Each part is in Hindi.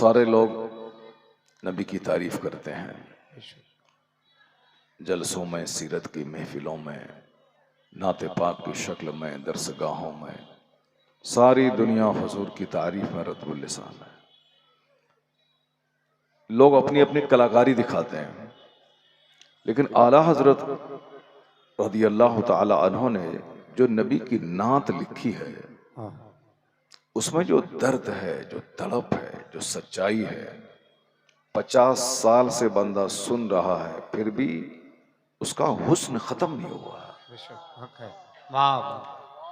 सारे लोग नबी की तारीफ करते हैं, जलसों में, सीरत की महफिलों में, नाते पाक की शक्ल में, दरसगाहों में, सारी दुनिया हुजूर की तारीफ में रतबुल लिसान है। लोग अपनी अपनी कलाकारी दिखाते हैं, लेकिन आला हजरत रज़ी अल्लाह ताला अन्हो ने जो नबी की नात लिखी है, उसमें जो दर्द है, जो तड़प है, जो सच्चाई है, 50 साल से बंदा सुन रहा है फिर भी उसका हुस्न खत्म नहीं हुआ।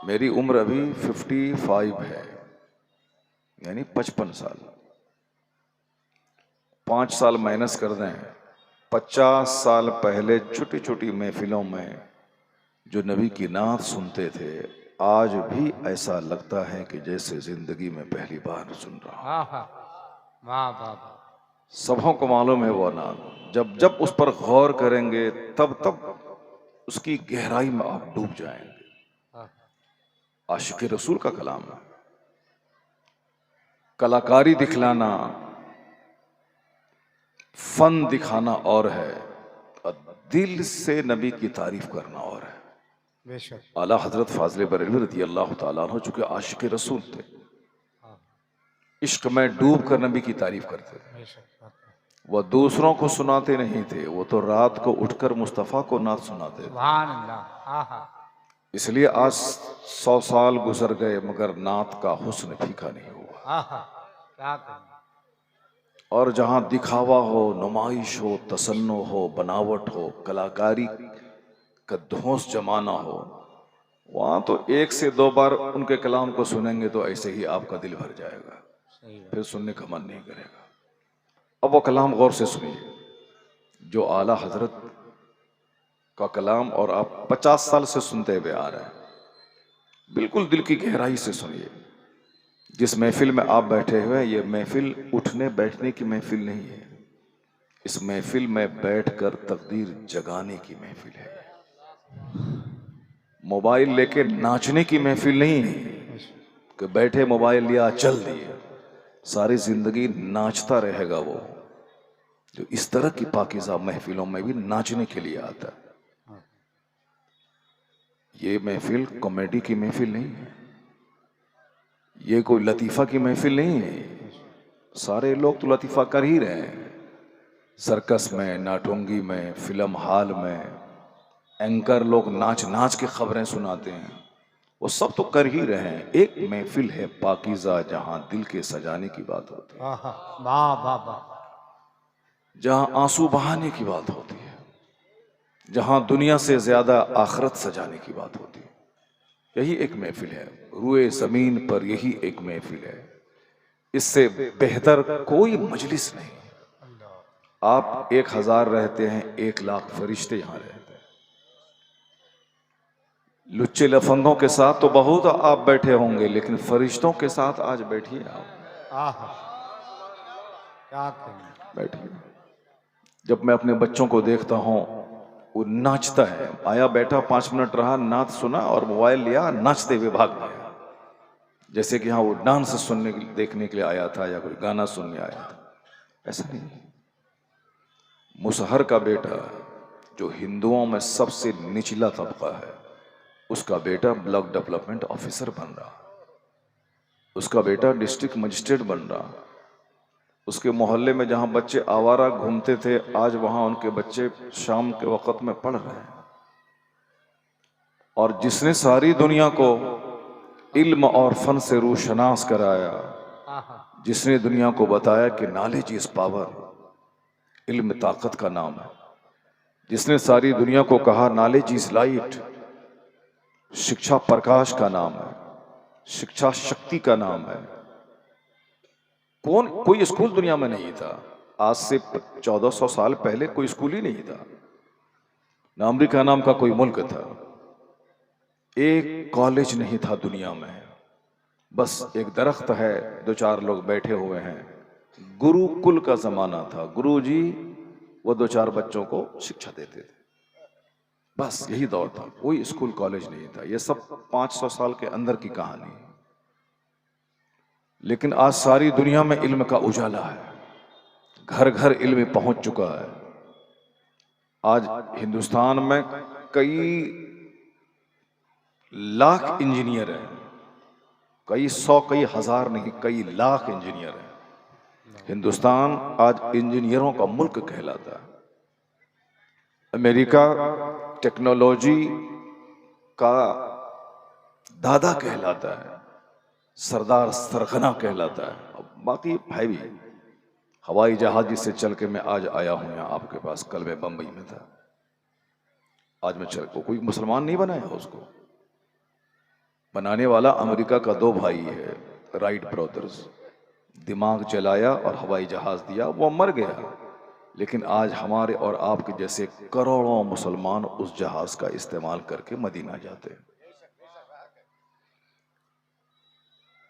मेरी उम्र अभी 55 है, यानी 55 साल। 5 साल माइनस कर दें, 50 साल पहले छोटी छोटी महफिलों में जो नबी की नात सुनते थे, आज भी ऐसा लगता है कि जैसे जिंदगी में पहली बार सुन रहा हूं। सबों को मालूम है वो नात, जब जब उस पर गौर करेंगे तब तब उसकी गहराई में आप डूब जाएंगे। आशिक रसूल का कलाम है। कलाकारी दिखलाना, फन दिखाना और है, और दिल से नबी की तारीफ करना और है। आला हजरत फाज़िल बरेलवी रज़ी अल्लाह ताला अन्हु चूंकि आशिक रसूल थे, इश्क में डूब कर नबी की तारीफ करते थे। वह दूसरों को सुनाते नहीं थे, वो तो रात को उठकर मुस्तफ़ा को नात सुनाते थे। इसलिए आज 100 साल गुजर गए मगर नात का हुस्न फीका नहीं हुआ। और जहां दिखावा हो, नुमाइश हो, तसन्नो हो, बनावट हो, कलाकारी का धौंस जमाना हो, वहां तो 1 से 2 बार उनके कलाम को सुनेंगे तो ऐसे ही आपका दिल भर जाएगा, फिर सुनने का मन नहीं करेगा। अब वो कलाम गौर से सुनिए, जो आला हजरत का कलाम और आप 50 साल से सुनते हुए आ रहे हैं, बिल्कुल दिल की गहराई से सुनिए। जिस महफिल में आप बैठे हुए, ये महफिल उठने बैठने की महफिल नहीं है, इस महफिल में बैठकर तकदीर जगाने की महफिल है। मोबाइल लेके नाचने की महफिल नहीं है कि बैठे मोबाइल लिया चल दिए, सारी जिंदगी नाचता रहेगा वो जो इस तरह की पाकीज़ा महफिलों में भी नाचने के लिए आता है। ये महफिल कॉमेडी की महफिल नहीं है, ये कोई लतीफ़ा की महफिल नहीं है। सारे लोग तो लतीफ़ा कर ही रहे हैं, सर्कस में, नाटुंगी में, फिल्म हॉल में एंकर लोग नाच नाच के खबरें सुनाते हैं, वो सब तो कर ही रहे हैं। एक महफिल है पाकीज़ा जहां दिल के सजाने की बात होती है, जहां आंसू बहाने की बात होती है, जहां दुनिया से ज्यादा आखिरत सजाने की बात होती है। यही एक महफिल है, रूए जमीन पर यही एक महफिल है। इससे बेहतर कोई मजलिस नहीं। आप 1000 रहते हैं, 1,00,000 फरिश्ते यहां रहते हैं। लुच्चे लफंगों के साथ तो बहुत आप बैठे होंगे, लेकिन फरिश्तों के साथ आज बैठिए आप, बैठिए। जब मैं अपने बच्चों को देखता हूँ, वो नाचता है, आया बैठा 5 मिनट रहा, नाच सुना और मोबाइल लिया, नाचते हुए भाग गया, जैसे कि हाँ वो डांस सुनने देखने के लिए आया था या कोई गाना सुनने आया था। ऐसा नहीं। मुसहर का बेटा जो हिंदुओं में सबसे निचला तबका है, उसका बेटा ब्लॉक डेवलपमेंट ऑफिसर बन रहा, उसका बेटा डिस्ट्रिक्ट मजिस्ट्रेट बन रहा, उसके मोहल्ले में जहां बच्चे आवारा घूमते थे, आज वहां उनके बच्चे शाम के वक्त में पढ़ रहे हैं। और जिसने सारी दुनिया को इल्म और फन से रूशनास कराया, जिसने दुनिया को बताया कि नॉलेज इज पावर, इल्म ताकत का नाम है, जिसने सारी दुनिया को कहा नॉलेज इज लाइट, शिक्षा प्रकाश का नाम है, शिक्षा शक्ति का नाम है। कोई स्कूल दुनिया में नहीं था। आज से 1400 साल पहले कोई स्कूल ही नहीं था, ना अमेरिका नाम का कोई मुल्क था, एक कॉलेज नहीं था दुनिया में। बस एक दरख्त है, 2-4 लोग बैठे हुए हैं। गुरुकुल का जमाना था, गुरुजी वो 2-4 बच्चों को शिक्षा देते थे, बस यही दौर था। कोई स्कूल कॉलेज नहीं था। ये सब 500 साल के अंदर की कहानी है। लेकिन आज सारी दुनिया में इल्म का उजाला है, घर घर इल्म पहुंच चुका है। आज हिंदुस्तान में कई लाख इंजीनियर हैं, कई सौ कई हजार नहीं, कई लाख इंजीनियर हैं। हिंदुस्तान आज इंजीनियरों का मुल्क कहलाता है। अमेरिका टेक्नोलॉजी का दादा कहलाता है, सरदार सरगना कहलाता है। अब बाकी है भी, हवाई जहाज जिससे चल के मैं आज आया हूं यहाँ आपके पास, कल मैं बंबई में था, आज मैं चल को कोई मुसलमान नहीं बनाया उसको। बनाने वाला अमेरिका का दो भाई है, राइट ब्रदर्स। दिमाग चलाया और हवाई जहाज दिया, वो मर गया। लेकिन आज हमारे और आपके जैसे करोड़ों मुसलमान उस जहाज का इस्तेमाल करके मदीना जाते हैं।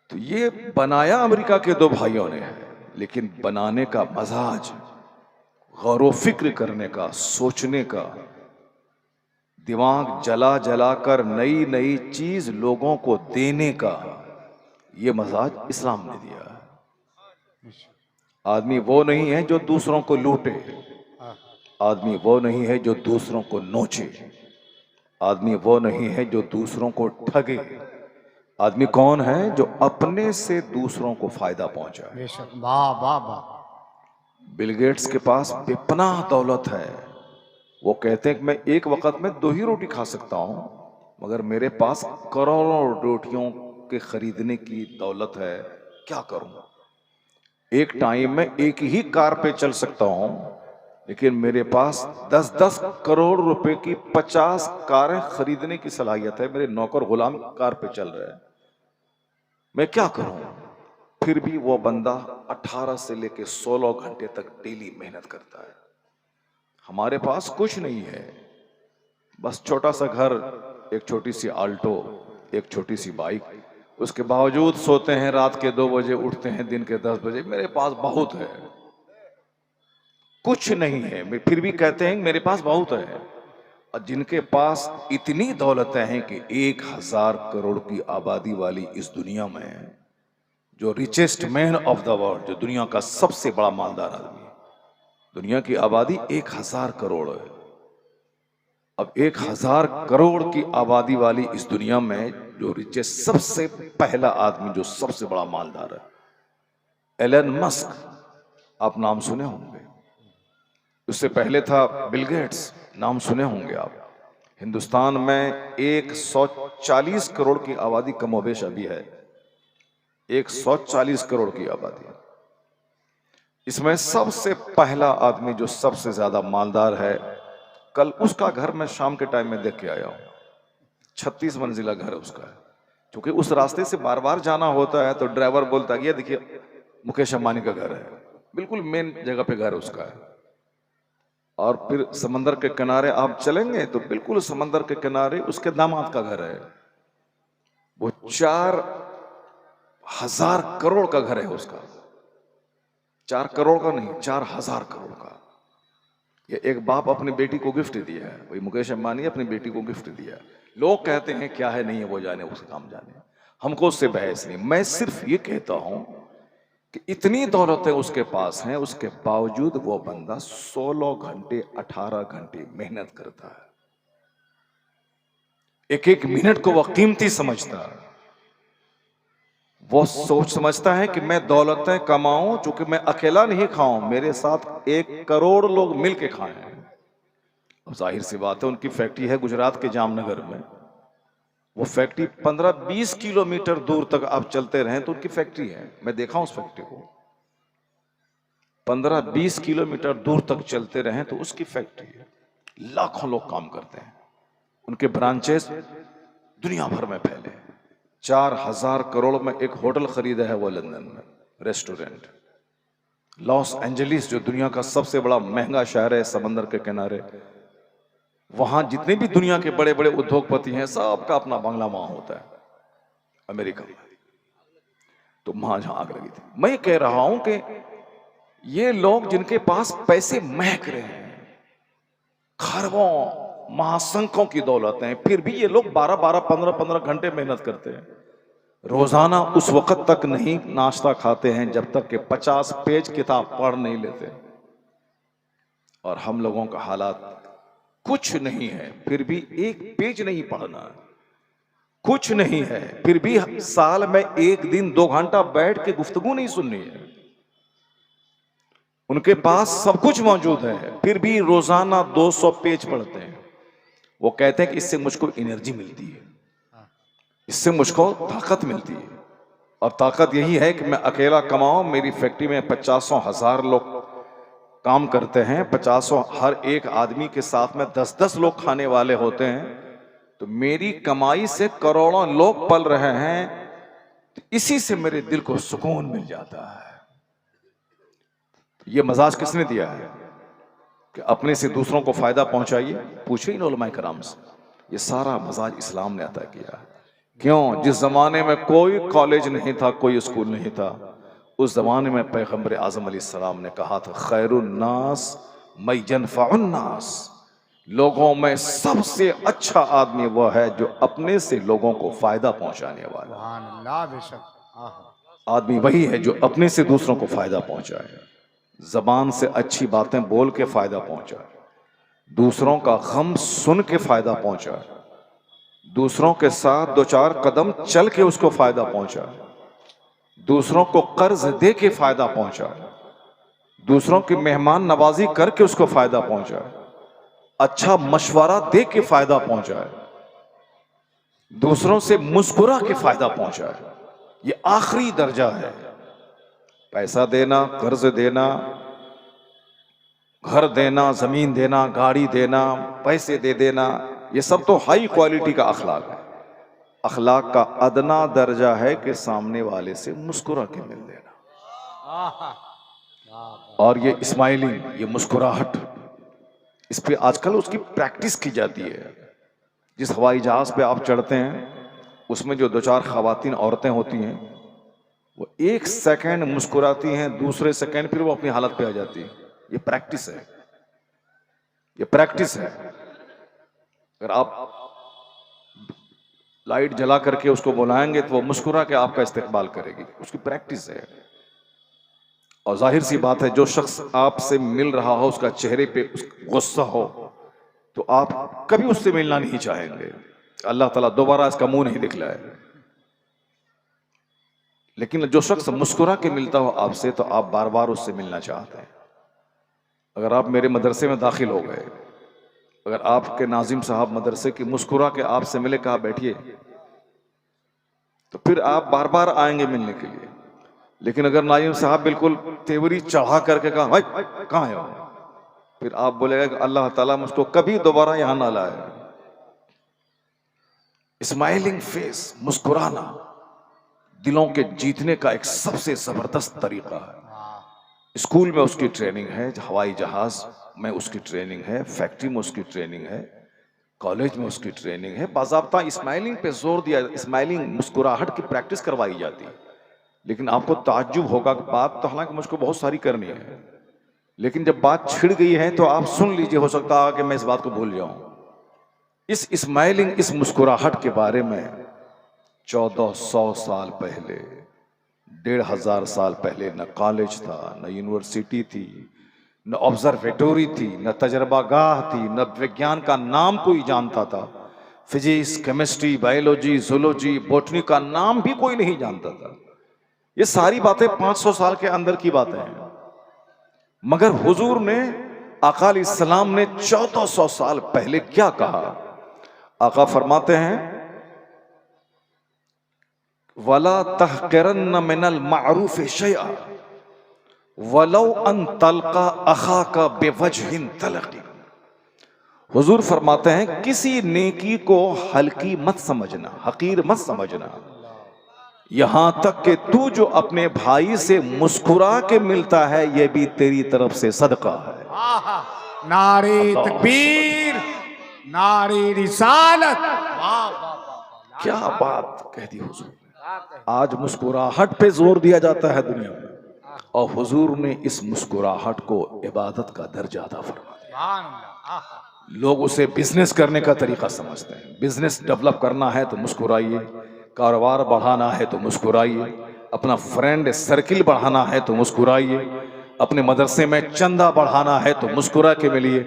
तो ये बनाया अमेरिका के दो भाइयों ने है, लेकिन बनाने का मजाज, गौर फिक्र करने का, सोचने का, दिमाग जला जला कर नई नई चीज लोगों को देने का, ये मजाज इस्लाम ने दिया है। आदमी वो नहीं है जो दूसरों को लूटे, आदमी वो नहीं है जो दूसरों को नोचे, आदमी वो नहीं है जो दूसरों को ठगे। आदमी कौन है? जो अपने से दूसरों को फायदा पहुंचाए। वाह वाह वाह। बिल गेट्स के पास बेपनाह दौलत है। वो कहते हैं कि मैं एक वक्त में 2 ही रोटी खा सकता हूं, मगर मेरे पास करोड़ों रोटियों के खरीदने की दौलत है, क्या करूं? एक टाइम में एक ही कार पे चल सकता हूं, लेकिन मेरे पास 10-10 करोड़ रुपए की 50 कारें खरीदने की सलाहियत है। मेरे नौकर गुलाम कार पे चल रहे हैं, मैं क्या करूं? फिर भी वो बंदा 18 से लेके 16 घंटे तक डेली मेहनत करता है। हमारे पास कुछ नहीं है, बस छोटा सा घर, एक छोटी सी आल्टो, एक छोटी सी बाइक। उसके बावजूद सोते हैं रात के 2 बजे, उठते हैं दिन के 10 बजे। मेरे पास बहुत है, कुछ नहीं है, फिर भी कहते हैं मेरे पास बहुत है। और जिनके पास इतनी दौलतें हैं कि 1000 करोड़ की आबादी वाली इस दुनिया में, जो richest man of the world, जो दुनिया का सबसे बड़ा मालदार आदमी, दुनिया की आबादी 1000 करोड़ है। अब 1000 करोड़ की आबादी वाली इस दुनिया में जो रिचेस्ट, सबसे पहला आदमी जो सबसे बड़ा मालदार है, एलन मस्क, आप नाम सुने होंगे। उससे पहले था बिल गेट्स, नाम सुने होंगे आप। हिंदुस्तान में 140 करोड़ की आबादी कमोबेश अभी है, 140 करोड़ की आबादी। इसमें सबसे पहला आदमी जो सबसे ज्यादा मालदार है, कल उसका घर मैं शाम के टाइम में देख के आया हूं। 36 मंजिला घर है उसका है। क्योंकि उस रास्ते से बार बार जाना होता है तो ड्राइवर बोलता है, ये देखिए मुकेश अंबानी का घर है, बिल्कुल मेन जगह पे घर उसका है। और फिर समंदर के किनारे आप चलेंगे तो बिल्कुल समंदर के किनारे उसके दामाद का घर है। वो 4000 करोड़ का घर है उसका, 4 करोड़ का नहीं, 4000 करोड़ का। ये एक बाप अपनी बेटी को गिफ्ट दिया है, वही मुकेश अंबानी अपनी बेटी को गिफ्ट दिया है। लोग कहते हैं क्या है नहीं है, वो जाने, उसका काम जाने, हमको उससे बहस नहीं। मैं सिर्फ ये कहता हूं कि इतनी दौलतें उसके पास हैं, उसके बावजूद वो बंदा 16 घंटे 18 घंटे मेहनत करता है। एक एक मिनट को वो कीमती समझता है। वो सोच समझता है कि मैं दौलतें कमाऊं, चूंकि मैं अकेला नहीं खाऊं, मेरे साथ 1 करोड़ लोग मिलके खाएं। अब जाहिर सी बात है, उनकी फैक्ट्री है गुजरात के जामनगर में। वो फैक्ट्री 15-20 किलोमीटर दूर तक आप चलते रहें तो उनकी फैक्ट्री है। मैं देखा उस फैक्ट्री को, 15-20 किलोमीटर दूर तक चलते रहें तो उसकी फैक्ट्री है। लाखों लोग काम करते हैं, उनके ब्रांचेस दुनिया भर में फैले। 4000 करोड़ में एक होटल खरीदा है वो लंदन में, रेस्टोरेंट। लॉस एंजलिस जो दुनिया का सबसे बड़ा महंगा शहर है समंदर के किनारे, वहां जितने भी दुनिया के बड़े बड़े उद्योगपति हैं, सबका अपना बंगला वहां होता है अमेरिका में। तो वहां जहां आग लगी थी। मैं कह रहा हूं कि ये लोग जिनके पास पैसे महक रहे हैं, खरबों महासंखों की दौलत है, फिर भी ये लोग 12-12 15-15 घंटे मेहनत करते हैं। रोजाना उस वक्त तक नहीं नाश्ता खाते हैं जब तक कि 50 पेज किताब पढ़ नहीं लेते। और हम लोगों का हालात कुछ नहीं है फिर भी एक पेज नहीं पढ़ना, कुछ नहीं है फिर भी साल में एक दिन 2 घंटा बैठ के गुफ्तगू नहीं सुननी है। उनके पास सब कुछ मौजूद है फिर भी रोजाना 200 पेज पढ़ते हैं। वो कहते हैं कि इससे मुझको एनर्जी मिलती है, इससे मुझको ताकत मिलती है। और ताकत यही है कि मैं अकेला कमाऊं। मेरी फैक्ट्री में 50,000 लोग काम करते हैं, 50 हर एक आदमी के साथ में 10-10 लोग खाने वाले होते हैं। तो मेरी कमाई से करोड़ों लोग पल रहे हैं, तो इसी से मेरे दिल को सुकून मिल जाता है। ये मजाज किसने दिया है कि अपने से दूसरों को फायदा पहुंचाइए? पूछिए इन उलमाए कराम से। ये सारा मजाज इस्लाम ने अता किया है। क्यों? जिस जमाने में कोई कॉलेज नहीं था, कोई स्कूल नहीं था, उस जमाने में पैगंबर आजम अलैहिस्सलाम ने कहा था खैरुन्नास मै यनफ़उन्नास, लोगों में सबसे अच्छा आदमी वह है जो अपने से लोगों को फायदा पहुंचाने वाला। आदमी वही है जो अपने से दूसरों को फायदा पहुंचाए, जबान से अच्छी बातें बोल के फायदा पहुंचाए, दूसरों का गम सुन के फायदा पहुंचाए, दूसरों के साथ 2-4 कदम चल के उसको फायदा पहुंचाए, दूसरों को कर्ज दे के फायदा पहुंचाए, दूसरों की मेहमान नवाजी करके उसको फायदा पहुंचाए, अच्छा मशवरा दे के फायदा पहुंचाए, दूसरों से मुस्कुरा के फायदा पहुंचाए। ये आखिरी दर्जा है। पैसा देना, कर्ज देना, घर देना, जमीन देना, गाड़ी देना, पैसे दे देना, ये सब तो हाई क्वालिटी का अखलाक है। अखलाक का अदना दर्जा है कि सामने वाले से मुस्कुरा के मिल देना। और ये स्माइलिंग, ये मुस्कुराहट, इस पे आजकल उसकी प्रैक्टिस की जाती है। जिस हवाई जहाज पे आप चढ़ते हैं उसमें जो 2-4 खवातीन औरतें होती हैं, वो 1 सेकंड मुस्कुराती हैं, दूसरे सेकंड फिर वो अपनी हालत पे आ जाती है। ये प्रैक्टिस है, ये प्रैक्टिस है। अगर आप लाइट जला करके उसको बुलाएंगे तो वो मुस्कुरा के आपका इस्तेकबाल करेगी, उसकी प्रैक्टिस है। और जाहिर सी बात है, जो शख्स आपसे मिल रहा हो उसका चेहरे पे गुस्सा हो तो आप कभी उससे मिलना नहीं चाहेंगे। अल्लाह ताला दोबारा इसका मुंह नहीं दिखलाए। लेकिन जो शख्स मुस्कुरा के मिलता हो आपसे तो आप बार बार उससे मिलना चाहते हैं। अगर आप मेरे मदरसे में दाखिल हो गए, अगर आपके नाजिम साहब मदरसे की मुस्कुरा के आपसे मिले, कहा बैठिए, तो फिर आप बार बार आएंगे मिलने के लिए। लेकिन अगर नाजिम साहब बिल्कुल तेवरी चढ़ा करके कहा भाई कहाँ है, फिर आप बोलेगा कि अल्लाह ताला मुझको कभी दोबारा यहां ना लाए। स्माइलिंग फेस, मुस्कुराना दिलों के जीतने का एक सबसे जबरदस्त तरीका है। स्कूल में उसकी ट्रेनिंग है, हवाई जहाज में उसकी ट्रेनिंग है, फैक्ट्री में उसकी ट्रेनिंग है, कॉलेज में उसकी ट्रेनिंग है। बाज़ाब्ता स्माइलिंग पे जोर दिया, स्माइलिंग मुस्कुराहट की प्रैक्टिस करवाई जाती है। लेकिन आपको ताज्जुब होगा कि बात तो हालांकि मुझको बहुत सारी करनी है, लेकिन जब बात छिड़ गई है तो आप सुन लीजिए, हो सकता है कि मैं इस बात को भूल जाऊं। इस स्माइलिंग, इस मुस्कुराहट के बारे में 1400 साल पहले, 1500 साल पहले न कॉलेज था, न यूनिवर्सिटी थी, न ऑब्जर्वेटोरी थी, न तजर्बागाह थी, न विज्ञान का नाम कोई जानता था। Physics, chemistry, biology, zoology, botany का नाम भी कोई नहीं जानता था। ये सारी बातें 500 साल के अंदर की बातें हैं। मगर हुजूर ने, आका अलैहिस्सलाम ने 1400 साल पहले क्या कहा? आका फरमाते हैं वला तहक़िरन्न मिनल मारूफ शैआ वलौ अन तल्का अखाका बिवजहिन तलक़ी। हुजूर फरमाते हैं किसी नेकी को हल्की मत समझना, हकीर मत समझना, यहां तक कि तू जो अपने भाई से मुस्कुरा के मिलता है यह भी तेरी तरफ से सदका है। नारे तकबीर, नारे रिसालत। क्या बात कह दी हुजूर ने। आज मुस्कुराहट पे जोर दिया जाता है दुनिया में, और हुजूर ने इस मुस्कुराहट को इबादत का दर्जा अता फरमा दिया। लोग उसे बिजनेस करने का तरीका समझते हैं। बिजनेस डेवलप करना है तो मुस्कुराइए, कारोबार बढ़ाना है तो मुस्कुराइए, अपना फ्रेंड सर्किल बढ़ाना है तो मुस्कुराइए, अपने मदरसे में चंदा बढ़ाना है तो मुस्कुरा के मिलिए।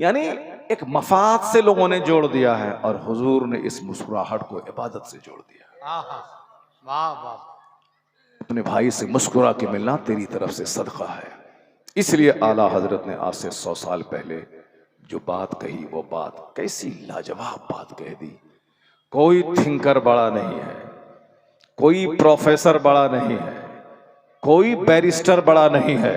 यानी एक मफाद से लोगों ने जोड़ दिया है और हुजूर ने इस मुस्कुराहट को इबादत से जोड़ दिया। वाह वाह। अपने भाई से मुस्कुरा के मिलना तेरी तरफ से सदका है। इसलिए आला हजरत ने आज से 100 साल पहले जो बात कही, वो बात कैसी लाजवाब बात कह दी। कोई थिंकर बड़ा नहीं है, कोई प्रोफेसर बड़ा नहीं है, कोई बैरिस्टर बड़ा नहीं है,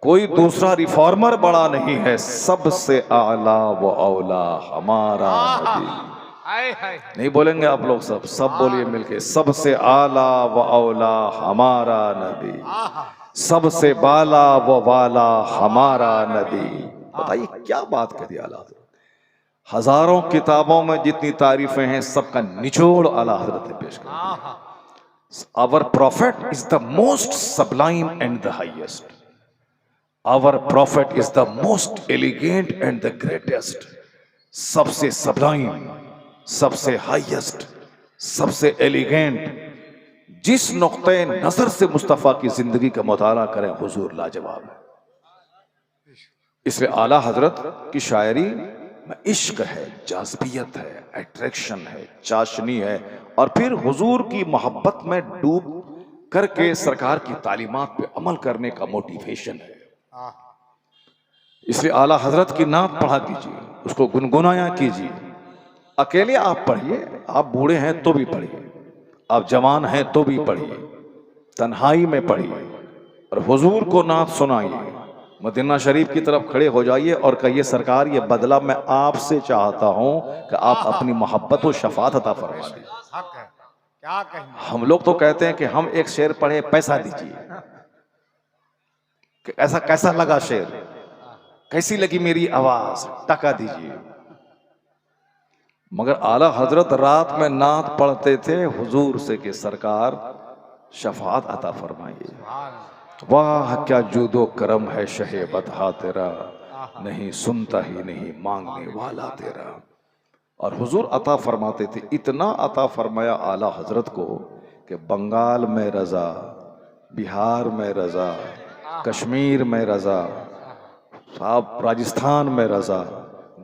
कोई दूसरा रिफॉर्मर बड़ा नहीं है, सबसे आला व औला हमारा नबी। नहीं बोलेंगे आप लोग? सब बोलिए मिलके, सबसे आला व औला हमारा नबी, सबसे बाला व वाला हमारा नबी। बताइए क्या बात कह दी आला हजरत। हजारों किताबों में जितनी तारीफें हैं सबका निचोड़ आला हजरत ने पेश कर। Our prophet is the most sublime and the highest, our prophet is the most elegant and the greatest. सबसे सब्लाइम, सबसे हाईएस्ट, सबसे एलिगेंट, जिस नुक्ते नजर से मुस्तफा की जिंदगी का मुताला करें हुजूर लाजवाब है। इसलिए आला हजरत की शायरी में इश्क है, जाज़बियत है, अट्रैक्शन है, चाशनी है, और फिर हुजूर की मोहब्बत में डूब करके सरकार की तालीमात पे अमल करने का मोटिवेशन है। इसलिए आला हजरत की नात पढ़ा कीजिए, उसको गुनगुनाया कीजिए। अकेले आप पढ़िए, आप बूढ़े हैं तो भी पढ़िए, आप जवान हैं तो भी पढ़िए, तन्हाई में पढ़िए और हुजूर को नात सुनाइए। मदीना शरीफ की तरफ खड़े हो जाइए और कहिए सरकार ये बदला मैं आपसे चाहता हूं कि आप अपनी मोहब्बत और शफात अता फरमा दीजिए। क्या कहें? हम लोग तो कहते हैं कि हम एक शेर पढ़े, पैसा दीजिए। कि ऐसा कैसा लगा शेर, कैसी लगी मेरी आवाज, टका दीजिए। मगर आला हजरत रात में नात पढ़ते थे हुजूर से कि सरकार शफात अता फरमाइए। वाह क्या जूदो करम है शहे बदहा तेरा, नहीं सुनता ही नहीं मांगने वाला तेरा। और हुजूर अता फरमाते थे, इतना अता फरमाया आला हजरत को कि बंगाल में रजा, बिहार में रजा, कश्मीर में रजा, साहब राजस्थान में रजा,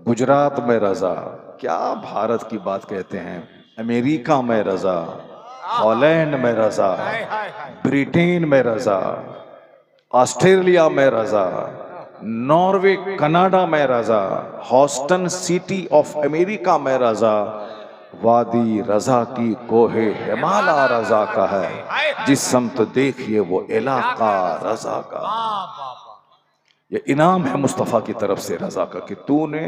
गुजरात में रजा, क्या भारत की बात कहते हैं, अमेरिका में रजा, हॉलैंड में रजा, ब्रिटेन में रजा, ऑस्ट्रेलिया में रजा, नॉर्वे कनाडा में रजा, हॉस्टन सिटी ऑफ अमेरिका में रजा, वादी रजा की कोहे हिमालय रजा का है, जिस समत देखिए वो इलाका रजा का। ये इनाम है मुस्तफ़ा की तरफ से रजा का कि तूने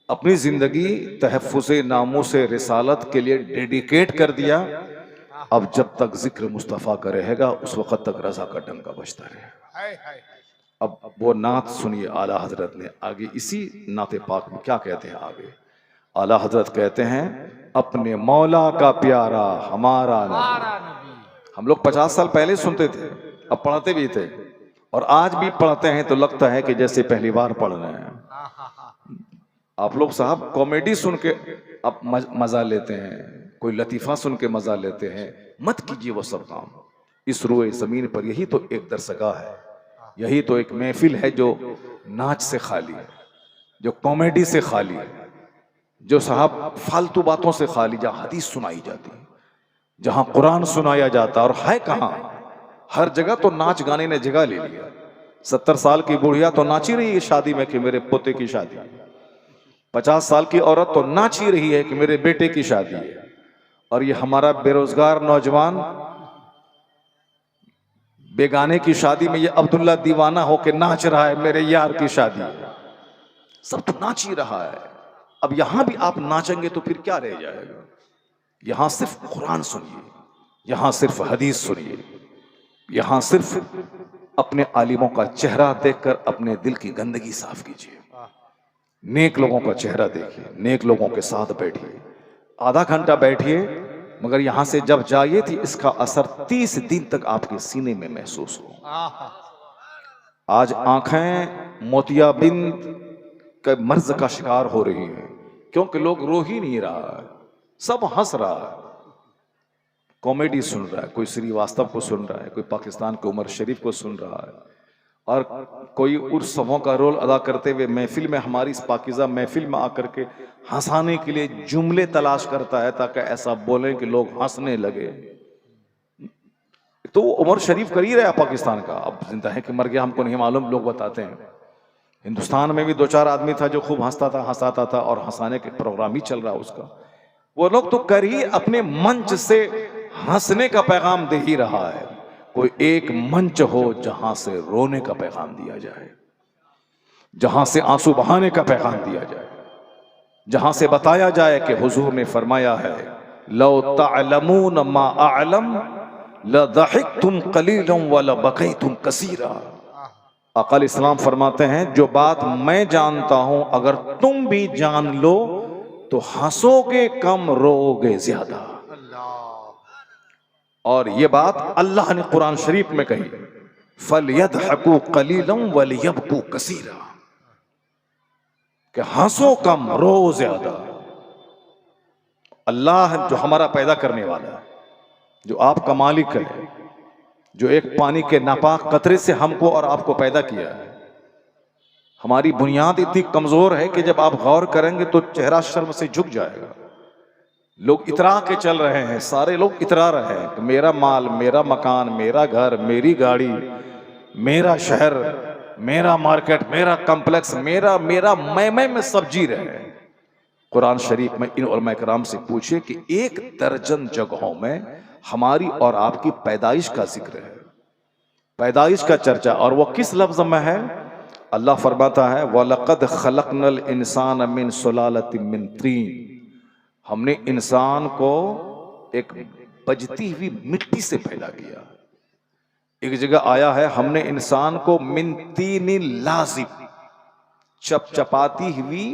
अपनी जिंदगी तहफ़्फ़ुज़े नामूस रिसालत के लिए डेडिकेट कर दिया। अब जब तक जिक्र मुस्तफ़ा का रहेगा उस वक़्त तक रजा का डंका बजता रहेगा। अब वो नात सुनिए आला हजरत ने आगे, इसी नाते पाक में क्या कहते हैं आगे। आला हजरत कहते हैं, अपने मौला का प्यारा हमारा नबी। हम लोग 50 साल पहले सुनते थे, अब पढ़ते भी थे, और आज भी पढ़ते हैं तो लगता है कि जैसे पहली बार पढ़ रहे हैं। आप लोग साहब कॉमेडी सुन के अब मजा लेते हैं, कोई लतीफा सुन के मजा लेते हैं, मत कीजिए वो सब काम। इस रोए जमीन पर यही तो एक दरसगाह है, यही तो एक महफिल है जो नाच से खाली है, जो कॉमेडी से खाली है, जो साहब फालतू बातों से खाली, जहाँ हदीस सुनाई जाती है, जहाँ कुरान सुनाया जाता। और है कहाँ, हर जगह तो नाच गाने ने जगह ले लिया। 70 साल की बुढ़िया तो नाची रही है शादी में कि मेरे पोते की शादी है, 50 साल की औरत तो नाच ही रही है कि मेरे बेटे की शादी है, और ये हमारा बेरोजगार नौजवान बेगाने की शादी में ये अब्दुल्ला दीवाना होके नाच रहा है, मेरे यार की शादी है। सब तो नाच ही रहा है। अब यहां भी आप नाचेंगे तो फिर क्या रह जाएगा। यहां सिर्फ कुरान सुनिए, यहां सिर्फ हदीस सुनिए, यहां सिर्फ अपने आलिमों का चेहरा देखकर अपने दिल की गंदगी साफ कीजिए। नेक लोगों का चेहरा देखिए, नेक लोगों के साथ बैठिए, आधा घंटा बैठिए, मगर यहां से जब जाइए थी इसका असर 30 दिन तक आपके सीने में महसूस हो। आज आंखें मोतियाबिंद के मर्ज का शिकार हो रही हैं, क्योंकि लोग रो ही नहीं रहा है, सब हंस रहा है। कॉमेडी सुन रहा है, कोई श्रीवास्तव को सुन रहा है, कोई पाकिस्तान के उमर शरीफ को सुन रहा है, और कोई उर्सों का रोल अदा करते हुए महफिल में, हमारी इस पाकिज़ा महफिल में आकर के हंसाने के लिए जुमले तलाश करता है ताकि ऐसा बोले कि लोग हंसने लगे। तो उमर शरीफ कर ही रहा पाकिस्तान का, अब जिंदा है कि मर गया हमको नहीं मालूम, लोग बताते हैं। हिंदुस्तान में भी 2-4 आदमी था जो खूब हंसाता था और हंसाने के प्रोग्राम ही चल रहा उसका। वो लोग तो कर ही अपने मंच से हंसने का पैगाम दे ही रहा है। कोई एक मंच हो जहां से रोने का पैगाम दिया जाए, जहां से आंसू बहाने का पैगाम दिया जाए, जहां से बताया जाए कि हुजूर ने फरमाया है, लौ तअलमून मा अअलम लदहिकतुम कलीलन व लबकैतुम कसीरा। अक़ल इस्लाम फरमाते हैं, जो बात मैं जानता हूं अगर तुम भी जान लो तो हंसोगे कम, रोओगे ज्यादा। और ये बात अल्लाह ने कुरान शरीफ में कही, फलयदहकू कलीलन वलियबकू कसीरा, कि हंसो कम रो ज्यादा। अल्लाह जो हमारा पैदा करने वाला है, जो आपका मालिक है, जो एक पानी के नापाक कतरे से हमको और आपको पैदा किया है, हमारी बुनियाद इतनी कमजोर है कि जब आप गौर करेंगे तो चेहरा शर्म से झुक जाएगा। लोग इतरा के चल रहे हैं, सारे लोग इतरा रहे हैं कि मेरा माल, मेरा मकान, मेरा घर, मेरी गाड़ी, मेरा शहर, मेरा मार्केट, मेरा कॉम्प्लेक्स, मेरा मेरा मैं में सब जी रहे हैं। कुरान शरीफ में इन उलमा कराम से पूछिए कि 1 दर्जन जगहों में हमारी और आपकी पैदाइश का जिक्र है, पैदाइश का चर्चा, और वो किस लफ्ज में है? अल्लाह फरमाता है, वलक़द खलक़नल इंसान मिन सुलालतिन मिन तीन, हमने इंसान को एक बजती हुई मिट्टी से पैदा किया। एक जगह आया है, हमने इंसान को मिन तीनिन लाज़िब, चपचपाती हुई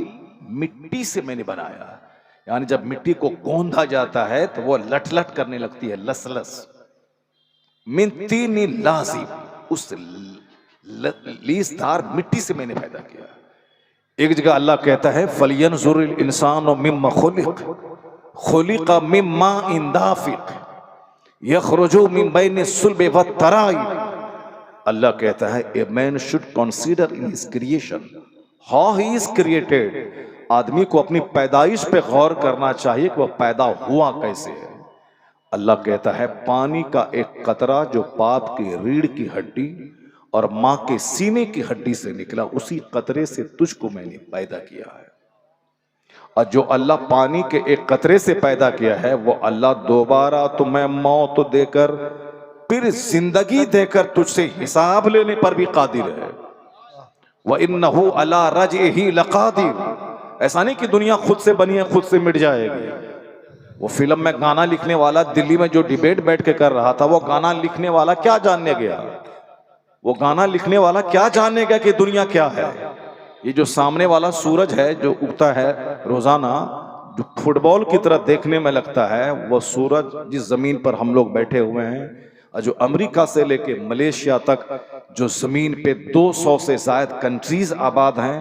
मिट्टी से मैंने बनाया। यानी जब मिट्टी को गोंधा जाता है तो वो लट करने लगती है, लस। मिन तीनिन लाज़िब, उस लीसदार मिट्टी से मैंने पैदा किया। एक जगह अल्लाह कहता है, फलियंजुरिल इंसानु मिम्मा खुलिक़, खुलिक़ मिम्मा इन दाफ़िक़ यख़रुजु मिन बैनि सुल्बि वत्तराइब। अल्लाह कहता है, a man should consider in his creation how he is created. आदमी को अपनी पैदाइश पे गौर करना चाहिए कि वह पैदा हुआ कैसे है। अल्लाह कहता है, पानी का एक कतरा जो बाप की रीढ़ की हड्डी और मां के सीने की हड्डी से निकला, उसी कतरे से तुझको मैंने पैदा किया है। और जो अल्लाह पानी के एक कतरे से पैदा किया है, वो अल्लाह दोबारा तुम्हें मौत देकर फिर जिंदगी देकर तुझसे हिसाब लेने पर भी कादिर है। व इन्नहु अला रजइही लकादिर। ऐसा नहीं कि दुनिया खुद से बनी है, खुद से मिट जाएगी। वो फिल्म में गाना लिखने वाला दिल्ली में जो डिबेट बैठ के कर रहा था, वो गाना लिखने वाला क्या जानने गया? वो गाना लिखने वाला क्या जानने गया कि दुनिया क्या है? ये जो सामने वाला सूरज है जो उगता है रोजाना, जो फुटबॉल की तरह देखने में लगता है, वो सूरज जिस जमीन पर हम लोग बैठे हुए हैं, और जो अमेरिका से लेके मलेशिया तक जो जमीन पे 200 से ज्यादा कंट्रीज आबाद हैं,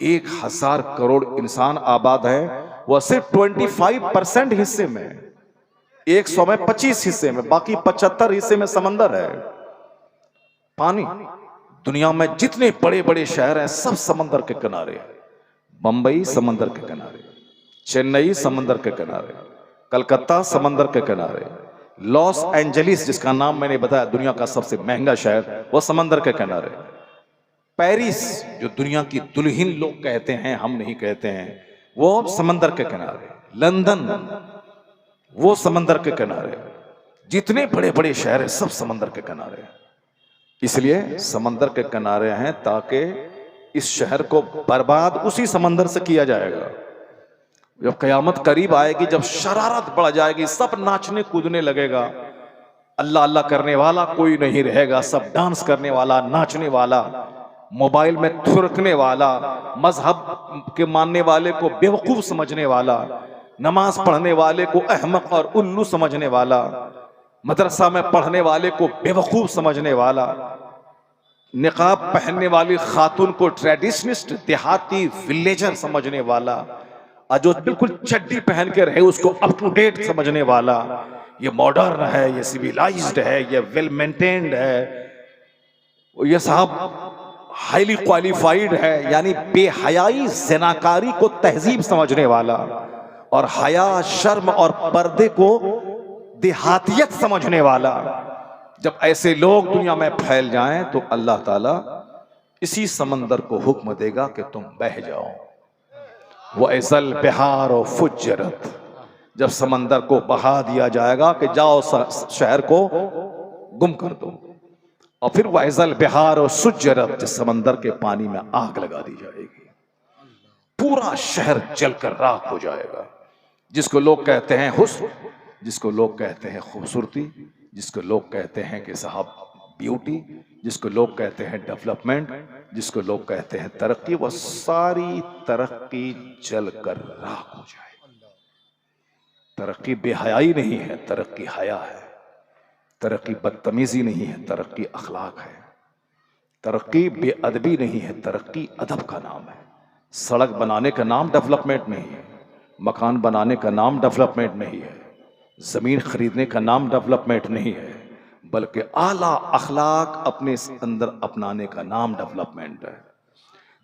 1000 करोड़ इंसान आबाद हैं, वह सिर्फ 25% हिस्से में, 100 में 25 हिस्से में, बाकी 75 हिस्से में समंदर है, पानी। दुनिया में जितने बड़े बड़े शहर हैं सब समंदर के किनारे। बंबई समंदर के किनारे, चेन्नई समंदर के किनारे, कलकत्ता समंदर के किनारे, लॉस एंजलिस जिसका नाम मैंने बताया दुनिया का सबसे महंगा शहर, वो समंदर के किनारे। पेरिस जो दुनिया की दुल्हन लोग कहते हैं, हम नहीं कहते हैं, वो समंदर के किनारे। लंदन वो समंदर के किनारे। जितने बड़े बड़े शहर हैं सब समंदर के किनारे। इसलिए समंदर के किनारे हैं ताकि इस शहर को बर्बाद उसी समंदर से किया जाएगा। जब कयामत करीब आएगी, जब शरारत बढ़ जाएगी, सब नाचने कूदने लगेगा, अल्लाह अल्लाह करने वाला कोई नहीं रहेगा, सब डांस करने वाला, नाचने वाला, मोबाइल में थुरकने वाला, मजहब के मानने वाले को बेवकूफ समझने वाला, नमाज पढ़ने वाले को अहमक और उल्लू समझने वाला, मदरसा में पढ़ने वाले को बेवकूफ समझने वाला, निकाब पहनने वाली खातून को ट्रेडिशनिस्ट देहाती विलेजर समझने वाला, और जो बिल्कुल चड्डी पहन के रहे उसको अप टू डेट समझने वाला, ये मॉडर्न है, ये सिविलाइज्ड है, ये वेल मेंटेन्ड है, ये साहब हाईली क्वालिफाइड है, यानी बेहयाई ज़िनाकारी को तहजीब समझने वाला और हया शर्म और पर्दे को देहातियत समझने वाला। जब ऐसे लोग दुनिया में फैल जाएं तो अल्लाह ताला इसी समंदर को हुक्म देगा कि तुम बह जाओ। वो ऐसल बिहार और फुज्जरत, जब समंदर को बहा दिया जाएगा कि जाओ शहर को गुम कर दो, और फिर वो ऐसल बिहार और सुज्जरत, जिस समंदर के पानी में आग लगा दी जाएगी, पूरा शहर जलकर राख हो जाएगा। जिसको लोग कहते हैं हुस्न, जिसको लोग कहते हैं खूबसूरती, जिसको लोग कहते हैं कि साहब ब्यूटी, जिसको लोग कहते हैं डेवलपमेंट, जिसको लोग कहते हैं तरक्की, वो सारी तरक्की जलकर राख हो जाए। तरक्की बेहयाई नहीं है, तरक्की हया है। तरक्की बदतमीजी नहीं है, तरक्की अखलाक है। तरक्की बेअदबी नहीं है, तरक्की अदब का नाम है। सड़क बनाने का नाम डेवलपमेंट नहीं है, मकान बनाने का नाम डेवलपमेंट नहीं है, जमीन खरीदने का नाम डेवलपमेंट नहीं है, बल्कि आला अखलाक अपने अंदर अपनाने का नाम डेवलपमेंट है।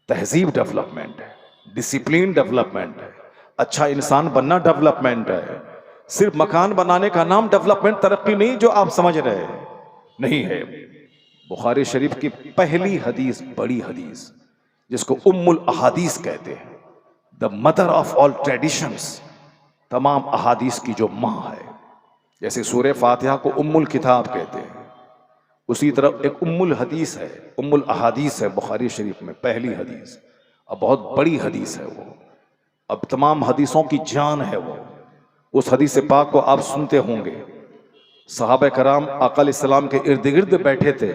तहजीब डेवलपमेंट है, डिसिप्लिन डेवलपमेंट है, अच्छा इंसान बनना डेवलपमेंट है। सिर्फ मकान बनाने का नाम डेवलपमेंट, तरक्की नहीं जो आप समझ रहे नहीं है। बुखारी शरीफ की पहली हदीस, बड़ी हदीस, जिसको उम्मुल अहादीस कहते हैं, the mother of all traditions, तमाम अहादीस की जो माँ है। जैसे सूरह फातिहा को उम्मुल किताब कहते हैं, उसी तरह एक उम्मुल हदीस है, उम्मुल अहादीस है बुखारी शरीफ में पहली हदीस। अब बहुत बड़ी हदीस है वो, अब तमाम हदीसों की जान है वो। उस हदीस पाक को आप सुनते होंगे। सहाबा कराम आका अलैहिस्सलाम के इर्द गिर्द बैठे थे।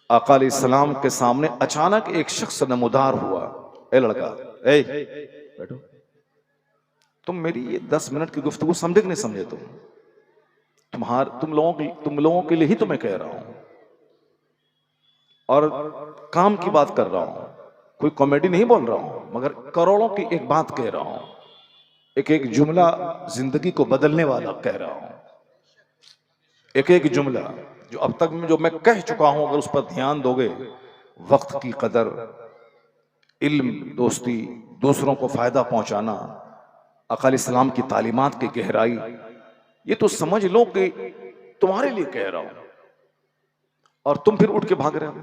आका अलैहिस्सलाम के सामने अचानक एक शख्स नमूदार हुआ। ए लड़का, ए बैठो, तुम मेरी ये 10 मिनट की गुफ्तगू समझे कि नहीं समझे? तुम लोगों के लिए ही तुम्हें कह रहा हूं और काम की बात कर रहा हूं, कोई कॉमेडी नहीं बोल रहा हूं, मगर करोड़ों की एक बात कह रहा हूं, एक एक जुमला जिंदगी को बदलने वाला कह रहा हूं। एक एक जुमला जो अब तक जो मैं कह चुका हूं, अगर उस पर ध्यान दोगे, वक्त की कदर, इल्म, दोस्ती, दूसरों को फायदा पहुंचाना, आका अलैहिस्सलाम की तालीमात की गहराई, ये तो समझ लो कि तुम्हारे लिए कह रहा हूं और तुम फिर उठ के भाग रहे हो।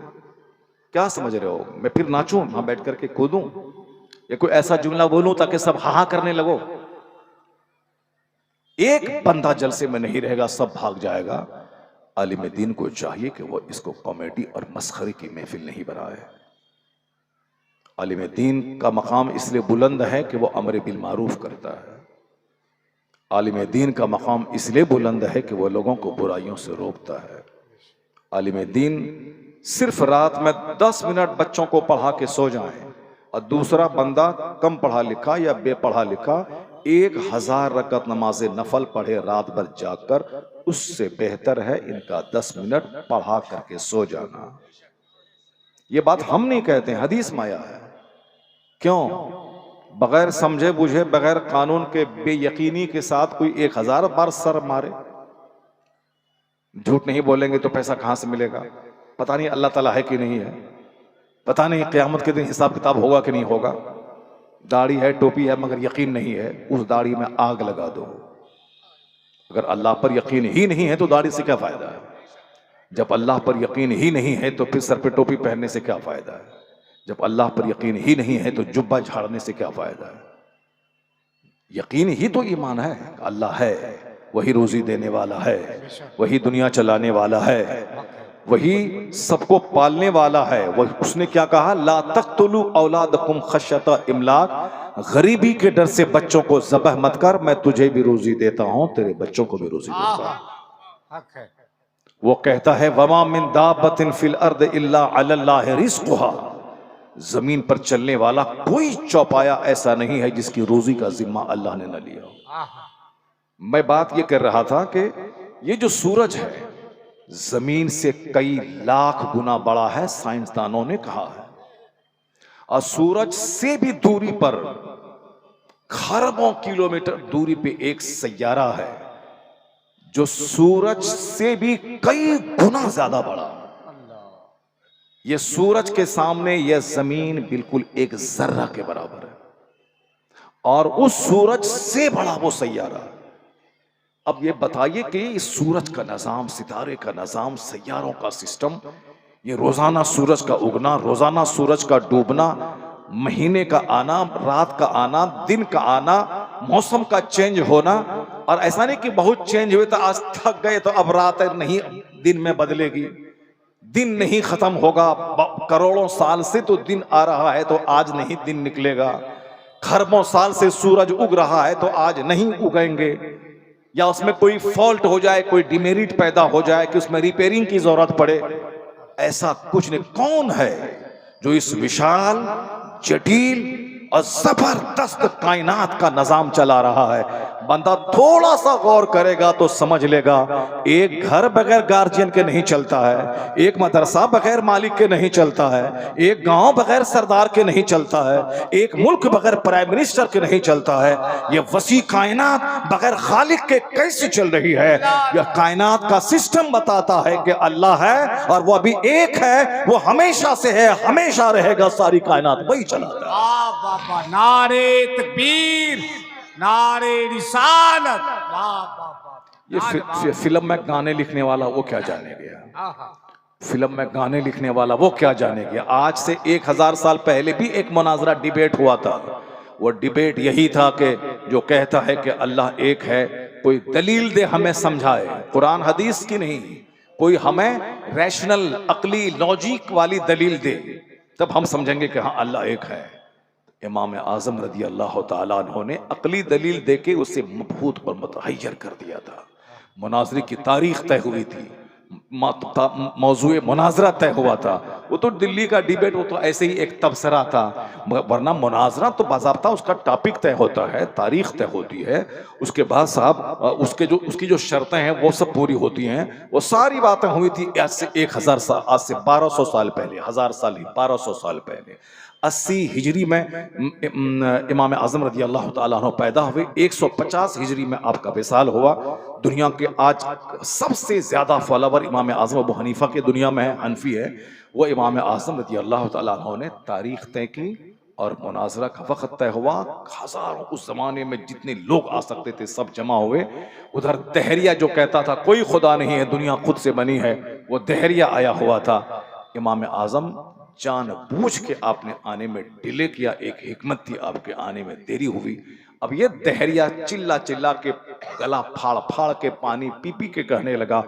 क्या समझ रहे हो? मैं फिर नाचूं, वहां बैठ करके कूदूं, या कोई ऐसा जुमला बोलूं ताकि सब हा करने लगो? एक बंदा जलसे में नहीं रहेगा, सब भाग जाएगा। आलिम दीन को चाहिए कि वो इसको कॉमेडी और मस्खरी की महफिल नहीं बनाए। आलिम दीन का मकाम इसलिए बुलंद है कि वो अमर बिल मारूफ करता है। आलिम दीन का मकाम इसलिए बुलंद है कि वो लोगों को बुराइयों से रोकता है। आलिम दीन सिर्फ रात में 10 मिनट बच्चों को पढ़ा के सो जाएं और दूसरा बंदा कम पढ़ा लिखा या बेपढ़ा लिखा 1000 रकत नमाज नफल पढ़े रात भर जाकर, उससे बेहतर है इनका 10 मिनट पढ़ा करके सो जाना। ये बात हम नहीं कहते, हदीस में आया है। क्यों? बगैर समझे बुझे, बगैर कानून के, बेयकीनी के साथ कोई 1000 बार सर मारे। झूठ नहीं बोलेंगे तो पैसा कहां से मिलेगा? पता नहीं अल्लाह ताला है कि नहीं है, पता नहीं क़यामत के दिन हिसाब किताब होगा कि नहीं होगा। दाढ़ी है, टोपी है, मगर यकीन नहीं है, उस दाढ़ी में आग लगा दो। अगर अल्लाह पर यकीन ही नहीं है तो दाढ़ी से क्या फायदा है? जब अल्लाह पर यकीन ही नहीं है तो फिर सर पे टोपी पहनने से क्या फायदा है? जब अल्लाह पर यकीन ही नहीं है तो जुब्बा झाड़ने से क्या फायदा है? यकीन ही तो ईमान है। अल्लाह है, वही रोजी देने वाला है, वही दुनिया चलाने वाला है, वही सबको पालने वाला है। वह उसने क्या कहा? ला तक़्तुलू औलादकुम खश्यता इमलाक, गरीबी के डर से बच्चों को ज़बह मत कर, मैं तुझे भी रोजी देता हूं, तेरे बच्चों को भी रोजी देता हूं। वो कहता है वमा मिन दाब्बतिन फिल अर्द इल्ला अलल्लाहि रिज़्क़ुहा, जमीन पर चलने वाला कोई चौपाया ऐसा नहीं है जिसकी रोजी का जिम्मा अल्लाह ने न लिया। मैं बात ये कर रहा था कि ये जो सूरज है जमीन से कई लाख गुना बड़ा है, साइंसदानों ने कहा है, और सूरज से भी दूरी पर, खरबों किलोमीटर दूरी पे एक सैयारा है जो सूरज से भी कई गुना ज्यादा बड़ा। ये सूरज के सामने यह जमीन बिल्कुल एक जर्रा के बराबर है, और उस सूरज से बड़ा वो सैयारा। अब ये बताइए कि इस सूरज का निजाम, सितारे का निजाम, सैयारों का सिस्टम, ये रोजाना सूरज का उगना, रोजाना सूरज का डूबना, महीने का आना, रात का आना, दिन का आना, मौसम का चेंज होना, और ऐसा नहीं कि बहुत चेंज हुए तो आज थक गए तो अब रात नहीं दिन में बदलेगी, दिन नहीं खत्म होगा, करोड़ों साल से तो दिन आ रहा है तो आज नहीं दिन निकलेगा, खरबों साल से सूरज उग रहा है तो आज नहीं उगेंगे, या उसमें कोई फॉल्ट हो जाए, कोई डिमेरिट पैदा हो जाए कि उसमें रिपेयरिंग की जरूरत पड़े, ऐसा कुछ नहीं। कौन है जो इस विशाल, जटिल और जबरदस्त कायनात का निजाम चला रहा है? बंदा थोड़ा सा गौर करेगा तो समझ लेगा। एक घर बगैर गार्जियन के नहीं चलता है, एक मदरसा बगैर मालिक के नहीं चलता है, एक गांव बगैर सरदार के नहीं चलता है, एक मुल्क बगैर प्राइम मिनिस्टर के नहीं चलता है। यह वसी कायनात बगैर खालिक के कैसे चल रही है? यह कायनात का सिस्टम बताता है कि अल्लाह है और वो अभी एक है, वो हमेशा से है, हमेशा रहेगा, सारी कायनात वही चलाता है। नारे तकबीर, नारे रिसालत, ये फिल्म में गाने लिखने वाला वो क्या जाने गया? फिल्म में गाने लिखने वाला वो क्या जाने गया? आज से 1000 साल पहले भी एक मुनाजरा डिबेट हुआ था। वो डिबेट यही था कि जो कहता है कि अल्लाह एक है, कोई दलील दे, हमें समझाए, कुरान हदीस की नहीं, कोई हमें रैशनल, अकली, लॉजिक वाली दलील दे, तब हम समझेंगे कि हाँ अल्लाह एक है। इमाम आजम रदी अल्लाह तआला अन्हु ने अकली दलील देके उसे मबहूत पर मुतहय्यर कर दिया था। मुनाजरे की तारीख तय हुई थी, मौजूए मुनाजरा तय हुआ था। वो तो दिल्ली का डिबेट, वो तो ऐसे ही एक तबसरा था, वरना मुनाजरा तो बाज़ाब्ता उसका टॉपिक तय होता है, तारीख तय होती है, उसके बाद साहब उसकी जो शर्तें हैं वो सब पूरी होती हैं। वो सारी बातें हुई थी आज से 1000 साल, आज से 1200 साल पहले, 1000 साल ही 1200 साल पहले। 80 हिजरी में इमाम आजम रदी अल्लाह तआला अन्हु पैदा हुए, 150 हिजरी में आपका विसाल हुआ। दुनिया के आज सबसे ज्यादा फॉलोवर इमाम आजम अबू हनीफा के दुनिया में है, हनफी है। वो इमाम आजम रदी अल्लाह तआला अन्हु ने तारीख तय की और मुनाजरा का वक्त तय हुआ। हजारों, उस जमाने में जितने लोग आ सकते थे सब जमा हुए। उधर दहरिया जो कहता था कोई खुदा नहीं है, दुनिया खुद से बनी है, वो दहरिया आया हुआ था। इमाम आजम जानबूझ के आपने आने में डिले किया, एक हिकमत थी, आपके आने में देरी हुई। अब ये दहरिया चिल्ला चिल्ला के, गला फाड़ फाड़ के, पानी पी पी के कहने लगा,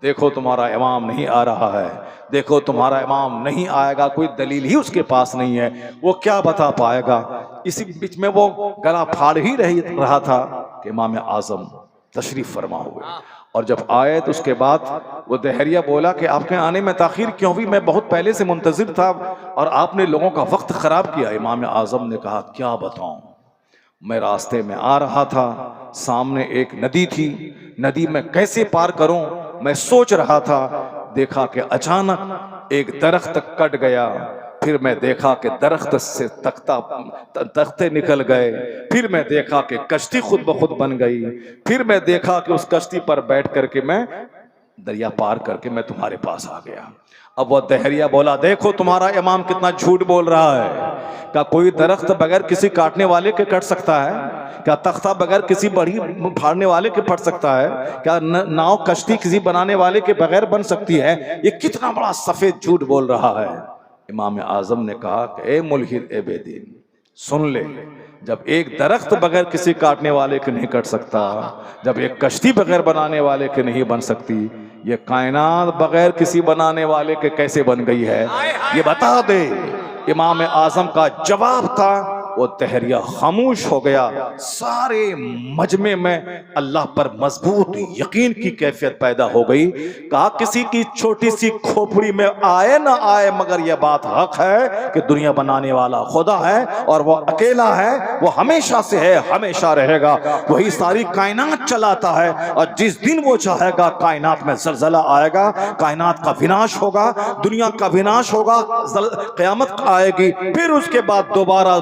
देखो तुम्हारा इमाम नहीं आ रहा है, देखो तुम्हारा इमाम नहीं आएगा, कोई दलील ही उसके पास नहीं है, वो क्या बता पाएगा। इसी बीच में वो गला फाड़ ही रहा था कि इमाम आजम तशरीफ फरमा हुए। और जब आए तो उसके बाद वो दहरिया बोला कि आपके आने में ताखीर क्यों हुई? मैं बहुत पहले से मुंतजिर था और आपने लोगों का वक्त खराब किया। इमाम आजम ने कहा, क्या बताऊं, मैं रास्ते में आ रहा था, सामने एक नदी थी, नदी में कैसे पार करूं मैं सोच रहा था, देखा कि अचानक एक दरख्त कट गया, फिर मैं देखा कि दरख्त से तख्ते निकल गए, फिर मैं देखा कि कश्ती खुद ब खुद बन गई, फिर मैं देखा कि उस कश्ती पर बैठ करके मैं दरिया पार करके मैं तुम्हारे पास आ गया। अब वह दहरिया बोला, देखो तुम्हारा इमाम कितना झूठ बोल रहा है। क्या कोई दरख्त बगैर किसी काटने वाले के कट सकता है? क्या तख्ता बगैर किसी बड़ी फाड़ने वाले के फट सकता है? क्या नाव, कश्ती किसी बनाने वाले के बगैर बन सकती है? ये कितना बड़ा सफेद झूठ बोल रहा है। इमाम आजम ने कहा कि ए मुल्हिद ए बेदीन, सुन ले, जब एक दरख्त बगैर किसी काटने वाले के नहीं कट सकता, जब एक कश्ती बगैर बनाने वाले के नहीं बन सकती, ये कायनात बगैर किसी बनाने वाले के कैसे बन गई है, ये बता दे। इमाम आजम का जवाब था, वो तहरिया खामोश हो गया। सारे मजमे में अल्लाह पर मजबूत यकीन की कैफियत पैदा हो गई। कहा, किसी की छोटी सी खोपड़ी में आए ना आए, मगर यह बात हक है कि दुनिया बनाने वाला खुदा है और वो अकेला है, वो हमेशा से है, हमेशा रहेगा, वही सारी कायनात चलाता है। और जिस दिन वो चाहेगा कायनात में जलजला आएगा, कायनात का विनाश होगा, दुनिया का विनाश होगा, क़यामत आएगी, फिर उसके बाद दोबारा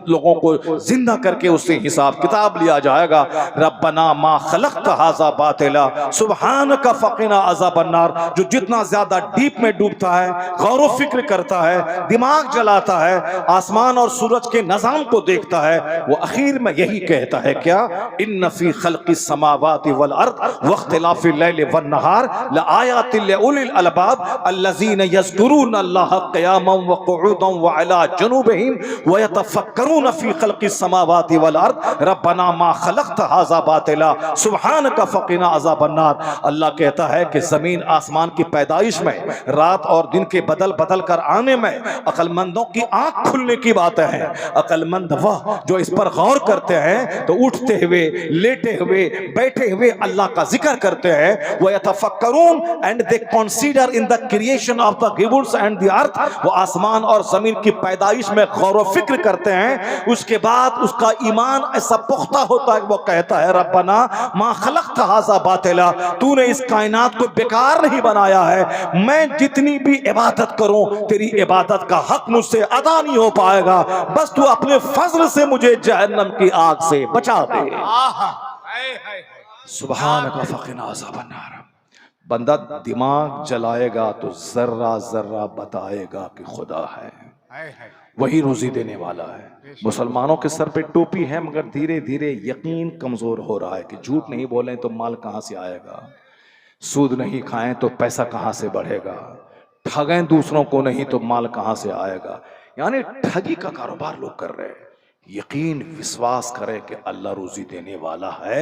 लोगों को जिंदा करके उससे हिसाब किताब लिया जाएगा। रब्बना मा खलक़्ता हाज़ा बातिला सुब्हानका फ़क़िना अज़ाबन्नार। जो जितना ज्यादा डीप में डूबता है, गौर व फिक्र करता है, दिमाग जलाता है, आसमान और सूरज के निज़ाम को देखता है, वो आखिर में यही कहता है क्या, इन्न फ़ी ख़ल्क़िस समावाति वल अर्द वख्तिलाफ़िल लैलि वन नहार लआयातिल लिउलिल अलबाब अल्लज़ीना यज़कुरूना अल्लाह क़ियामन व क़ुऊदन व अला जुनूबिहिम व यतफ़क्करून फ़ी ख़ल्क़िस समावाति वल अर्द रब्बना मा खलक़्ता हाज़ा बातिला सुब्हानका फ़क़िना अज़ाबन्नार। अल्लाह कहता है कि ज़मीन आसमान की पैदाइश में, रात और दिन के बदल बदल कर आने में अक्लमंदों की आंख खुलने की बातें हैं। अक्लमंद वह जो इस पर गौर करते हैं तो उठते हुए, लेटे हुए, बैठे हुए अल्लाह का जिक्र करते हैं। वह यतफ़क्करून and they consider in the creation of the heavens and the earth. वो आसमान और जमीन की पैदाइश में गौर व फिक्र करते हैं। उसके बाद उसका ईमान ऐसा पुख्ता होता है, वो कहता है रब्बना मा खलक़्ता हाज़ा बातिला, तूने इस कायनात को बेकार नहीं बनाया है। मैं जितनी भी इबादत करूं, तेरी इबादत का हक मुझसे अदा नहीं हो पाएगा। बस तू अपने फजल से मुझे जहन्नम की आग से बचा दे। सुब्हानका फ़क़िना अज़ाबन्नार। बंदा दिमाग जलाएगा तो जर्रा जर्रा बताएगा कि खुदा है, वही रोजी देने वाला है। मुसलमानों के सर पे टोपी है, मगर धीरे धीरे यकीन कमजोर हो रहा है कि झूठ नहीं बोलें तो माल कहां से आएगा, सूद नहीं खाएं तो पैसा कहां से बढ़ेगा, ठगें दूसरों को नहीं तो माल कहां से आएगा। यानी ठगी का कारोबार लोग कर रहे हैं। यकीन विश्वास करें कि अल्लाह रोजी देने वाला है।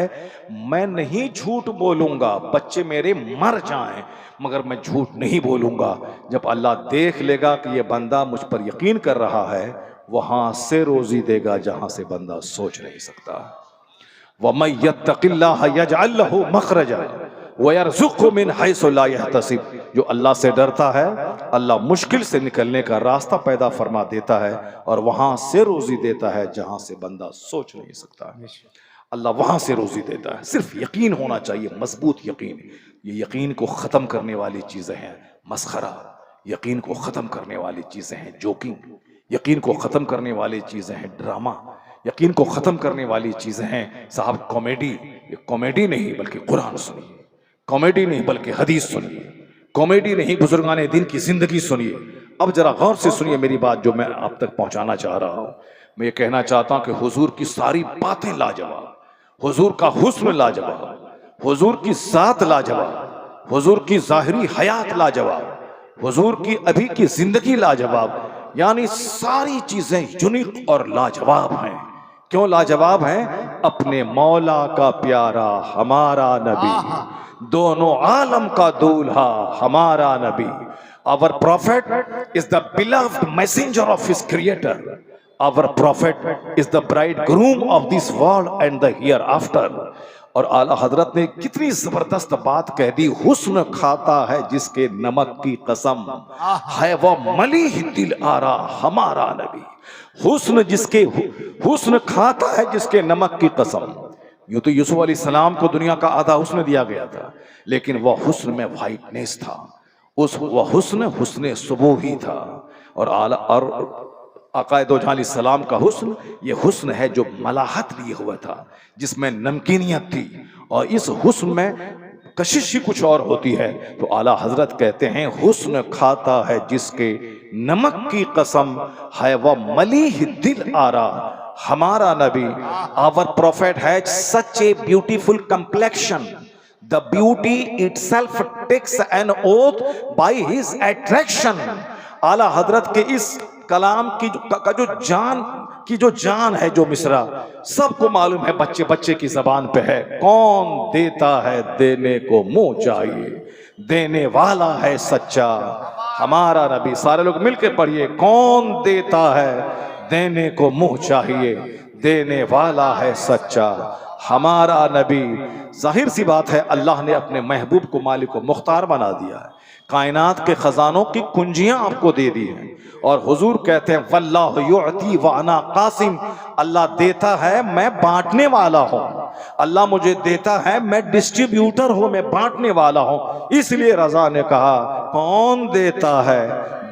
मैं नहीं झूठ बोलूंगा, बच्चे मेरे मर जाएं मगर मैं झूठ नहीं बोलूंगा। जब अल्लाह देख लेगा कि ये बंदा मुझ पर यकीन कर रहा है, वहां से रोजी देगा जहां से बंदा सोच नहीं सकता। वमन यत्तक़िल्लाह यजअल लहू मखरजा व यरज़ुक़हु मिन हैसु ला यहतसिब। जो अल्लाह से डरता है, अल्लाह मुश्किल से निकलने का रास्ता पैदा फरमा देता है और वहां से रोजी देता है जहां से बंदा सोच नहीं सकता। अल्लाह वहां से रोजी देता है। सिर्फ यकीन होना चाहिए, मजबूत यकीन। ये यकीन को ख़त्म करने वाली चीज़ें हैं मस्खरा, यकीन को ख़त्म करने वाली चीज़ें हैं जोकिंग, यकीन को ख़त्म करने वाली चीज़ें हैं ड्रामा, यकीन को ख़त्म करने वाली चीज़ें हैं साहब कॉमेडी। ये कॉमेडी नहीं बल्कि कुरान सुनिए, कॉमेडी नहीं बल्कि हदीस सुनिए, कॉमेडी नहीं बुजुर्गान दीन की जिंदगी सुनिए। अब जरा गौर से सुनिए मेरी बात जो मैं आप तक पहुंचाना चाह रहा हूं। मैं ये कहना चाहता हूं कि हुजूर की सारी बातें लाजवाब, हुजूर का हुस्न लाजवाब, हुजूर की ज़ात लाजवाब, हुजूर की ज़ाहिरी हयात लाजवाब, हुजूर की अभी की जिंदगी लाजवाब। यानी सारी चीजें यूनिक और लाजवाब हैं। क्यों लाजवाब हैं? अपने मौला का प्यारा हमारा नबी, दोनों आलम का दूल्हा हमारा नबी। Our prophet is the beloved messenger of his creator. Our prophet is the bridegroom of this world and the hereafter. और आला हजरत ने कितनी जबरदस्त बात कह दी, हुस्न खाता है जिसके नमक की कसम, है वह मली ही दिल आरा हमारा नबी। हुस्न जिसके, हुस्न खाता है जिसके नमक की कसम। यूं तो यूसुफ अलैहिस्सलाम को दुनिया का आधा हुस्न दिया गया था, लेकिन वह हुस्न में वाइटनेस था। वह हुस्न हुस्न सुबह ही था। और आका दो जहां अलैहिस्सलाम का हुस्न, ये हुस्न है जो मलाहत लिए हुआ था, जिसमें नमकीनियत थी। और इस हुस्न में कशिश ही कुछ और होती है। तो आला हजरत कहते हैं हुस्न खाता है जिसके नमक की कसम, है वह मली ही दिल आरा हमारा नबी। Our prophet has such a beautiful complexion, the beauty itself takes an oath by his attraction. Ala Hazrat के इस कलाम की जो जान है, जो मिसरा सबको मालूम है, बच्चे बच्चे की जबान पे है। कौन देता है देने को मुंह चाहिए, देने वाला है सच्चा हमारा नबी। सारे लोग मिलकर पढ़िए, कौन देता है देने को मुंह चाहिए, देने वाला है सच्चा हमारा नबी। जाहिर सी बात है अल्लाह ने अपने महबूब को मालिक को मुख्तार बना दिया है, कायनात के खजानों की कुंजियां आपको दे दी हैं। और हुजूर कहते हैं वल्लाहु युअती व अना कासिम, अल्लाह देता है मैं बांटने वाला हूं। अल्लाह मुझे देता है, मैं डिस्ट्रीब्यूटर हूं, मैं बांटने वाला हूं। इसलिए रजा ने कहा कौन देता है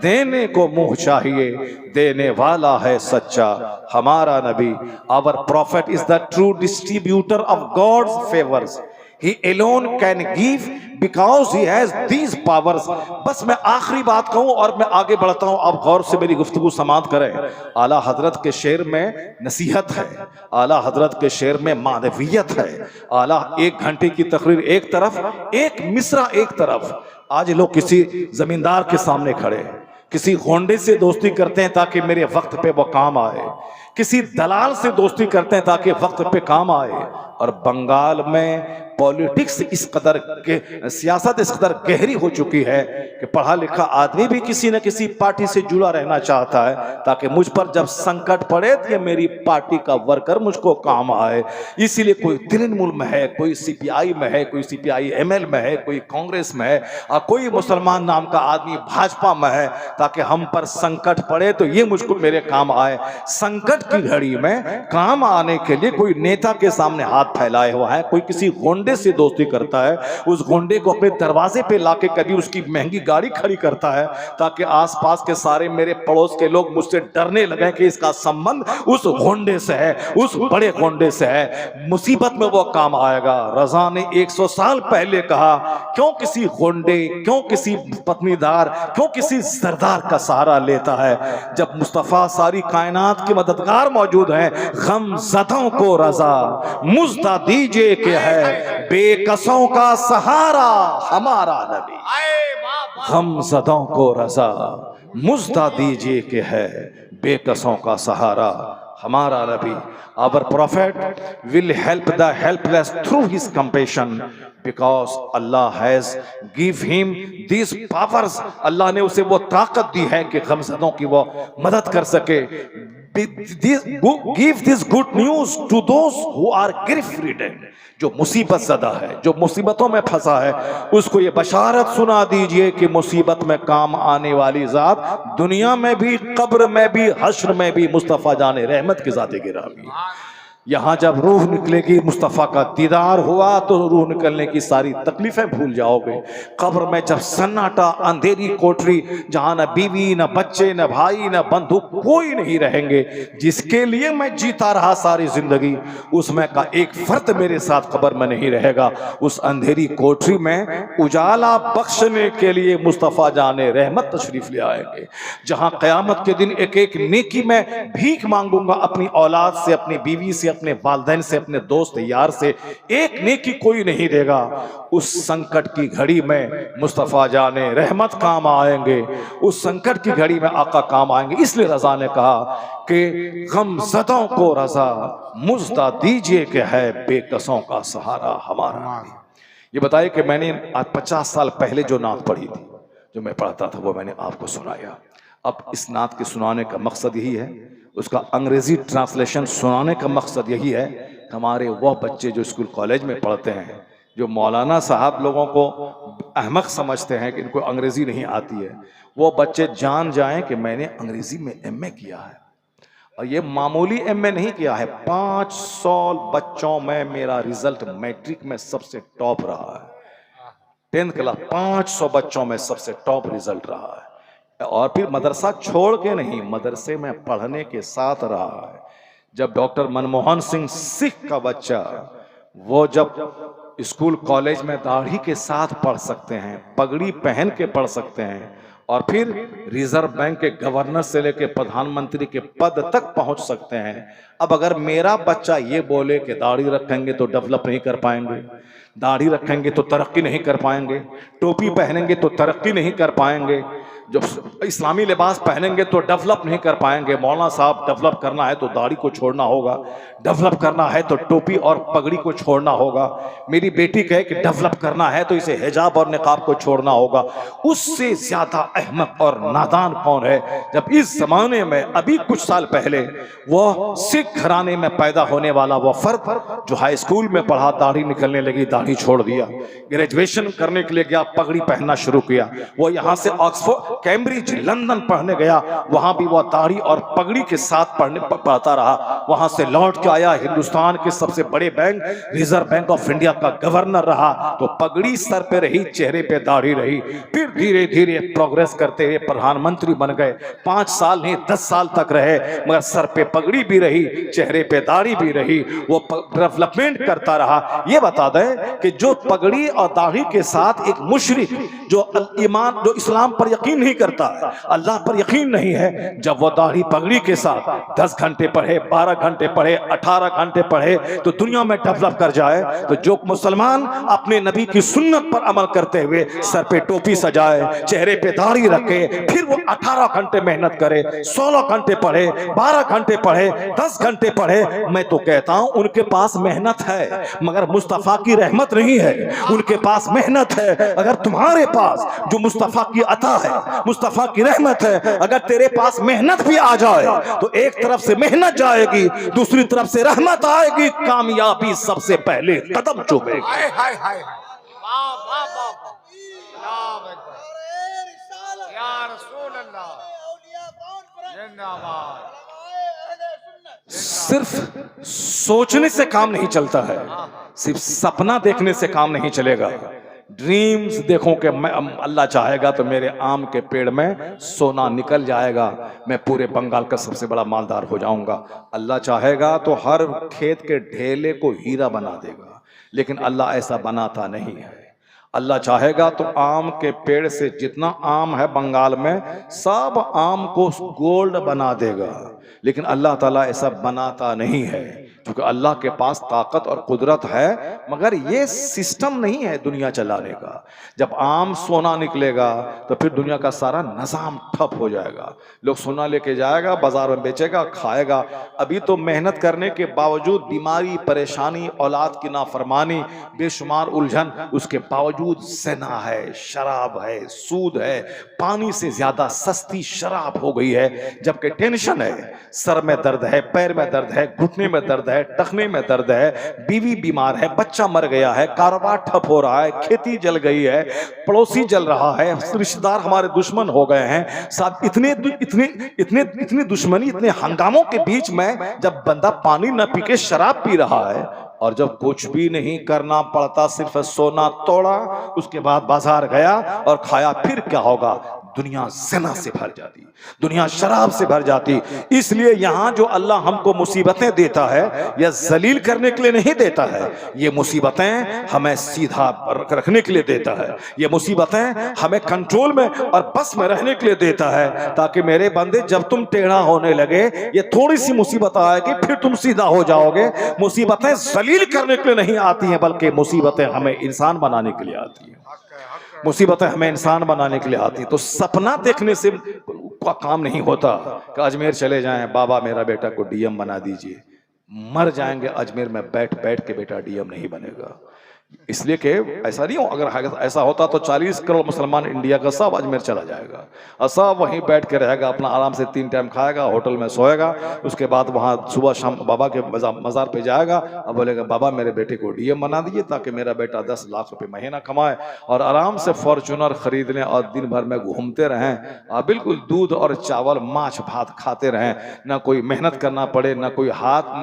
देने को मुंह चाहिए, देने वाला है सच्चा हमारा नबी। Our prophet is the true distributor of God's favours, He alone can give because he has these powers। बस मैं आखिरी बात कहूं और मैं आगे बढ़ता हूं, आप गौर से मेरी गुफ्तगू समाअत करें। आला हजरत के शेर में नसीहत है, आला हजरत के शेर में मानवीयत है। आला 1 घंटे की तकरीर एक तरफ, एक मिसरा एक तरफ। आज लोग किसी जमींदार के सामने खड़े, किसी गोंडे से दोस्ती करते हैं ताकि मेरे वक्त पे वो काम आए, किसी दलाल से दोस्ती करते हैं ताकि वक्त पे काम आए। और बंगाल में पॉलिटिक्स इस कदर के, सियासत इस कदर गहरी हो चुकी है कि पढ़ा लिखा आदमी भी किसी न किसी पार्टी से जुड़ा रहना चाहता है ताकि मुझ पर जब संकट पड़े तो ये मेरी पार्टी का वर्कर मुझको काम आए। इसीलिए कोई तृणमूल में है, कोई सीपीआई में है, कोई सीपीआई-एमएल में है, कोई कांग्रेस में है और कोई मुसलमान नाम का आदमी भाजपा में है ताकि हम पर संकट पड़े तो ये मुझको मेरे काम आए। संकट की घड़ी में काम आने के लिए कोई नेता के सामने हाथ फैलाए हुआ है, कोई किसी गोंडे से दोस्ती करता है, उस गोंडे को अपने दरवाजे पे लाके कभी उसकी महंगी गाड़ी खड़ी करता है ताकि आसपास के सारे मेरे पड़ोस के लोग मुझसे डरने लगे कि इसका संबंध उस गोंडे से है, उस बड़े गोंडे से है। मुसीबत में वो काम आएगा। रजा ने 100 साल पहले कहा, क्यों किसी गोंडे, क्यों किसी पत्नीदार, क्यों किसी सरदार का सहारा लेता है जब मुस्तफा सारी कायनात के मददगार मौजूद हैं। गमज़दों को रजा मुज़्दा दीजिए कि है बेकसों का सहारा हमारा नबी। गमज़दों को रजा मुज़्दा दीजिए कि है बेकसों का सहारा हमारा नबी। Our prophet will help the helpless through his compassion because Allah has give him these powers। अल्लाह ने उसे वो ताकत दी है कि गमज़दों की वो मदद कर सके। Give this good news to those who are grief ridden। जो मुसीबत ज़दा है, जो मुसीबतों में फंसा है, उसको ये बशारत सुना दीजिए कि मुसीबत में काम आने वाली ज़ात दुनिया में भी, कब्र में भी, हश्र में भी मुस्तफ़ा जाने रहमत की ज़ात गिरामी। यहाँ जब रूह निकलेगी, मुस्तफ़ा का दीदार हुआ तो रूह निकलने की सारी तकलीफें भूल जाओगे। कब्र में जब सन्नाटा, अंधेरी कोठरी, जहाँ न बीवी, न बच्चे, न भाई, न बंधु, कोई नहीं रहेंगे, जिसके लिए मैं जीता रहा सारी जिंदगी, उसमें का एक फर्द मेरे साथ कब्र में नहीं रहेगा। उस अंधेरी कोठरी में उजाला बख्शने के लिए मुस्तफ़ा जाने रहमत तशरीफ ले आएंगे। जहाँ क़यामत के दिन एक एक नेकी में भीख मांगूंगा अपनी औलाद से, अपनी बीवी से, अपने वालिदैन से, अपने दोस्त यार से, एक नेकी कोई नहीं देगा। उस संकट की घड़ी में मुस्तफ़ा जाने रहमत काम आएंगे, उस संकट की घड़ी में आका काम आएंगे। इसलिए रजा ने कहा कि गमज़दों को रजा मुज़्दा दीजिए कि है बेकसों का सहारा हमारा। ये बताइए कि मैंने आज 50 साल पहले जो नात पढ़ी थी, जो मैं पढ़ता था, वो मैंने आपको सुनाया। अब इस नात के सुनाने का मकसद यही है, उसका अंग्रेजी ट्रांसलेशन सुनाने का मकसद यही है कि हमारे वह बच्चे जो स्कूल कॉलेज में पढ़ते हैं, जो मौलाना साहब लोगों को अहमक समझते हैं कि इनको अंग्रेजी नहीं आती है, वो बच्चे जान जाएं कि मैंने अंग्रेजी में एमए किया है। और ये मामूली एमए नहीं किया है, 500 बच्चों में मेरा रिजल्ट मैट्रिक में सबसे टॉप रहा है। 10th क्लास 500 बच्चों में सबसे टॉप रिजल्ट रहा है। और फिर मदरसा छोड़ के नहीं, मदरसे में पढ़ने के साथ रहा है। जब डॉक्टर मनमोहन सिंह सिख का बच्चा, वो जब स्कूल कॉलेज में दाढ़ी के साथ पढ़ सकते हैं, पगड़ी पहन के पढ़ सकते हैं, और फिर रिजर्व बैंक के गवर्नर से लेकर प्रधानमंत्री के पद तक पहुंच सकते हैं। अब अगर मेरा बच्चा ये बोले कि दाढ़ी रखेंगे तो डेवलप नहीं कर पाएंगे, दाढ़ी रखेंगे तो तरक्की नहीं कर पाएंगे, टोपी पहनेंगे तो तरक्की नहीं कर पाएंगे, जब इस्लामी लिबास पहनेंगे तो डेवलप नहीं कर पाएंगे। मौलाना साहब, डेवलप करना है तो दाढ़ी को छोड़ना होगा, डेवलप करना है तो टोपी और पगड़ी को छोड़ना होगा। मेरी बेटी कहे कि डेवलप करना है तो इसे हिजाब और निकाब को छोड़ना होगा। उससे ज्यादा अहमक और नादान कौन है, जब इस जमाने में अभी कुछ साल पहले वो सिख घराने में पैदा होने वाला वो फर्द जो हाई स्कूल में पढ़ा, दाढ़ी निकलने लगी, दाढ़ी छोड़ दिया, ग्रेजुएशन करने के लिए गया, पगड़ी पहनना शुरू किया, वो यहाँ से ऑक्सफोर्ड कैम्ब्रिज लंदन पढ़ने गया, वहां भी वह दाढ़ी और पगड़ी के साथ पढ़ता रहा। वहां से लौट के आया, हिंदुस्तान के सबसे बड़े bank reserve bank of India का गवर्नर रहा, तो पगड़ी सर पे रही, चेहरे पे दाढ़ी रही। फिर धीरे धीरे प्रोग्रेस करते हुए प्रधानमंत्री बन गए। 5 साल नहीं 10 साल तक रहे, मगर सर पे पगड़ी भी रही, चेहरे पे दाढ़ी भी रही, वो डेवलपमेंट करता रहा। ये बता दें कि जो पगड़ी और दाढ़ी के साथ एक मुशरिक जो ईमान जो इस्लाम पर यकीन नहीं करता, अल्लाह पर यकीन नहीं है, जब वो दाढ़ी पगड़ी के साथ 10 घंटे पढ़े, 12 घंटे पढ़े, 18 घंटे पढ़े तो दुनिया में डेवलप कर जाए, तो जो मुसलमान अपने नबी की सुन्नत पर अमल करते हुए सर पे टोपी सजाए, चेहरे पे दाढ़ी रखे, फिर वो 18 घंटे मेहनत करे, 16 घंटे पढ़े, 12 घंटे पढ़े, 10 घंटे पढ़े, मैं तो कहता हूं उनके पास मेहनत है मगर मुस्तफा की रहमत नहीं है। उनके पास मेहनत है, अगर तुम्हारे पास जो मुस्तफा की अता है, मुस्तफा की रहमत है, अगर तेरे पास मेहनत भी आ जाए तो एक तरफ से मेहनत जाएगी, दूसरी तरफ से रहमत आएगी, कामयाबी सबसे पहले कदम चुभेगी। हाय हाय हाय, वाह वाह वाह, अल्लाह अकबर, या रसूल अल्लाह, जिंदाबाद। सिर्फ सोचने से काम नहीं चलता है, सिर्फ सपना देखने से काम नहीं चलेगा। ड्रीम्स देखो कि मैं अल्लाह चाहेगा तो मेरे आम के पेड़ में सोना निकल जाएगा, मैं पूरे बंगाल का सबसे बड़ा मालदार हो जाऊंगा। अल्लाह चाहेगा तो हर खेत के ढेले को हीरा बना देगा, लेकिन अल्लाह ऐसा बनाता नहीं है। अल्लाह चाहेगा तो आम के पेड़ से जितना आम है बंगाल में सब आम को गोल्ड बना देगा, लेकिन अल्लाह ताला ऐसा बनाता नहीं है, क्योंकि अल्लाह के पास ताकत और कुदरत है, मगर ये सिस्टम नहीं है दुनिया चलाने का। जब आम सोना निकलेगा तो फिर दुनिया का सारा निजाम ठप हो जाएगा, लोग सोना लेके जाएगा, बाजार में बेचेगा, खाएगा। अभी तो मेहनत करने के बावजूद बीमारी, परेशानी, औलाद की नाफरमानी, बेशुमार उलझन, उसके बावजूद ज़िना है, शराब है, सूद है, पानी से ज्यादा सस्ती शराब हो गई है। जबकि टेंशन है, सर में दर्द है, पैर में दर्द है, घुटने में दर्द है, टखने में दर्द है, बीवी बीमार है, बच्चा मर गया है, कारोबार ठप हो रहा है, खेती जल गई है, पड़ोसी जल रहा है, रिश्तेदार हमारे दुश्मन हो गए हैं। साथ इतनी दुश्मनी, इतने हंगामों के बीच में जब बंदा पानी न पी के शराब पी रहा है, और जब कुछ भी नहीं करना पड़ता, सिर्फ सोना तोड़ा, उसके बाद बाजार गया और खाया, फिर क्या होगा? दुनिया ज़िना से भर जाती, दुनिया शराब से भर जाती। इसलिए यहाँ जो अल्लाह हमको मुसीबतें देता है, यह जलील करने के लिए नहीं देता है, ये मुसीबतें हमें सीधा रखने के लिए देता है, ये मुसीबतें हमें कंट्रोल में और बस में रहने के लिए देता है, ताकि मेरे बंदे जब तुम टेढ़ा होने लगे, ये थोड़ी सी मुसीबत आएगी, फिर तुम सीधा हो जाओगे। मुसीबतें जलील करने के लिए नहीं आती हैं, बल्कि मुसीबतें हमें इंसान बनाने के लिए आती हैं, मुसीबतें हमें इंसान बनाने के लिए आती है। तो सपना देखने से का काम नहीं होता कि अजमेर चले जाएं, बाबा मेरा बेटा को डीएम बना दीजिए। मर जाएंगे अजमेर में बैठ बैठ के, बेटा डीएम नहीं बनेगा। इसलिए कि ऐसा नहीं हो, अगर ऐसा होता तो 40 करोड़ मुसलमान इंडिया का सब अजमेर चला जाएगा और सब वहीं बैठ के रहेगा, अपना आराम से 3 टाइम खाएगा, होटल में सोएगा, उसके बाद वहाँ सुबह शाम बाबा के मज़ार पे जाएगा और बोलेगा बाबा मेरे बेटे को डीएम बना दीजिए, ताकि मेरा बेटा 10 लाख रुपए महीना कमाए और आराम से फॉर्चूनर खरीद लें और दिन भर में घूमते रहें और बिल्कुल दूध और चावल, माछ भात खाते रहें, ना कोई मेहनत करना पड़े, ना कोई हाथ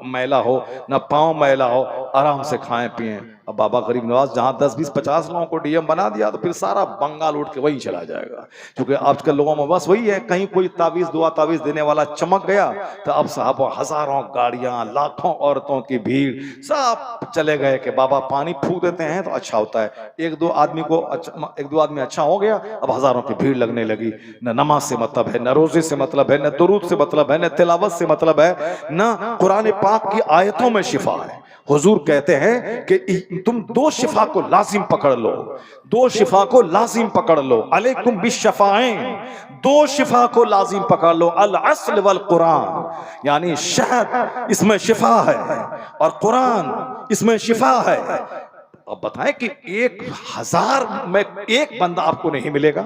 मैला हो, ना पाँव मैला हो, आराम से खाएं पिएं। अब बाबा गरीब नवाज जहाँ 10, 20, 50 लोगों को डीएम बना दिया तो फिर सारा बंगाल उठ के वही चला जाएगा, क्योंकि आजकल लोगों में बस वही है, कहीं कोई तावीज़ दुआ तावीज़ देने वाला चमक गया तो अब साहब हजारों गाड़ियां, लाखों औरतों की भीड़, सब चले गए कि बाबा पानी फूंक देते हैं तो अच्छा होता है। एक दो आदमी अच्छा हो गया, अब हजारों की भीड़ लगने लगी। न नमाज से मतलब है, न रोजे से मतलब है, न दुरूद से मतलब है, न तिलावत से मतलब है, न कुरान पाक की आयतों में शिफा है। हुजूर कहते हैं कि तुम 2 शिफा को लाजिम पकड़ लो, 2 शिफा को लाजिम पकड़ लो, अलैकुम बिश्शफाएं, 2 शिफा को लाजिम पकड़ लो, अल अस्ल वल कुरान, यानी शहद इसमें शिफा है और कुरान इसमें शिफा है। अब बताएं कि 1000 में एक बंदा आपको नहीं मिलेगा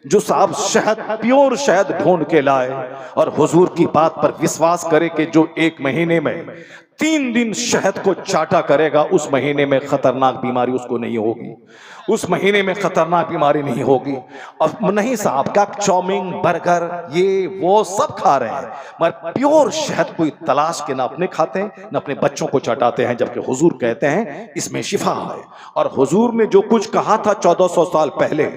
जो साहब शहद, प्योर शहद ढूंढ के लाए और हुजूर की बात पर विश्वास करे कि जो 1 महीने में 3 दिन शहद को चाटा करेगा, उस महीने में खतरनाक बीमारी उसको नहीं होगी, उस महीने में खतरनाक बीमारी नहीं होगी। अब नहीं साहब, क्या चाउमीन बर्गर ये वो सब खा रहे हैं, मगर प्योर शहद कोई तलाश के ना अपने खाते हैं ना अपने बच्चों को चटाते हैं, जबकि हुजूर कहते हैं इसमें शिफा है। और हुजूर ने जो कुछ कहा था 1400 साल पहले,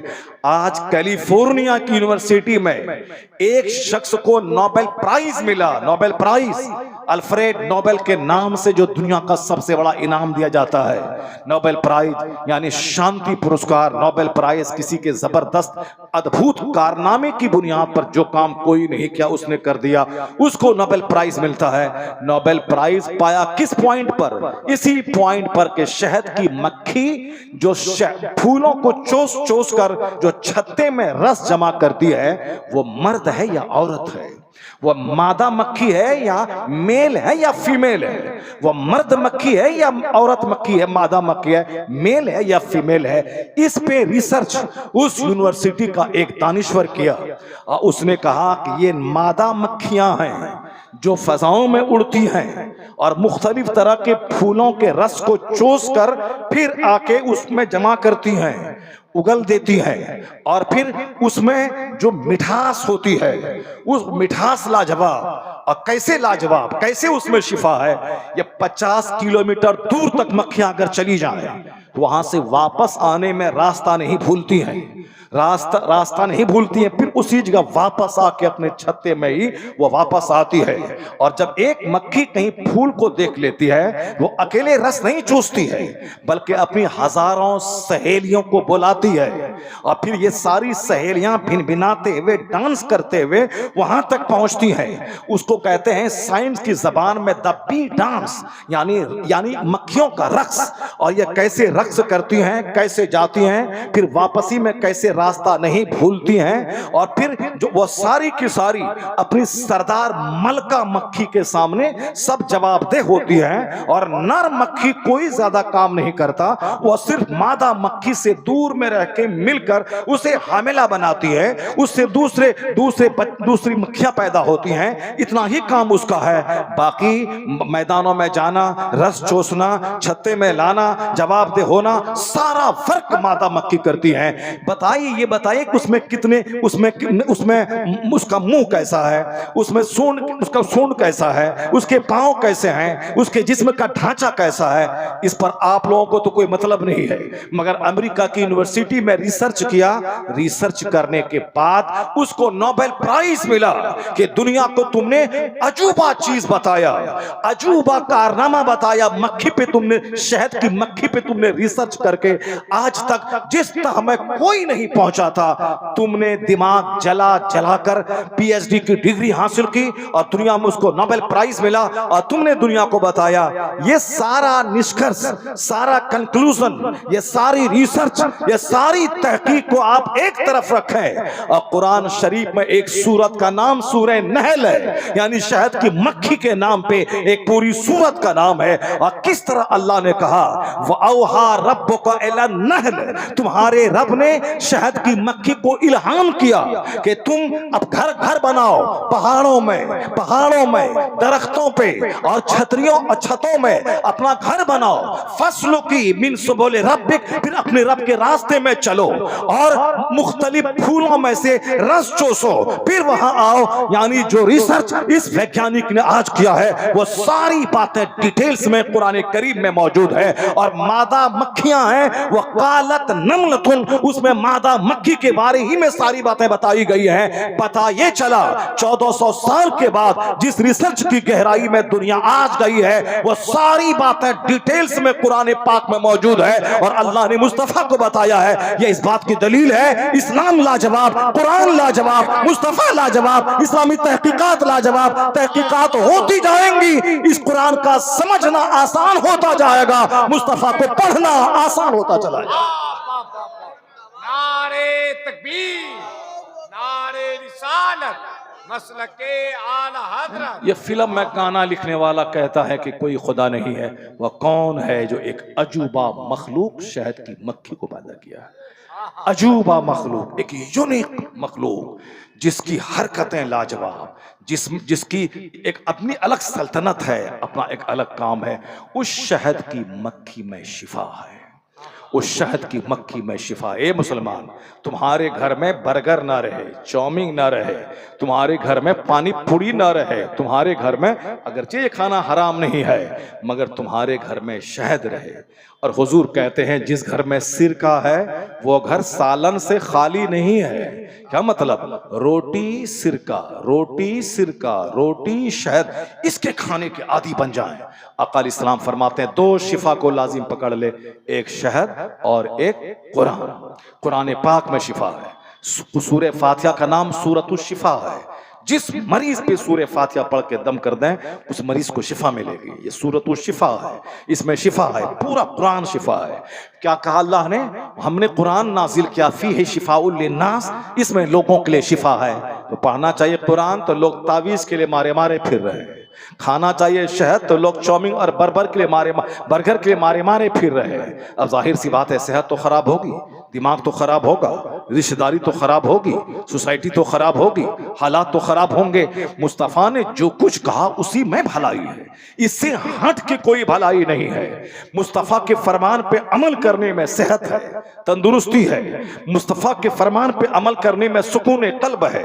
आज कैलिफोर्निया की यूनिवर्सिटी में एक शख्स को नोबेल प्राइज मिला। नोबेल प्राइज अल्फ्रेड नोबेल के नाम से जो दुनिया का सबसे बड़ा इनाम दिया जाता है, नोबेल प्राइज यानी शांति पुरस्कार। नोबेल प्राइज किसी के जबरदस्त अद्भुत कारनामे की बुनियाद पर जो काम कोई नहीं किया उसने कर दिया, उसको नोबेल प्राइज मिलता है। नोबेल प्राइज पाया किस पॉइंट पर? इसी पॉइंट पर कि शहद की मक्खी जो फूलों को चोस चोस कर जो छत्ते में रस जमा करती है, वो मर्द है या औरत है, वो मादा मक्खी है या मेल है या फीमेल है, वो मर्द मक्खी है या औरत मक्खी है, मादा मक्खी है, मेल है या फीमेल है। इस पे रिसर्च उस यूनिवर्सिटी का एक दानिश्वर किया। उसने कहा कि ये मादा मक्खियां हैं जो फजाओं में उड़ती हैं और मुख्तलिफ तरह के फूलों के रस को चूस कर फिर आके उसमें जमा करती हैं, उगल देती है, और फिर उसमें जो मिठास होती है, उस मिठास लाजवाब। और कैसे लाजवाब, कैसे उसमें शिफा है? ये 50 किलोमीटर दूर तक मक्खियां अगर चली जाएं तो वहां से वापस आने में रास्ता नहीं भूलती हैं, रास्ता नहीं भूलती है, फिर उसी जगह वापस आके अपने छत्ते में ही वो वापस आती है। और जब एक मक्खी कहीं फूल को देख लेती है, वो अकेले रस नहीं चूसती है, बल्कि अपनी हजारों सहेलियों को बुलाती है, और फिर ये सारी सहेलियां भिनभिनाते हुए डांस करते हुए वहां तक पहुंचती हैं। उसको कहते हैं साइंस की जबान में द बी डांस, यानी मक्खियों का रक्स। और ये कैसे रक्स करती हैं, कैसे जाती हैं, फिर वापसी में कैसे रास्ता नहीं भूलती हैं, और फिर जो वो सारी की सारी अपनी सरदार मलका मक्खी के सामने सब जवाबदेह होती हैं। और नर मक्खी कोई ज्यादा काम नहीं करता, वो सिर्फ मादा मक्खी से दूर में रह के मिलकर उसे हामिला बनाती है, उससे दूसरी मक्खियां पैदा होती हैं, इतना ही काम उसका है। बाकी मैदानों में जाना, रस चूसना, छत्ते में लाना, जवाबदेह होना, सारा फर्क मादा मक्खी करती है। ये बताइए कि उसमें उसका मुंह कैसा है, उसमें उसका सूंड कैसा है, उसके पांव कैसे हैं, उसके जिस्म का ढांचा कैसा है, इस पर आप लोगों को तो कोई मतलब नहीं है। मगर अमेरिका की यूनिवर्सिटी में रिसर्च किया, रिसर्च करने के बाद उसको नोबेल प्राइज मिला कि दुनिया को तुमने अजूबा चीज बताया, अजूबा कारनामा बताया। मक्खी पे तुमने, शहद की मक्खी पे तुमने रिसर्च करके आज तक जिस तह में कोई नहीं पहुंचा था, तुमने दिमाग जलाकर पीएचडी की डिग्री हासिल की और दुनिया में उसको नोबेल प्राइज मिला, और तुमने दुनिया को बताया। ये सारा निष्कर्ष, सारा कंक्लूजन, ये सारी रिसर्च, ये सारी तहकीक को आप एक तरफ रखें, और कुरान शरीफ में एक सूरत का नाम सूरह नहल है, यानी शहद की मक्खी के नाम पे एक पूरी सूरत का नाम है। और किस तरह अल्लाह ने कहा, वअौहा रब्बुका इला नहल, तुम्हारे रब ने शहद की मक्खी को इल्हाम किया कि तुम अब घर बनाओ, पहाड़ों में, दरख्तों पे और छतरियों और छतों में अपना घर बनाओ। फस्लुकी मिन सुबुल रब्बिक, फिर अपने रब के रास्ते में चलो और मुख्तलिफ फूलों में से रस चूसो, फिर वहां आओ। यानी जो रिसर्च इस वैज्ञानिक ने आज किया है, वो सारी बातें डिटेल्स में कुरान करीम में मौजूद है। और मादा मक्खियां हैं, वो कालत नमलतुन, उसमें मादा मक्खी के बारे ही में सारी बातें बताई गई हैं। पता ये चला 1400 साल के बाद जिस रिसर्च की गहराई में दुनिया आज गई है, वो सारी बातें डिटेल्स में कुरान पाक में मौजूद है, और अल्लाह ने मुस्तफा को बताया है। ये इस बात की दलील है, इस्लाम लाजवाब, कुरान लाजवाब, मुस्तफा लाजवाब, इस्लामी तहकीकात लाजवाब। तहकीकात होती जाएंगी, इस कुरान का समझना आसान होता जाएगा, मुस्तफा को पढ़ना आसान होता चला जाएगा। नारे तकबीर, नारे रिसालत, मसलके आला हज़रत। ये फिल्म में गाना लिखने वाला कहता है कि कोई खुदा नहीं है, वह कौन है जो एक अजूबा मखलूक शहद की मक्खी को पैदा किया है। अजूबा मखलूक, एक यूनिक मखलूक जिसकी हरकतें लाजवाब, जिसकी एक अपनी अलग सल्तनत है, अपना एक अलग काम है। उस शहद की मक्खी में शिफा है, उस शहद की मक्खी में शिफा। ए मुसलमान, तुम्हारे घर में बर्गर ना रहे, चाउमीन ना रहे, तुम्हारे घर में पानी पूरी ना रहे, तुम्हारे घर में अगरचे ये खाना हराम नहीं है, मगर तुम्हारे घर में शहद रहे। और हुजूर कहते हैं जिस घर में सिरका है वो घर सालन से खाली नहीं है। क्या मतलब? रोटी सिरका, रोटी सिरका, रोटी शहद, इसके खाने के आदी बन जाएं। अकाल इस्लाम फरमाते हैं दो शिफा को लाजिम पकड़ ले, एक शहद और एक कुरान। कुरान पाक में शिफा है। सूरह फातिहा का नाम सूरतुश शिफा है। जिस मरीज पे सूरह फातिहा पढ़ के दम कर दें उस मरीज को शिफा मिलेगी। ये सूरतुश शिफा है, इसमें शिफा है, पूरा कुरान शिफा है। क्या कहा अल्लाह ने? हमने कुरान नाजिल किया, फीही शिफाउल लिन्नास, इसमें लोगों के लिए शिफा है। तो पढ़ना चाहिए कुरान, तो लोग तावीज के लिए मारे मारे फिर रहे हैं। खाना चाहिए शहद, तो लोग चाउमीन और बर्गर के लिए मारे मारे फिर रहे हैं। अब जाहिर सी बात है, सेहत तो खराब होगी, दिमाग तो खराब होगा, रिश्तेदारी तो खराब होगी, सोसाइटी तो खराब होगी, हालात तो खराब होंगे। मुस्तफ़ा ने जो कुछ कहा उसी में भलाई है, इससे हट के कोई भलाई नहीं है। मुस्तफ़ा के फरमान पे अमल करने में सेहत है, तंदुरुस्ती है। मुस्तफ़ा के फरमान पे अमल करने में सुकून कल्ब है।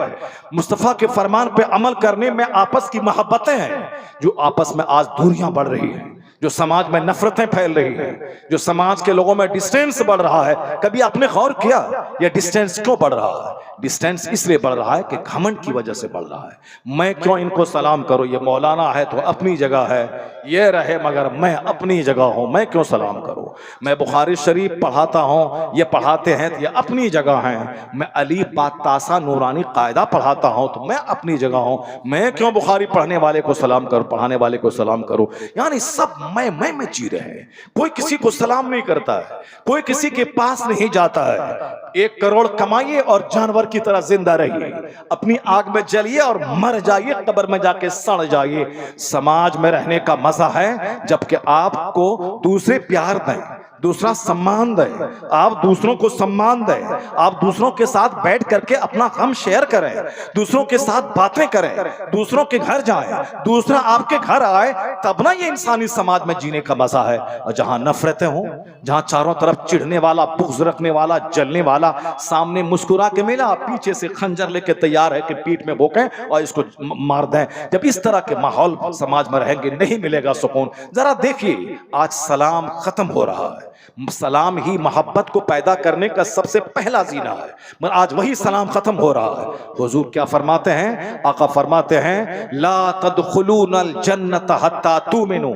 मुस्तफ़ा के फरमान पे अमल करने में आपस की मोहब्बतें हैं। जो आपस में आज दूरियां बढ़ रही हैं, जो समाज में नफरतें फैल रही हैं, जो समाज के लोगों में डिस्टेंस बढ़ रहा है, कभी आपने गौर किया ये डिस्टेंस क्यों बढ़ रहा है? डिस्टेंस इसलिए बढ़ रहा है कि घमंड की वजह से बढ़ रहा है। मैं क्यों इनको सलाम करूं? ये मौलाना है तो अपनी जगह है, ये रहे, मगर मैं अपनी जगह हूं, मैं क्यों सलाम करूं? मैं बुखारी शरीफ पढ़ाता हूं, ये पढ़ाते हैं तो ये अपनी जगह हैं। मैं अली पातासा नूरानी कायदा पढ़ाता हूं तो मैं अपनी जगह हूं, मैं क्यों बुखारी पढ़ने वाले को सलाम करूं, पढ़ाने वाले को सलाम करूं? यानी सब मैं जी रहे हैं। कोई किसी को सलाम नहीं करता है, कोई किसी के पास नहीं जाता है। 1 करोड़ कमाइए और जानवर की तरह जिंदा रहिए, अपनी आग में जलिए और मर जाइए, कब्र में जाके सड़ जाइए। समाज में रहने का मजा है जबकि आपको दूसरे प्यार दें, दूसरा सम्मान दें, आप दूसरों को सम्मान दें, आप दूसरों के साथ बैठ करके अपना गम शेयर करें, दूसरों के साथ बातें करें, दूसरों के घर जाएं, दूसरा आपके घर आए, तब ना ये इंसानी समाज में जीने का मजा है। और जहां नफरतें हों, जहां चारों तरफ चिढ़ने वाला, बुग़्ज़ रखने वाला, जलने वाला, सामने मुस्कुरा के मिला, पीछे से खंजर लेके तैयार है कि पीठ में भोंकें और इसको मार दें। जब इस तरह के माहौल समाज में रहेंगे नहीं मिलेगा सुकून। जरा देखिए आज सलाम खत्म हो रहा है। सलाम ही मोहब्बत को पैदा करने का सबसे पहला जीना है, मगर आज वही सलाम खत्म हो रहा है। हुजूर क्या फरमाते हैं? आका फरमाते हैं ला तदखुलूनल जन्नत हत्ता तुमिनू,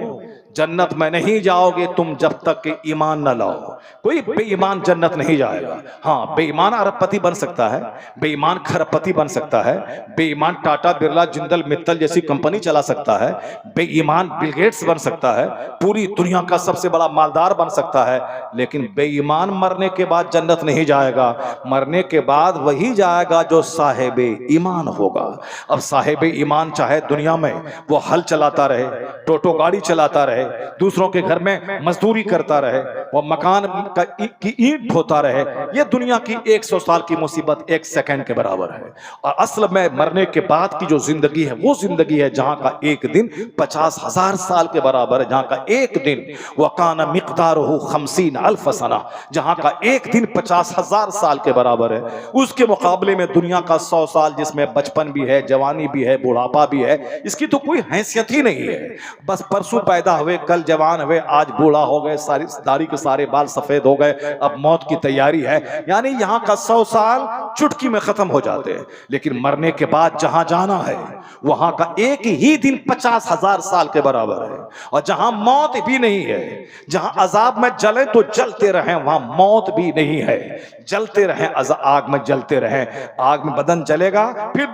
जन्नत में नहीं जाओगे तुम जब तक कि ईमान न लाओ। कोई बेईमान जन्नत नहीं जाएगा। हाँ, बेईमान अरबपति बन सकता है, बेईमान खरबपति बन सकता है, बेईमान टाटा बिरला जिंदल मित्तल जैसी कंपनी चला सकता है, बेईमान बिल गेट्स बन सकता है, पूरी दुनिया का सबसे बड़ा मालदार बन सकता है, लेकिन बेईमान मरने के बाद जन्नत नहीं जाएगा। मरने के बाद वही जाएगा जो साहिबे ईमान होगा। अब साहिबे ईमान चाहे दुनिया में वो हल चलाता रहे, टोटो गाड़ी चलाता रहे, दूसरों के घर में मजदूरी करता रहे, वो मकान की ईंट ढोता रहे, ये दुनिया की 100 साल की मुसीबत 1 सेकंड के बराबर है। और असल में मरने के बाद की जो जिंदगी है वो जिंदगी है जहां का एक दिन 50,000 साल के बराबर है, जहां का एक दिन वकाना मिक़दारुहु 50 अल्फ सना, जहां का एक दिन 50,000 साल के बराबर है। उसके मुकाबले में दुनिया का 100 साल जिसमें बचपन भी है, जवानी भी है, बुढ़ापा भी है, इसकी तो कोई हैसियत ही नहीं है। बस परसों पैदा हुए, कल जवान हुए, आज बूढ़ा हो गए, सारी दाढ़ी के सारे बाल सफेद हो गए, अब मौत की तैयारी है। यानी यहाँ का 100 साल चुटकी में खत्म हो जाते हैं, लेकिन मरने के बाद जहां जाना है वहां का एक ही दिन 50,000 साल के बराबर है। और जहां मौत भी नहीं है, जहां अजाब में जले तो जलते रहें, वहां मौत भी नहीं है, जलते रहें, आग में जलते रहें। आग में बदन जलेगा, फिर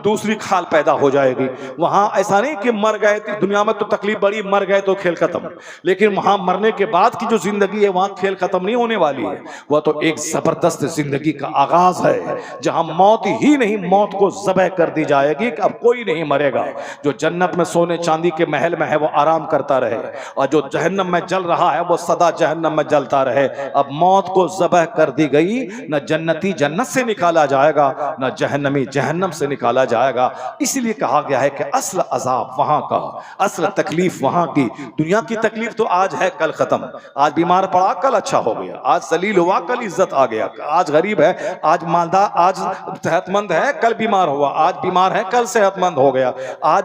दूसरी खाल पैदा हो जाएगी। वहां ऐसा नहीं कि मर गए, दुनिया में तो तकलीफ बड़ी, मर गए तो तो खेल खत्म। लेकिन वहां मरने के बाद की जो जिंदगी है वहां खेल खत्म नहीं होने वाली है, वह तो एक जबरदस्त जिंदगी का आगाज है, जहां मौत ही नहीं, मौत को ज़बह कर दी जाएगी कि अब कोई नहीं मरेगा। जो जन्नत में सोने चांदी के महल में है वो आराम करता रहे, और जो जहन्नम में जल रहा है वो सदा जहन्नम में जलता रहे। अब मौत को ज़बह कर दी गई, न जन्नती जन्नत से निकाला जाएगा, न जहन्नमी जहन्नम से निकाला जाएगा। इसलिए कहा गया है कि असल अजाब वहां का, असल तकलीफ वहां की। दुनिया की तकलीफ तो आज है कल खत्म, आज बीमार पड़ा कल अच्छा हो गया, आज जलील हुआ कल इज्जत आ गया, आज गरीब है आज मालदार, आज सेहतमंद है कल बीमार हुआ, आज बीमार है कल सेहतमंद हो गया, आज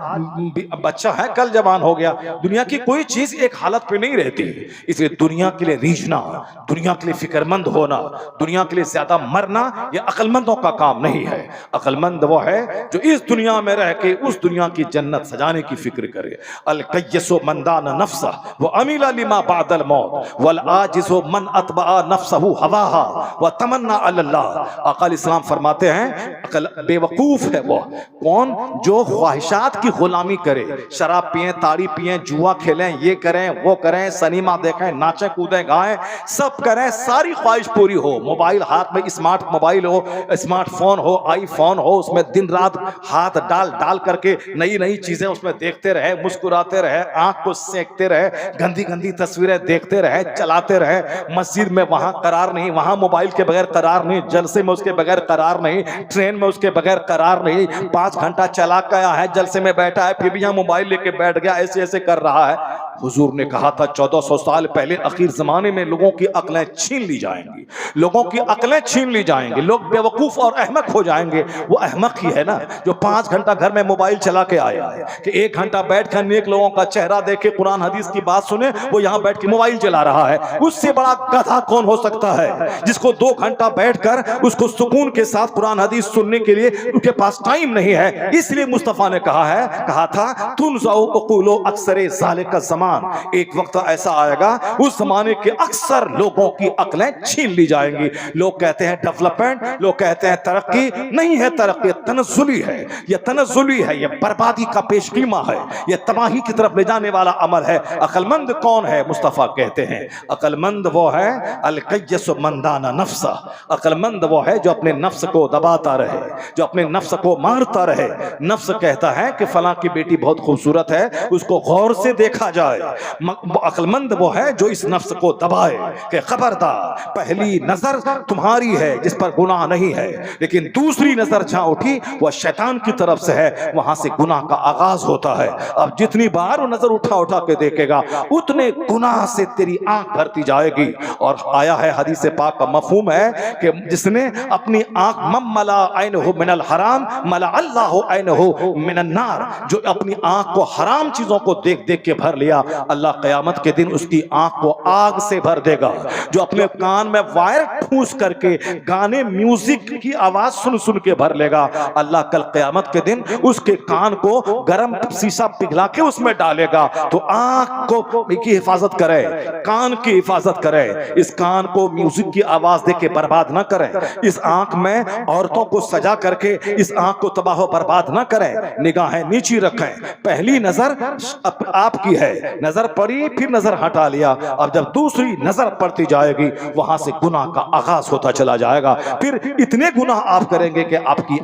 बच्चा है कल जवान हो गया। दुनिया की कोई चीज एक हालत पे नहीं रहती, इसलिए दुनिया के लिए रीझना, दुनिया के लिए फिक्रमंद होना, दुनिया के लिए ज्यादा मरना यह अक्लमंदों का काम नहीं है। अक्लमंद वो है जो इस दुनिया में रह के उस दुनिया की जन्नत सजाने की फिक्र करे। अल कय्यसु मन दाना नफ्सा व अमिला लिमा बादल मौत वल आजिज़ु मन अतबा नफ्सहु हवाहा व तमन्ना अल्लाह। अक़ल इस्लाम फरमाते हैं अकल बेवकूफ है वो कौन जो ख्वाहिशात की गुलामी करे, शराब पिए, ताड़ी पिए, जुआ खेलें, ये करें वो करें, सिनेमा देखें, नाचे कूदें, गाएं, सब करें, सारी ख्वाहिश पूरी हो। मोबाइल हाथ में, स्मार्ट मोबाइल हो, स्मार्टफोन हो, आईफोन हो, उसमें दिन रात हाथ डाल डाल करके नई नई चीजें उसमें देखते रहे, मुस्कुराते रहे, आंख को सेकते रहे, गंदी गंदी तस्वीरें देखते रहे, चलाते रहे। मस्जिद में वहां करार नहीं, वहां मोबाइल के बगैर करार नहीं, जलसे में उसके बगैर करार नहीं, ट्रेन में उसके बगैर करार नहीं। 5 घंटा चला गया है, जलसे में बैठा है, फिर भी यहाँ मोबाइल लेके बैठ गया, ऐसे ऐसे कर रहा है। हुजूर ने कहा था 1400 साल पहले आखिर जमाने में लोगों की अक्लें छीन ली जाएंगी, लोगों की अक्लें छीन ली जाएंगी, लोग बेवकूफ और अहमक हो जाएंगे। वो अहमक ही है ना जो 5 घंटा घर में मोबाइल चला के आया है कि 1 घंटा बैठकर नेक लोगों का चेहरा देखे, कुरान हदीस की बात सुने, वो यहाँ बैठ के मोबाइल चला रहा है। उससे बड़ा गधा कौन हो सकता है जिसको 2 घंटा बैठकर उसको सुकून के साथ कुरान हदीस सुनने के लिए उसके पास टाइम नहीं है। इसलिए मुस्तफा ने कहा था तुनज़उ उक़ूलो अक्सरे ज़ालिका ज़मान, एक वक्त ऐसा आएगा उस जमाने के अक्सर लोगों की अक्लें छीन ली जाएंगी। लोग कहते हैं डेवलपमेंट, लोग कहते हैं तरक्की, नहीं है तरक्की, तनज़्ज़ुली है, यह तनज़्ज़ुली है, यह बर्बादी का पेशकीमा है, यह तबाही की तरफ ले जाने वाला अमल है। अक्लमंद कौन है? मुस्तफा कहते हैं अक्लमंद वो है अल कय्यसु मन दाना नफ्सा, अक्लमंद वो है जो अपने नफ्स को दबाता रहे, जो अपने नफ्स को मारता रहे। नफ्स कहता है कि फलां की बेटी बहुत खूबसूरत है, उसको गौर से देखा जाए। अक्लमंद वो है जो इस नफ्स को दबाए कि खबरदार, पहली नजर तुम्हारी है जिस पर गुनाह नहीं है, लेकिन दूसरी नजर जहां उठी वह शैतान की तरफ से है, वहां से गुनाह का आगाज होता है। अब जितनी बार वो नजर उठा उठा के देखेगा उतने गुनाह से तेरी आंख भरती जाएगी। और आया है हदीस पाक का मफहूम है कि जिसने अपनी आंख मम्मला ऐनहु मिनल हराम मला अल्लाहु ऐनहु मिनन नार, जो अपनी आंख को हराम चीजों को देख देख के भर लिया, अल्लाह क़यामत के दिन उसकी आंख को आग से भर देगा। जो अपने कान में वायर ठूस करके गाने, म्यूजिक की आवाज सुन सुन के भर लेगा, अल्लाह कल क़यामत के दिन उसके कान को गरम शीशा पिघला के उसमें डालेगा। तो आंख को की हिफाजत करे, कान की हिफाजत करे, इस कान को म्यूजिक की आवाज दे के बर्बाद ना करें, इस आंख में औरतों को सजा करके इस आंख को तबाह बर्बाद ना करें, निगाहें नीची रखें। पहली नजर आपकी है, नजर पड़ी फिर नजर हटा लिया, अब जब दूसरी नजर पड़ती जाएगी वहां से गुनाह का आगाज होता चला जाएगा। फिर इतने गुनाह आप करेंगे कि आपकी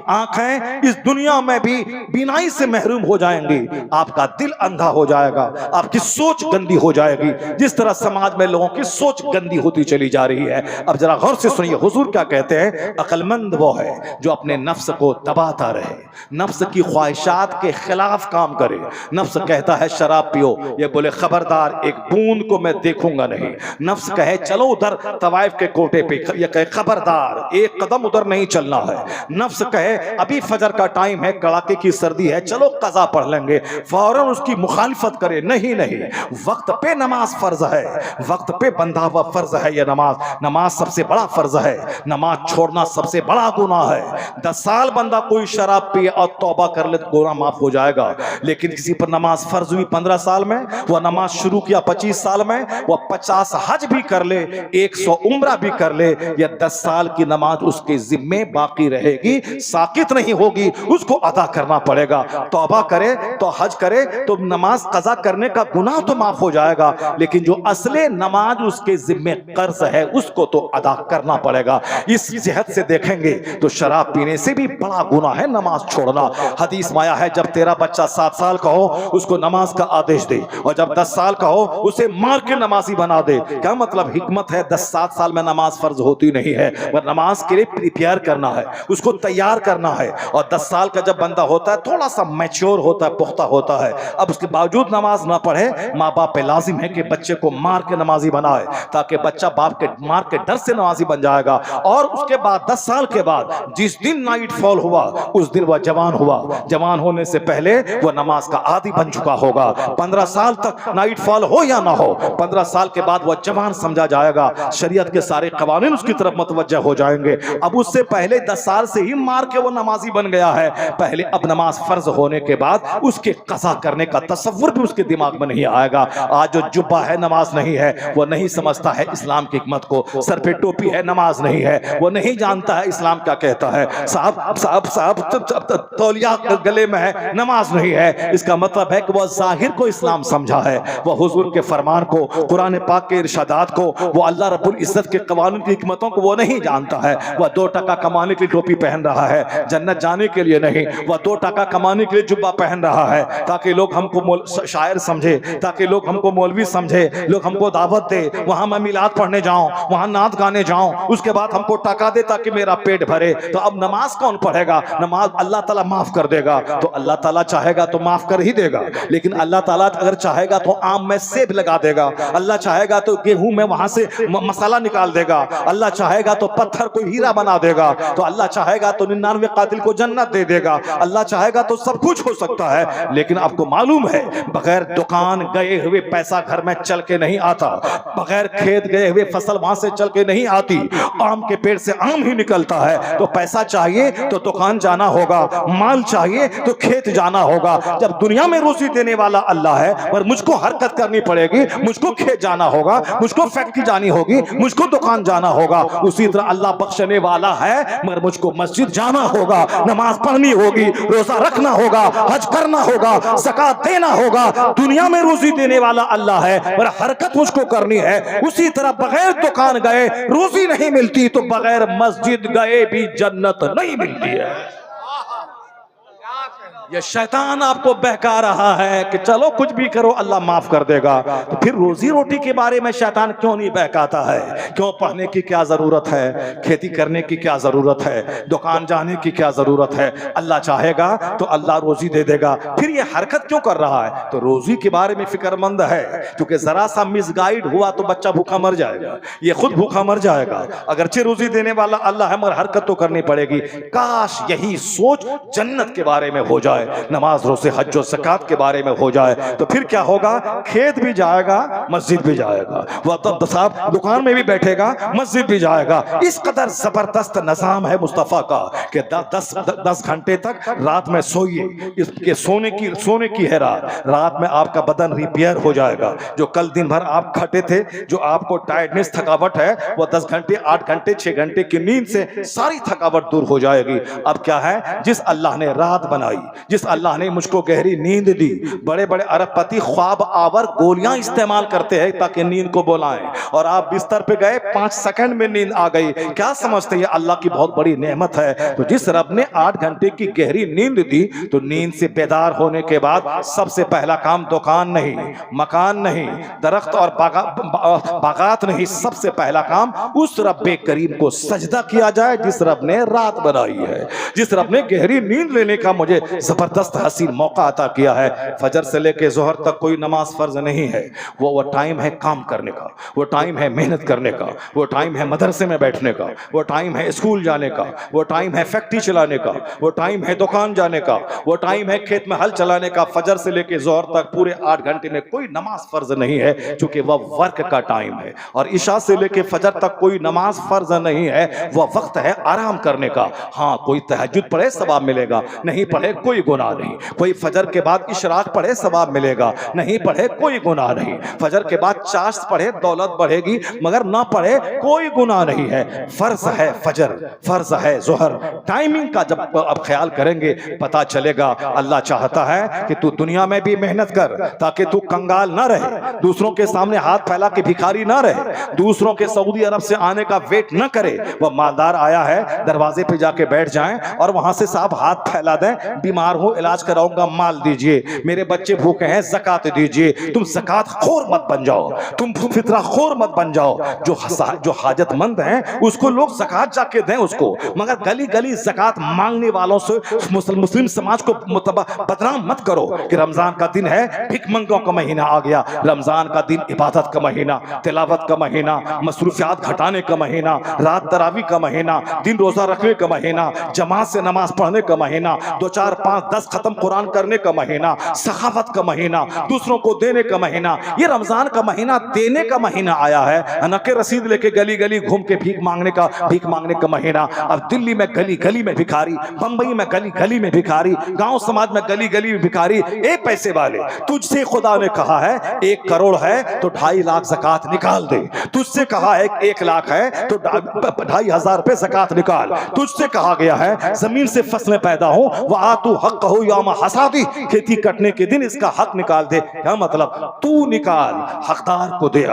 आंखें इस दुनिया में भी बीनाई से महरूम हो जाएंगी, आपका दिल अंधा हो जाएगा, आपकी सोच गंदी हो जाएगी। जिस तरह समाज में लोगों की सोच गंदी होती चली जा रही है। अब जरा गौर से सुनिए हुजूर क्या कहते हैं, अक्लमंद वो है जो अपने नफ्स को दबाता रहे, नफ्स की ख्वाहिशात के खिलाफ काम करे। नफ्स कहता है शराब पियो, ये बोले खबरदार एक बूंद को मैं देखूंगा नहीं। नफ्स कहे चलो उधर तवाइफ के कोटे पे, ये कहे खबरदार एक कदम उधर नहीं चलना है। नफ्स कहे अभी फजर का टाइम है, कड़ाके की सर्दी है, चलो कज़ा पढ़ लेंगे, फौरन उसकी मुखालिफत करे, नहीं नहीं, वक्त पे नमाज फर्ज है, वक्त पे बंधा हुआ फर्ज है ये नमाज, नमाज सबसे बड़ा फर्ज है, नमाज छोड़ना सबसे बड़ा गुनाह है। 10 साल बंदा कोई शराब पिए और तौबा कर ले तो गुनाह माफ हो जाएगा, लेकिन किसी पर नमाज फर्ज फर्ज हुई 15 साल में, वह नमाज शुरू किया 25 साल में, वह 50 हज भी कर ले, 100 उम्रा भी कर ले, या 10 साल की नमाज उसके जिम्मे बाकी रहेगी, साकित नहीं होगी, उसको अदा करना पड़ेगा। तौबा करे तो हज करे तो नमाज कज़ा करने का गुनाह तो माफ हो जाएगा, लेकिन जो असले नमाज उसके जिम्मे कर्ज है उसको तो अदा करना पड़ेगा। इस सेहत से देखेंगे तो शराब पीने से भी बड़ा गुनाह है नमाज छोड़ना। हदीस में आया है जब तेरा बच्चा 7 साल का हो उसको नमाज का आदेश दे, और जब 10 साल का हो उसे मार के नमाजी बना दे। क्या मतलब? हिकमत है 10-7 साल में नमाज फर्ज होती नहीं है, पर नमाज के लिए प्रिपेयर करना है, उसको तैयार करना है। और 10 साल का जब बंदा होता है थोड़ा सा मैच्योर होता है, पुख्ता होता है, अब उसके बावजूद नमाज ना पढ़े, माँ बाप पे लाजिम है कि बच्चे को मार के नमाजी बनाए, ताकि बच्चा बाप के मार के डर से नमाजी बन जाएगा। और उसके बाद 10 साल के बाद जिस दिन नाइट फॉल हुआ उस दिन वह जवान हुआ, जवान होने से पहले वह नमाज का आदी बन चुका होगा। 15 साल तक नाइट फॉल हो या ना हो, 15 साल के बाद वह जवान समझा जाएगा, शरीयत के सारे कवानीन उसकी तरफ मुतवज्जह हो जाएंगे। अब उससे पहले 10 साल से ही मार के वो नमाजी बन गया है, पहले अब नमाज फर्ज होने के बाद उसके कज़ा करने का तसव्वुर भी उसके दिमाग में नहीं आएगा। आज जो जुब्बा है नमाज नहीं है, वो नहीं समझता है इस्लाम की हिकमत को, सर पे टोपी है नमाज नहीं है, वो नहीं जानता है इस्लाम क्या कहता है। साहब साहब साहब तौलिया गले में है नमाज नहीं है, इसका मतलब है कि वह जाहिर को इस्लाम समझा है, वह हुजूर के फरमान को, कुरान पाक के इरशादात को, वो अल्लाह रब्बुल इज्जत के कवानीन की हिकमतों को वो नहीं जानता है। वह 2 टका कमाने की टोपी पहन रहा है, जन्नत जाने के लिए नहीं, वह 2 टका कमाने के लिए जुब्बा पहन रहा है ताकि लोग हमको शायर समझे, ताकि लोग हमको मौलवी समझे, लोग हमको दावत दे, वहां मैं मिलाद पढ़ने जाऊं, वहां नात गाने जाऊं, उसके बाद हमको टका दे ताकि मेरा पेट भरे। तो अब नमाज कौन पढ़ेगा? नमाज अल्लाह ताला माफ कर देगा, तो अल्लाह ताला चाहेगा तो माफ कर ही देगा, लेकिन अल्लाह ताला अगर चाहेगा तो आम में सेब लगा देगा, अल्लाह चाहेगा तो गेहूं में वहां से मसाला निकाल देगा, अल्लाह चाहेगा तो पत्थर को हीरा बना देगा, तो अल्लाह चाहेगा तो 99 कातिल को जन्नत दे देगा, अल्लाह चाहेगा तो सब कुछ हो सकता है। लेकिन आपको मालूम है बगैर दुकान गए हुए पैसा घर में चल के नहीं आता, बगैर खेत गए हुए फसल वहां से चल के नहीं आती, आम के पेड़ से आम ही निकलता है। तो पैसा चाहिए तो दुकान जाना होगा, माल चाहिए तो खेत जाना होगा। जब दुनिया में रोजी देने वाला अल्लाह है, पर मुझको हरकत करनी पड़ेगी, मुझको खेत जाना होगा, मुझको फैक्ट्री जानी होगी, मुझको दुकान जाना होगा। उसी तरह अल्लाह बख्शने वाला है, मगर मुझको मस्जिद जाना होगा, नमाज पढ़नी होगी, रोजा रखना होगा, हज करना होगा, ज़कात देना होगा। दुनिया में रोजी देने वाला अल्लाह है, पर हरकत मुझको करनी है। उसी तरह बगैर दुकान गए रोजी नहीं मिलती, तो बगैर मस्जिद गए भी जन्नत नहीं मिलती है। ये शैतान आपको बहका रहा है कि चलो कुछ भी करो अल्लाह माफ कर देगा, तो फिर रोजी रोटी के बारे में शैतान क्यों नहीं बहकाता है? क्यों पढ़ने की क्या जरूरत है, खेती करने की क्या जरूरत है, दुकान जाने की क्या जरूरत है? अल्लाह चाहेगा तो अल्लाह रोजी दे देगा। फिर ये हरकत क्यों कर रहा है? तो रोजी के बारे में फिक्रमंद है, क्योंकि जरा सा मिसगाइड हुआ तो बच्चा भूखा मर जाएगा, ये खुद भूखा मर जाएगा। अगरचे रोजी देने वाला अल्लाह है, मगर हरकत तो करनी पड़ेगी। काश यही सोच जन्नत के बारे में हो जाए, नमाज रोज़े हज और ज़कात के बारे में हो जाए, तो फिर क्या होगा? खेत भी जाएगा, मस्जिद भी जाएगा, वह तो साहब दुकान में भी बैठेगा, मस्जिद भी जाएगा। इस कदर जबरदस्त निजाम है मुस्तफ़ा का कि 10 घंटे तक रात में सोइए, इसके सोने की है रात में आपका बदन रिपेयर हो जाएगा। जो कल दिन भर आप खटे थे, जो आपको टायर्डनेस थकावट है, वो 10 घंटे 8 घंटे 6 घंटे की नींद से सारी थकावट दूर हो जाएगी। अब क्या है? जिस अल्लाह ने रात बनाई, जिस अल्लाह ने मुझको गहरी नींद दी, बड़े बड़े अरबपति ख्वाब आवर गोलियां इस्तेमाल करते हैं ताकि नींद को बुलाएं, और आप बिस्तर पे गए 5 सेकंड में नींद आ गई। क्या समझते हैं अल्लाह की बहुत बड़ी नेमत है? तो जिस रब ने 8 घंटे की गहरी नींद दी, तो नींद से बेदार होने के बाद सबसे पहला काम दुकान नहीं, मकान नहीं, दरख्त और बागात नहीं, सबसे पहला काम उस रब्बे करीम को सजदा किया जाए जिस रब ने रात बनाई है, जिस रब ने गहरी नींद लेने का मुझे जबरदस्त हसीन मौका अता किया है। फजर से लेके जोहर तक कोई नमाज फर्ज नहीं है, वो टाइम है काम करने का, वो टाइम है मेहनत करने का, वो टाइम है मदरसे में बैठने का, वो टाइम है स्कूल जाने का, वो टाइम है फैक्ट्री चलाने का, वो टाइम है दुकान जाने का, वो टाइम है खेत में हल चलाने का। फजर से लेके जोहर तक पूरे 8 घंटे में कोई नमाज फर्ज नहीं है, क्योंकि वह वर्क का टाइम है। और इशा से लेके फजर तक कोई नमाज फर्ज नहीं है, वह वक्त है आराम करने का। हाँ, कोई तहज्जुद पढ़े सवाब मिलेगा, नहीं पढ़े कोई गुनाह नहीं। कोई फजर के बाद इशराक पढ़े सवाब मिलेगा, नहीं पढ़े कोई गुनाह नहीं। फजर के बाद चाश पढ़े दौलत बढ़ेगी, मगर ना पढ़े कोई गुनाह नहीं है। फर्ज है फजर, फर्ज है जोहर। टाइमिंग का जब अब ख्याल करेंगे पता चलेगा अल्लाह चाहता है कि तू दुनिया में भी मेहनत कर ताकि तू कंगाल ना रहे, दूसरों के सामने हाथ फैला के भिखारी ना रहे, दूसरों के सऊदी अरब से आने का वेट न करे। वह मालदार आया है दरवाजे पे जाके बैठ जाएं और वहां से साहब हाथ फैला दें, बीमार हो इलाज कराऊंगा माल दीजिए, मेरे बच्चे भूखे हैं ज़कात दीजिए। तुम ज़कात खोर मत बन जाओ, तुम फितरा खोर मत बन जाओ। जो हाजतमंद हैं उसको लोग ज़कात जाके दें उसको, मगर गली गली ज़कात मांगने वालों से मुस्लिम समाज को बदनाम मत करो कि रमजान का दिन है, भिखमंगों का महीना आ गया। रमजान का दिन इबादत का महीना, तिलावत का महीना, मसरूफियात घटाने का महीना, रात तरावी का महीना, दिन रोजा रखने का महीना, जमात से नमाज पढ़ने का महीना, 2 4 5 10 खत्म कुरान करने का महीना, सखावत का महीना, दूसरों को देने का महीना। ये रमजान का महीना देने का महीना आया है, न कि रसीद लेके गली गली घूम के भीख मांगने का महीना। अब दिल्ली में गली गली में भिखारी, बंबई में गली गली में भिखारी, गांव समाज में गली गली में भिखारी। ए पैसे वाले, तुझसे खुदा ने कहा है 1 करोड़ है तो 2.5 लाख ज़कात निकाल दे। तुझसे कहा है 1 लाख है तो 2,500 रुपए ज़कात निकाल। तुझसे कहा गया है जमीन से फसलें पैदा हो वह आतू हक हो यामा हसादी, खेती कटने के दिन इसका हक निकाल दे। क्या मतलब? तू निकाल, हकदार को दे।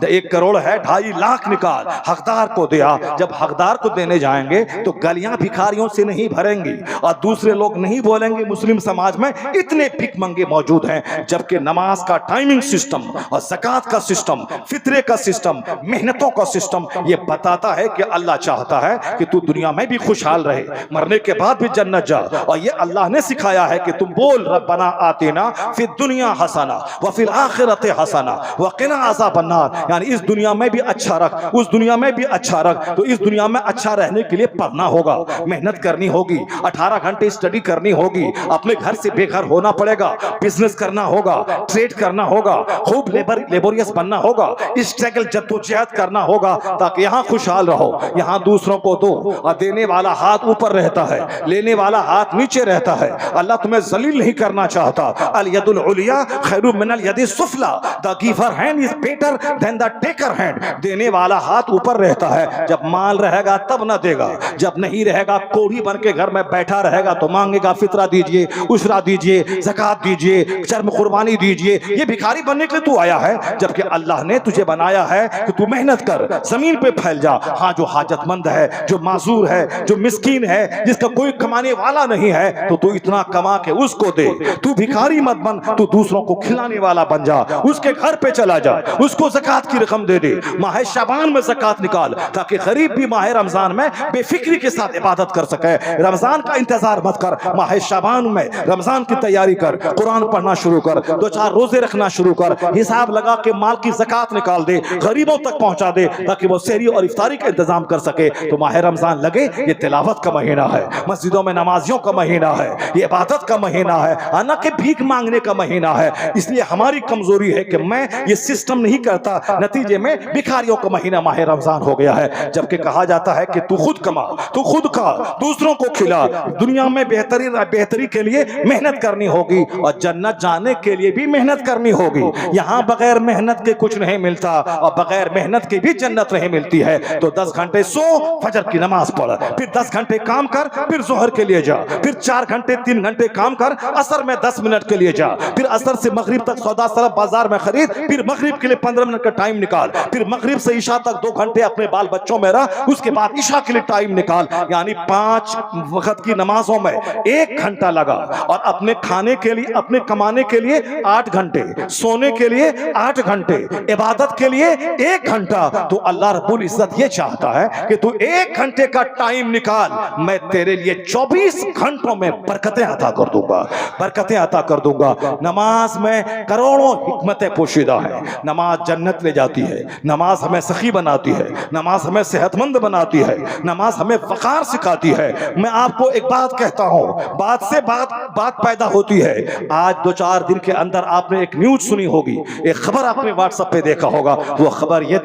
1 करोड़ है 2.5 लाख निकाल, हकदार को दे। जब हकदार को देने जाएंगे तो गलियां भिखारियों से नहीं भरेंगी और दूसरे लोग नहीं बोलेंगे मुस्लिम समाज में इतने भिखमंगे मौजूद हैं। जबकि नमाज का टाइमिंग सिस्टम और ज़कात का सिस्टम, फितरे का सिस्टम, मेहनतों का सिस्टम ये बताता है कि अल्लाह चाहता है कि तू दुनिया में भी खुशहाल रहे, मरने के बाद भी जन्नत जा। और ये अल्लाह ने सिखाया है कि तुम बोल रब्बना आतिना फिद दुनिया हसना व फिल आखिरति हसना व क़िना अज़ाबन्नार, यानी इस दुनिया में भी अच्छा रख, उस दुनिया में भी अच्छा रख। तो इस दुनिया में अच्छा रहने के लिए पढ़ना होगा, मेहनत करनी होगी, 18 घंटे स्टडी करनी होगी, अपने घर से बेघर होना पड़ेगा, बिजनेस करना होगा, ट्रेड करना होगा, खूब लेबोरियस बनना होगा, स्ट्रगल जद्दोजहद करना होगा ताकि यहाँ खुशहाल रहो, यहाँ दूसरों को दो। और देने वाला हाथ ऊपर रहता है, लेने वाला हाथ नीचे रहता है। अल्लाह तुम्हें जलील नहीं करना चाहता। अल यदुल उलिया खैरुम मिनल यदि Suphala, the giver hand is better than the taker hand. देने वाला हाथ ऊपर रहता है, जब माल रहेगा तब ना देगा, जब नहीं रहेगा कोढ़ी बन के घर में बैठा रहेगा तो मांगेगा फितरा दीजिए, उशरा दीजिए, ज़कात दीजिए, चर्म कुर्बानी दीजिए। ये भिखारी बनने के लिए तू आया है, जबकि अल्लाह ने तुझे बनाया है कि तू मेहनत कर, जमीन पे फैल जा। हाँ, जो हाजतमंद है, जो माजूर है, जो मिस्कीन है, जिसका कोई कमाने वाला नहीं है, तो तू इतना कमा के उसको दे। तू भिखारी मत बन, तू दूसरों को खिलाने वाला बन जा, उसके घर पे चला जा, उसको ज़कात की रकम दे दे। माह शाबान में ज़कात निकाल ताकि गरीब भी माह रमजान में बेफिक्री के साथ इबादत कर सके। रमजान का इंतजार मत कर, माह शाबान में रमजान की तैयारी कर, कुरान पढ़ना शुरू कर, 2 4 रोजे रखना शुरू कर, हिसाब लगा के माल की ज़कात निकाल दे, गरीबों तक पहुंचा दे ताकि वो सहरी और इफ्तारी का इंतजाम कर सके। तो माह रमजान लगे, ये तिलावत का महीना है, मस्जिदों में नमाजियों का महीना है, ये इबादत का महीना है, ना कि भीख मांगने का महीना है। इसलिए हमारी कमजोरी है कि मैं ये सिस्टम नहीं करता, नतीजे में भिखारियों का महीना माह रमजान हो गया है। जबकि कहा जाता है कि तू खुद कमा, तू खुद खा, दूसरों को खिला। दुनिया में बेहतरी के लिए मेहनत करनी होगी और जन्नत जाने के लिए भी मेहनत करनी होगी। यहाँ बगैर मेहनत के कुछ नहीं मिलता और बगैर मेहनत के भी जन्नत नहीं मिलती है। तो 10 घंटे सो, फजर की नमाज पढ़, फिर 10 घंटे काम कर, फिर जोहर के लिए जा, फिर 4 घंटे 3 घंटे काम कर, असर में 10 मिनट के लिए जा, फिर असर से मगरिब तक सौदा सरफ बाजार में खरीद, फिर मगरिब के लिए 15 मिनट का टाइम निकाल, फिर मगरिब से ईशा तक 2 घंटे अपने बाल बच्चों में रह, उसके बाद ईशा के लिए टाइम निकाल। यानी 5 वक्त की नमाजों में 1 घंटा लगा और अपने खाने के लिए, अपने कमाने के लिए 8 घंटे, सोने के लिए 8 घंटे, इबादत के लिए 1 घंटा। तो अल्लाह रब्बुल इज्जत ये चाहता है कि तू 1 घंटे का टाइम निकाल, मैं तेरे लिए 24 घंटों में बरकतें अता कर दूंगा, बरकतें अता कर दूंगा। नमाज में करोड़ों हिकमतें पोशीदा है। नमाज जन्नत ले जाती है, नमाज हमें सखी बनाती है, नमाज हमें सेहतमंद बनाती है, नमाज हमें वकार सिखाती है। मैं आपको एक बात कहता हूं, बात से बात पैदा होती है। आज 2-4 दिन के अंदर आपने एक न्यूज सुनी होगी, एक खबर आपने व्हाट्सएप पे देखा होगा। वो खबर ये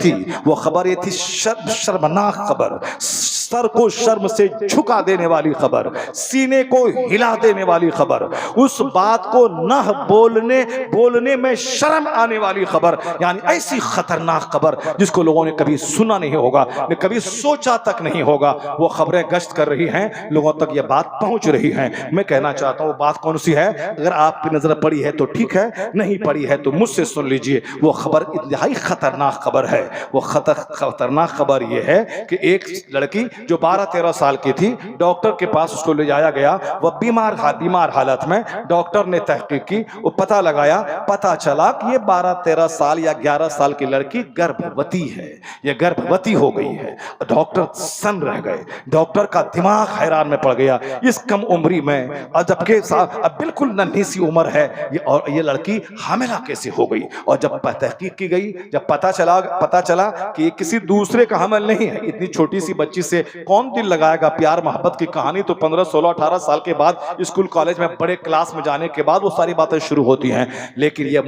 थी शर्मनाक खबर, सर को शर्म से झुका देने वाली खबर, सीने को हिला देने वाली खबर, उस बात को न बोलने में शर्म आने वाली खबर, यानी ऐसी खतरनाक खबर जिसको लोगों ने कभी सुना नहीं होगा, ने कभी सोचा तक नहीं होगा, वो खबरें गश्त कर रही हैं, लोगों तक ये बात पहुंच रही है। मैं कहना चाहता हूँ बात कौन सी है, अगर आपकी नजर पड़ी है तो ठीक है, नहीं पड़ी है तो मुझसे सुन लीजिए। वो खबर इंतहाई खतरनाक खबर है। वो खतरनाक खबर ये है कि एक लड़की जो 12-13 साल की थी, डॉक्टर के पास उसको ले जाया गया। वह बीमार हालत में, डॉक्टर ने तहकीक की, वो पता लगाया, पता चला कि ये 12-13 साल या 11 साल की लड़की गर्भवती है, ये गर्भवती हो गई है। डॉक्टर सन रह गए, डॉक्टर का दिमाग हैरान में पड़ गया, इस कम उम्री में, और जबकि अब बिल्कुल नन्ही सी उम्र है ये, और ये लड़की हामिला कैसे हो गई। और जब तहकीक की गई, जब पता चला कि ये किसी दूसरे का हमल नहीं है, इतनी छोटी सी बच्ची से कौन दिल लगाएगा। प्यार मोहब्बत की कहानी तो 15, 16, 18 साल के बाद, स्कूल कॉलेज में बड़े क्लास में जाने के बाद वो सारी बातें शुरू होती हैं। लेकिन ये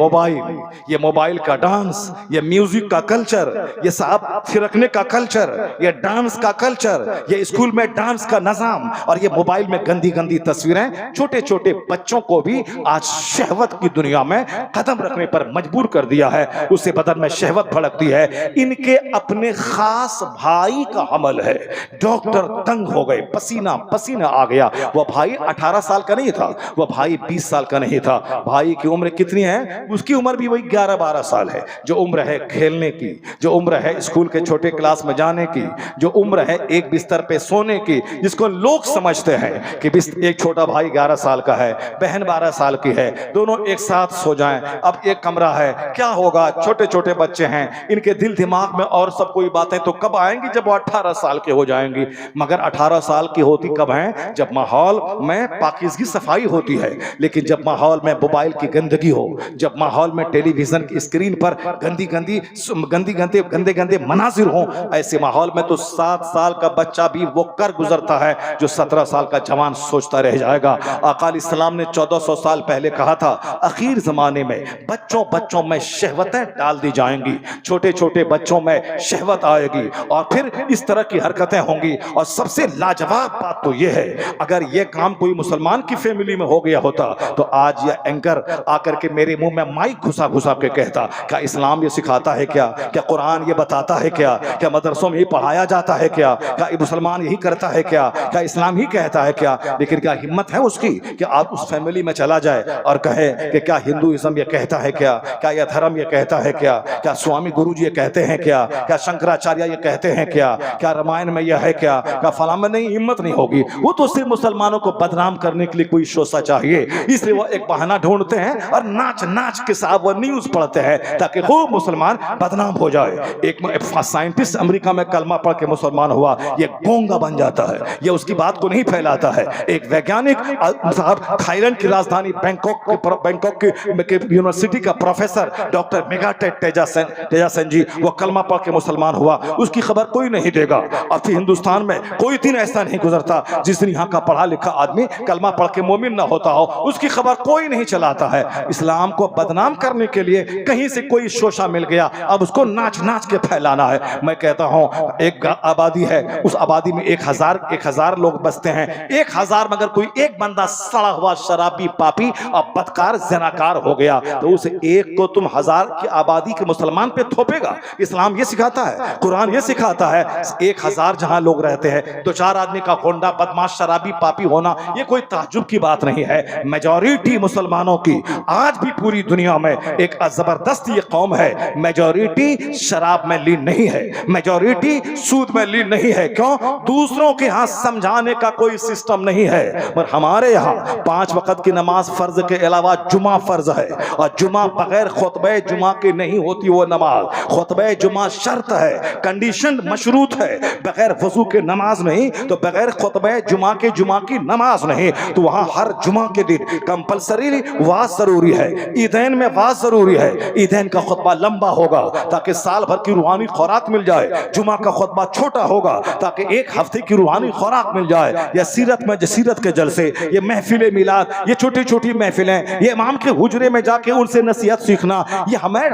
मोबाइल का डांस, ये म्यूजिक का कल्चर, ये साहब थिरकने का कल्चर, ये डांस का कल्चर, ये स्कूल में डांस का निजाम, और ये मोबाइल में गंदी गंदी तस्वीरें छोटे छोटे बच्चों को भी आज शहवत की दुनिया में कदम रखने पर मजबूर कर दिया है। उससे बदन में शहवत भड़कती है। इनके अपने खास भाई का हमल है। डॉक्टर तंग हो गए, पसीना पसीना आ गया। वह भाई 18 साल का नहीं था, वह भाई 20 साल का नहीं था। भाई की उम्र कितनी है? उसकी उम्र भी वही 11-12 साल है। जो उम्र है खेलने की, जो उम्र है स्कूल के छोटे क्लास में जाने की, जो उम्र है एक बिस्तर पे सोने की, जिसको लोग समझते हैं कि एक छोटा भाई 11 साल का है, बहन 12 साल की है, दोनों एक साथ सो जाएं। अब एक कमरा है, क्या होगा? छोटे छोटे बच्चे हैं, इनके दिल दिमाग में और सब कोई बातें तो कब आएंगी? जब वो 18 साल के हो जाएंगी। मगर 18 साल की होती कब हैं? जब माहौल में पाकीज़गी सफाई होती है। लेकिन जब माहौल में मोबाइल की गंदगी हो, जब माहौल में टेलीविजन की स्क्रीन पर गंदे मनाजिर हो, ऐसे माहौल में तो 7 साल का बच्चा भी वो कर गुजरता है जो 17 साल का जवान सोचता रह जाएगा। आका इस्लाम ने 1400 साल पहले कहा था, आखिर जमाने में बच्चों में शहवतें डाल दी जाएंगी, छोटे छोटे बच्चों में शहवत आएगी, और फिर इस तरह की हरकतें होंगी। और सबसे लाजवाब बात तो यह है, अगर यह काम कोई मुसलमान की फैमिली में हो गया होता तो आज यह एंकर आकर के मेरे मुंह में माइक घुसा के कहता, क्या इस्लाम ये सिखाता है? क्या कुरान ये बताता है? क्या मदरसों में ही पढ़ाया जाता है? क्या मुसलमान यही करता है? क्या इस्लाम ही कहता है? क्या लेकिन क्या हिम्मत है उसकी कि आप उस फैमिली में चला जाए और कहे कि क्या हिंदुइज्म ये कहता है? क्या यह धर्म ये कहता है? क्या स्वामी गुरु जी ये कहते हैं? क्या शंकराचार्य ये कहते हैं? क्या रामायण में यह है? क्या फलां में? नहीं, हिम्मत नहीं होगी। वो तो सिर्फ मुसलमानों को बदनाम करने के लिए कोई शोषा चाहिए, इसलिए वो एक बहाना ढूंढते हैं और नाच के साथ वो न्यूज पढ़ते हैं ताकि खूब मुसलमान बदनाम हो जाए। एक साइंटिस्ट अमेरिका में कलमा पढ़ के मुसलमान हुआ, ये गोंगा बन जाता है, ये उसकी बात को नहीं फैलाता है। एक वैज्ञानिक साहब थाईलैंड की राजधानी बैंकॉक की यूनिवर्सिटी का प्रोफेसर डॉक्टर मेगाटे तेजासेन जी, वो कलमा पढ़ के मुसलमान हुआ, उसकी खबर कोई नहीं देगा। और फिर हिंदुस्तान में कोई दिन ऐसा नहीं गुजरता जिस दिन यहाँ का पढ़ा लिखा आदमी कलमा पढ़ के मोमिन ना होता हो, उसकी खबर कोई नहीं चलाता है। इस्लाम को बदनाम करने के लिए कहीं से कोई शोशा मिल गया, अब उसको नाच के फैलाना है। मैं कहता हूँ एक आबादी है, उस आबादी में 1000 लोग बसते हैं, 1000 मगर कोई एक बंदा सड़ा हुआ शराबी पापी और बदकार ज़नाकार हो गया तो उस एक को तुम 1000 की आबादी के मुसलमान पे थोपेगा। इस्लाम ये सिखाता है, कुरान ये सिखाता है। 1000 जहां लोग रहते हैं, 2-4 आदमी का गोंडा बदमाश शराबी पापी होना ये कोई ताज्जुब की बात नहीं है। मेजॉरिटी मुसलमानों की आज भी पूरी दुनिया में एक जबरदस्त ये कौम है, मेजॉरिटी शराब में लीन नहीं है, मेजॉरिटी सूद में लीन नहीं है। क्यों? दूसरों के यहाँ समझाने का कोई सिस्टम नहीं है। पर हमारे यहाँ 5 वक्त की नमाज फर्ज के अलावा जुमा फर्ज है, और जुमा बगैर खुतबे जुमा के नहीं होती वो नमाज। खुतबे जुमा शर्त है, कंडीशन मशरूत है, बगैर वजू के नमाज नहीं, तो बगैर खुतबे जुमा की नमाज नहीं। तो वहाँ हर जुमा के दिन कंपलसरी वाज जरूरी है, ईदैन में वाज जरूरी है। ईदैन का खुतबा लंबा होगा ताकि साल भर की रूहानी खुराक मिल जाए, जुमा का खुतबा छोटा होगा ताकि एक हफ्ते की रूहानी खुराक मिल जाए। या सीरत के जलसे, ये महफिल मिलाद, ये छोटी छोटी महफिलें, ये इमाम के हुजरे में जाके उनसे नसीहत सीखना, ये हमें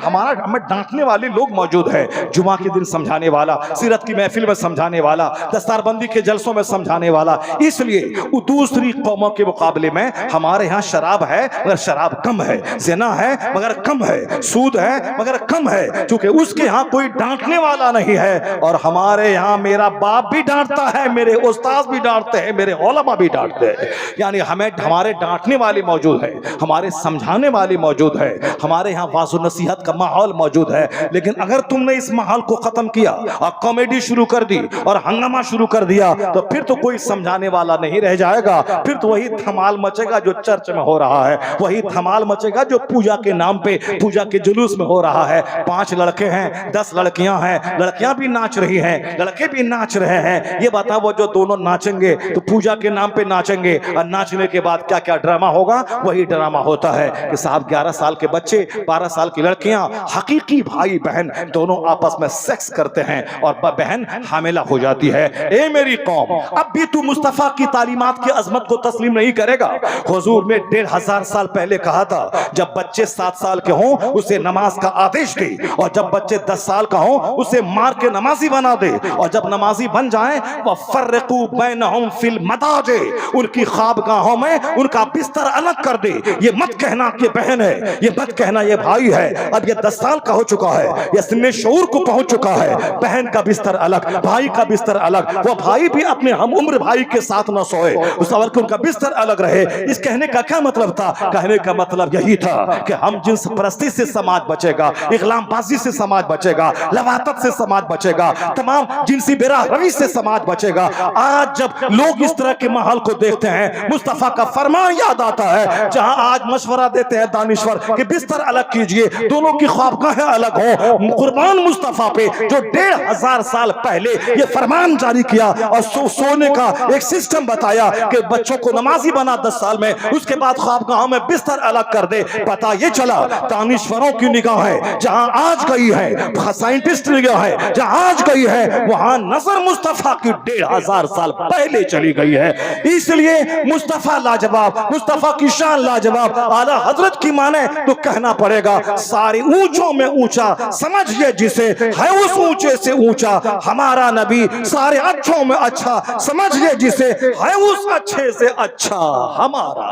डांटने वाले लोग मौजूद हैं। जुमा के दिन समझाने वाला, सीरत की महफिल में समझाने वाला, दस्तारबंदी के जलसों में समझाने वाला। इसलिए दूसरी कौमों के मुकाबले में हमारे यहाँ शराब है मगर शराब कम है, ज़िना है मगर कम है, सूद है मगर कम है, क्योंकि उसके यहाँ कोई डांटने वाला नहीं है। और हमारे यहाँ मेरा बाप भी डांटता है, मेरे उस्ताद भी डांटते हैं, मेरे उलमा भी डांटते हैं। यानी हमें हमारे डांटने वाले मौजूद है, हमारे समझाने वाले मौजूद है, हमारे यहाँ वाज़ नसीहत का माहौल मौजूद है। लेकिन अगर तुमने इस माहौल को खत्म किया और कॉमेडी शुरू कर दी और हंगामा शुरू कर दिया तो फिर तो कोई समझाने वाला नहीं रह जाएगा। फिर तो वही धमाल मचेगा जो चर्च में हो रहा है, वही धमाल मचेगा जो पूजा के नाम पे, पूजा के जुलूस में हो रहा है। 5 लड़के हैं, 10 लड़कियां हैं, लड़कियां भी नाच रही हैं, लड़के भी नाच रहे हैं। ये बताओ जो दोनों नाचेंगे तो पूजा के नाम पे नाचेंगे और नाचने के बाद क्या क्या ड्रामा होगा? वही ड्रामा होता है कि साहब 11 साल के बच्चे, 12 साल की लड़कियां, हकीकी भाई बहन दोनों आपस में सेक्स करते हैं और बहन हामिला हो जाती है। ए मेरी कौम, अब भी तू मुस्तफा की तालीमात की अजमत को तस्लीम नहीं करेगा? हुजूर ने 1500 साल पहले कहा था जब बच्चे 7 साल के हों उसे नमाज का आदेश दे, और जब बच्चे 10 साल का हो उसे मार के नमाजी बना दे, और जब नमाजी बन जाए वह फर्रकू बैनहुम फिल मदाजे, उनकी ख्वाबगाहों में उनका बिस्तर अलग कर दे। ये मत कहना कि बहन है, ये मत कहना ये भाई है। अब ये 10 साल का हो चुका है, ये सिन्ने शऊर को पहुंच चुका है। बहन का बिस्तर अलग, भाई का बिस्तर अलग, वो भाई भी अपने हम उम्र भाई के साथ न सोए, उस वक्त उनका बिस्तर अलग रहे। इस कहने का क्या मतलब था? कहने का मतलब यही था कि हम जिन्स परस्ती से समाज बचेगा, इगलामबाजी से समाज बचेगा, लवातत से समाज बचेगा, तमाम जिनसी बेराहवी से समाज बचेगा। आज जब लोग इस तरह के माहौल को देखते हैं, मुस्तफा का फरमान याद आता है, जहां आज मशवरा देते हैं दानिश्वर कि बिस्तर अलग कीजिए, दोनों की ख्वाबगाहें अलग हो। कुर्बान मुस्तफा पे जो 1500 साल पहले ये फरमान जारी किया और सोने का एक सिस्टम बताया कि बच्चों को नमाजी बना 10 साल में, उसके बाद ख्वाबगाहों में बिस्तर अलग कर दे। पता ये चला दानिश्वरों की निगाहें जहां आज गई है, साइंटिस्ट निगाह है जहां आज गई है, वहां नजर मुस्तफा की 1500 साल पहले चली गई है। इसलिए मुस्तफा लाजवाब, मुस्तफा की शान लाजवाब। आला हजरत की माने तो कहना पड़ेगा सारी ऊंचों में ऊंचा, समझिए जिसे है उस ऊंचे से ऊंचा हमारा नबी, सारे अच्छों में अच्छा, समझिए जिसे है उस अच्छे से अच्छा हमारा।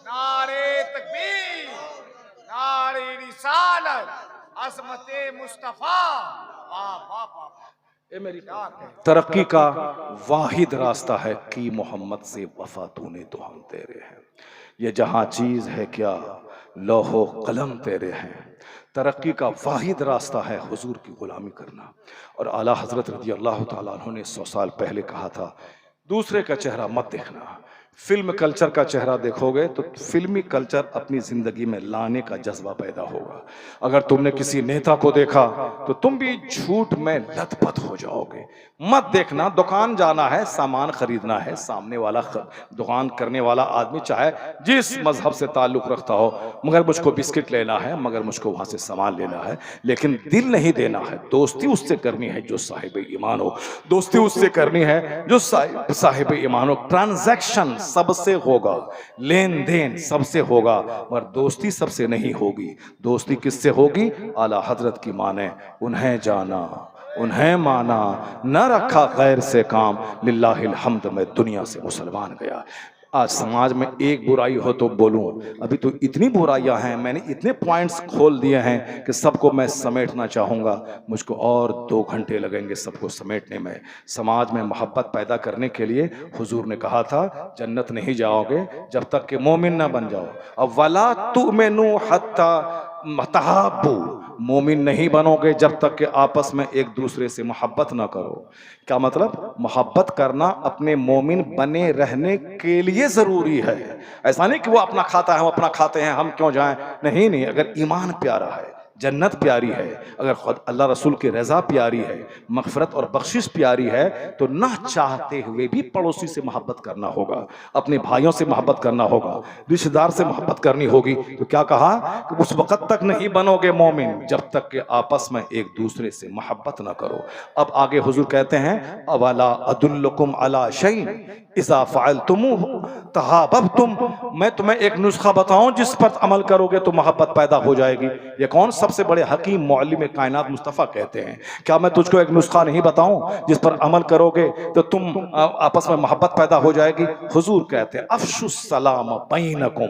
नारे तकबीर, नारे रिसालत, अज़मते मुस्तफा। वाह वाह वाह। तरक्की का वाहिद रास्ता है कि मोहम्मद से वफा तूने तो हम तेरे हैं। ये जहां चीज है क्या लौहो कलम तेरे हैं। तरक्की का वाहिद रास्ता है हुजूर की गुलामी करना। और आला हजरत रज़ी अल्लाह ताला अन्हु ने 100 साल पहले कहा था दूसरे का चेहरा मत देखना, फिल्म कल्चर का चेहरा देखोगे तो फिल्मी कल्चर अपनी जिंदगी में लाने का जज्बा पैदा होगा। अगर तुमने किसी नेता को देखा तो तुम भी झूठ में लथपथ हो जाओगे। मत देखना, दुकान जाना है, सामान खरीदना है, सामने वाला दुकान करने वाला आदमी चाहे जिस मजहब से ताल्लुक रखता हो, मगर मुझको बिस्किट लेना है, मगर मुझको वहां से सामान लेना है, लेकिन दिल नहीं देना है। दोस्ती उससे करनी है जो साहिब ईमान हो, दोस्ती उससे करनी है जो साहिब ईमान हो। ट्रांजैक्शन सबसे होगा, लेन देन सबसे होगा, मगर दोस्ती सबसे नहीं होगी। दोस्ती किससे होगी? आला हजरत की माने, उन्हें जाना उन्हें माना, न रखा गैर से काम, लिल्लाहिल हम्द में दुनिया से मुसलमान गया। आज समाज में एक बुराई हो तो बोलूं, अभी तो इतनी बुराइयां हैं, मैंने इतने पॉइंट्स खोल दिए हैं कि सबको मैं समेटना चाहूँगा, मुझको और 2 घंटे लगेंगे सबको समेटने में। समाज में मोहब्बत पैदा करने के लिए हुजूर ने कहा था जन्नत नहीं जाओगे जब तक कि मोमिन न बन जाओ। अब वला तुमिनु हत्ता मतहाबू, मोमिन नहीं बनोगे जब तक कि आपस में एक दूसरे से मोहब्बत ना करो। क्या मतलब? मोहब्बत करना अपने मोमिन बने रहने के लिए ज़रूरी है। ऐसा नहीं कि वो अपना खाता है, हम अपना खाते हैं, हम क्यों जाएं। नहीं नहीं, अगर ईमान प्यारा है, जन्नत प्यारी है, अगर खुद अल्लाह रसूल की रज़ा प्यारी है, मग़फ़िरत और बख्शिश प्यारी है, तो ना चाहते हुए भी पड़ोसी से मोहब्बत करना होगा, अपने भाइयों से मोहब्बत करना होगा, रिश्तेदार से मोहब्बत करनी होगी। तो क्या कहा कि उस वक़्त तक नहीं बनोगे मोमिन जब तक कि आपस में एक दूसरे से मोहब्बत ना करो। अब आगे हुजूर कहते हैं अवला अदुल्लुकुम अला शैइन, इज़ा फ़अलतुमूहु तहाबबतुम, मैं तुम्हें एक नुस्खा बताऊं जिस पर अमल करोगे तो मोहब्बत पैदा हो जाएगी। ये कौन सबसे बड़े हकीम मुअल्लिम कायनात मुस्तफ़ा कहते हैं, क्या मैं तुझको एक नुस्खा नहीं बताऊं जिस पर अमल करोगे तो तुम आपस में मोहब्बत पैदा हो जाएगी। हुजूर कहते हैं अफ़शुस सलाम बैनकुम,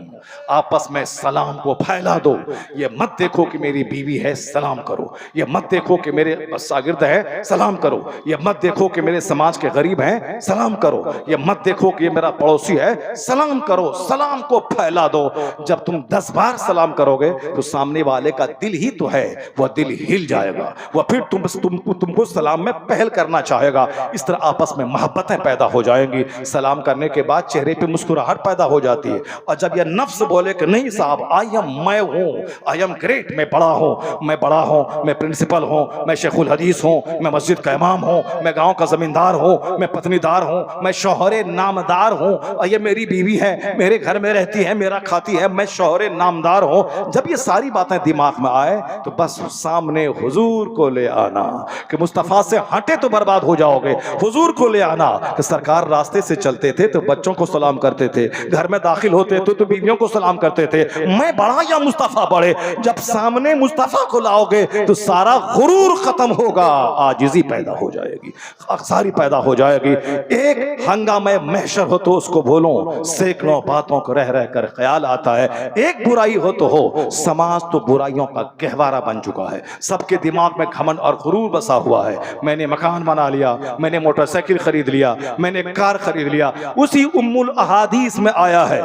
आपस में सलाम को फैला दो। ये मत देखो कि मेरी बीवी है सलाम करो, ये मत देखो कि मेरे शागिर्द है सलाम करो, ये मत देखो कि मेरे समाज के गरीब हैं सलाम करो, ये मत देखो कि ये मेरा पड़ोसी है सलाम करो। सलाम को फैला दो। जब तुम 10 बार सलाम करोगे तो सामने वाले का दिल ही तो है, वह दिल हिल जाएगा, वह फिर तुमको सलाम में पहल करना चाहेगा। इस तरह आपस में मोहब्बतें पैदा हो जाएंगी। सलाम करने के बाद चेहरे पे मुस्कुराहट पैदा हो जाती है। और जब यह नफ्स बोले कि नहीं साहब मैं हूँ, आई एम ग्रेट, मैं बड़ा हूँ, मैं प्रिंसिपल हूँ, मैं शेखुल हदीस हूँ, मैं मस्जिद का इमाम हूँ, मैं गाँव का जमींदार हूँ, मैं पत्नीदार हूँ, मैं शौहरे नामदार हूँ, और ये मेरी बीवी है, मेरे घर में रहती है, मेरा खाती है, मैं शौहरे नामदार हूँ। जब ये सारी बातें दिमाग में आए तो बस सामने हुजूर को ले आना कि मुस्तफ़ा से हटे तो बर्बाद हो जाओगे। हुजूर को ले आना कि सरकार रास्ते से चलते थे तो बच्चों को सलाम करते थे, घर में दाखिल होते थे तो बीवियों को सलाम करते थे, मैं बड़ा या मुस्तफ़ा बड़े। जब सामने मुस्तफ़ा को लाओगे तो सारा गुरूर खत्म होगा, आजिज़ी पैदा हो जाएगी, अक्सारी पैदा हो जाएगी। एक हंगामे महशर हो तो उसको बोलो, सैकड़ों बातों को रह रह कर ख्याल आता है। एक बुराई हो तो हो, समाज तो बुराइयों का गहवारा बन चुका है। सबके दिमाग में घमंड और गुरूर बसा हुआ है। मैंने मकान बना लिया, मैंने मोटरसाइकिल खरीद लिया, मैंने कार खरीद लिया। उसी उम्मुल अहादीस में आया है,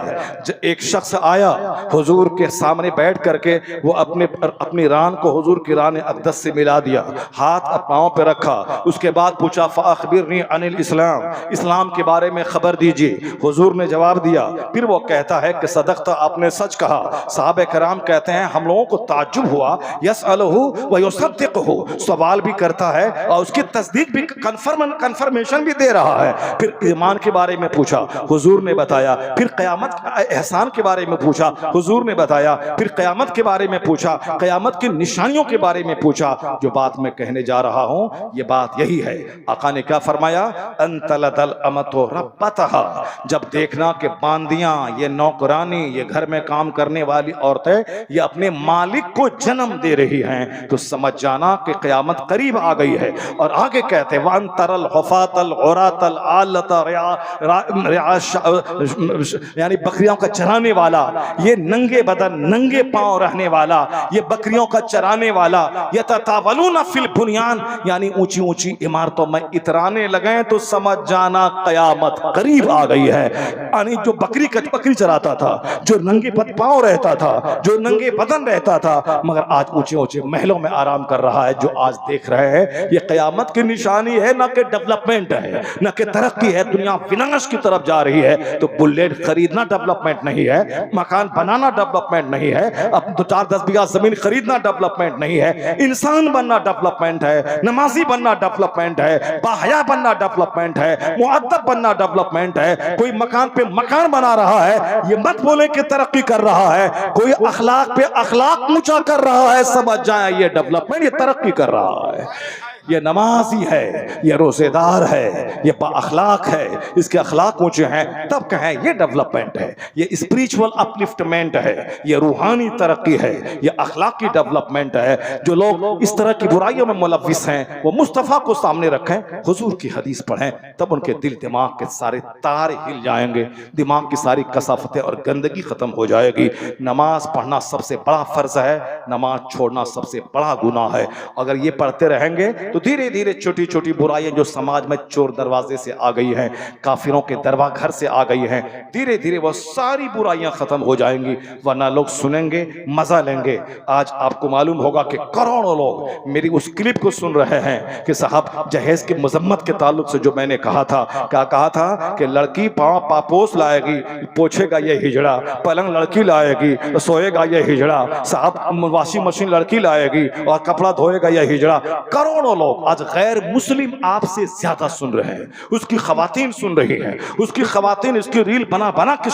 एक शख्स आया हुजूर के सामने बैठ करके, वो अपनी रान को हुजूर की रान अक़दस से मिला दिया, हाथ पांव पे रखा, उसके बाद पूछा फ़अख़बिरनी अनिल इस्लाम, इस्लाम के बारे में खबर दीजिए। हुजूर ने जवाब दिया। फिर वो कहता है कि सदक़ता, आपने सच कहा। साहबे कराम कहते हैं हम लोगों को ताज्जुब हुआ, यसअलहु व युसद्दिक़हु, सवाल भी करता है और उसकी तस्दीक भी, कंफर्मेशन भी दे रहा है। फिर ईमान के बारे में पूछा, हुजूर ने बताया। फिर क़यामत एहसान के बारे में पूछा, हुजूर ने बताया। फिर क़यामत के बारे में पूछा, क़यामत की निशानियों के बारे में पूछा। जो बात मैं कहने जा रहा हूँ ये बात यही है। आका ने क्या फरमाया, अंतलदल अमतो रब्बतहा, जब देखना कि बांदियां, ये नौकरानी, ये घर में काम करने वाली औरतें ये अपने मालिक को जन्म दे रही हैं तो समझ जाना कि क़यामत करीब आ गई है। और आगे कहते वन तरल हुफातल औरातल आलता यानी बकरियों का चराने वाला, ये नंगे बदन नंगे पांव रहने वाला, ये बकरियों का चराने वाला, ये ततावलूना फिल बुनियान, यानी ऊंची ऊंची इमारतों में इतराने लगे तो समझ जाना क़यामत करीब आ गई है। यानी जो बकरी चराता था, जो नंगे पांव रहता था, जो नंगे बदन रहता था, मगर आज ऊंचे ऊंचे महलों में आराम कर रहा है। जो आज देख रहे हैं ये क़यामत की निशानी है, ना कि डेवलपमेंट है, ना कि तरक्की है। दुनिया विनाश की तरफ जा रही है। तो बुलेट खरीदना डेवलपमेंट नहीं है, मकान बनाना डेवलपमेंट नहीं है, अब 4-10 बीघा जमीन खरीदना डेवलपमेंट नहीं है। इंसान बनना डेवलपमेंट है, नमाजी बनना डेवलपमेंट है, बाहया बनना डेवलपमेंट है, मुअद्दब बनना डेवलपमेंट है। कोई मकान पे मकान बना रहा है, ये मत बोले कि तरक्की कर रहा है। कोई अखलाक पे अखलाक ऊंचा कर रहा है, समझ जाए ये डेवलपमेंट, ये तरक्की कर रहा है। ये नमाजी है, ये रोजेदार है, ये बाअखलाक है, इसके अखलाक ऊंचे हैं, तब कहें ये डेवलपमेंट है, ये स्पिरिचुअल अपलिफ्टमेंट है, ये रूहानी तरक्की है, ये अखलाकी डेवलपमेंट है। जो लोग इस तरह की बुराइयों में मुलव्विस हैं वो मुस्तफ़ा को सामने रखें, हुजूर की हदीस पढ़ें, तब उनके दिल दिमाग के सारे तारे हिल जाएंगे, दिमाग की सारी कसाफतें और गंदगी खत्म हो जाएगी। नमाज पढ़ना सबसे बड़ा फर्ज है, नमाज छोड़ना सबसे बड़ा गुनाह है। अगर ये पढ़ते रहेंगे तो धीरे धीरे छोटी छोटी बुराइयां जो समाज में चोर दरवाजे से आ गई हैं, काफिरों के दरवा घर से आ गई हैं, धीरे धीरे वो सारी बुराइयां खत्म हो जाएंगी। वरना लोग सुनेंगे, मजा लेंगे। आज आपको मालूम होगा कि करोड़ों लोग मेरी उस क्लिप को सुन रहे हैं कि साहब जहेज के मजम्मत के ताल्लुक से जो मैंने कहा था, क्या कहा था कि लड़की पाँव पापोस लाएगी, पोछेगा ये हिजड़ा, पलंग लड़की लाएगी, सोएगा ये हिजड़ा, साहब वॉशिंग मशीन लड़की लाएगी और कपड़ा धोएगा ये हिजड़ा। करोड़ों लोग लोग, आज गैर मुस्लिम आपसे ज्यादा सुन रहे हैं, उसकी खवातीन सुन रही है, उसकी खवातीन इसकी रील बना बना के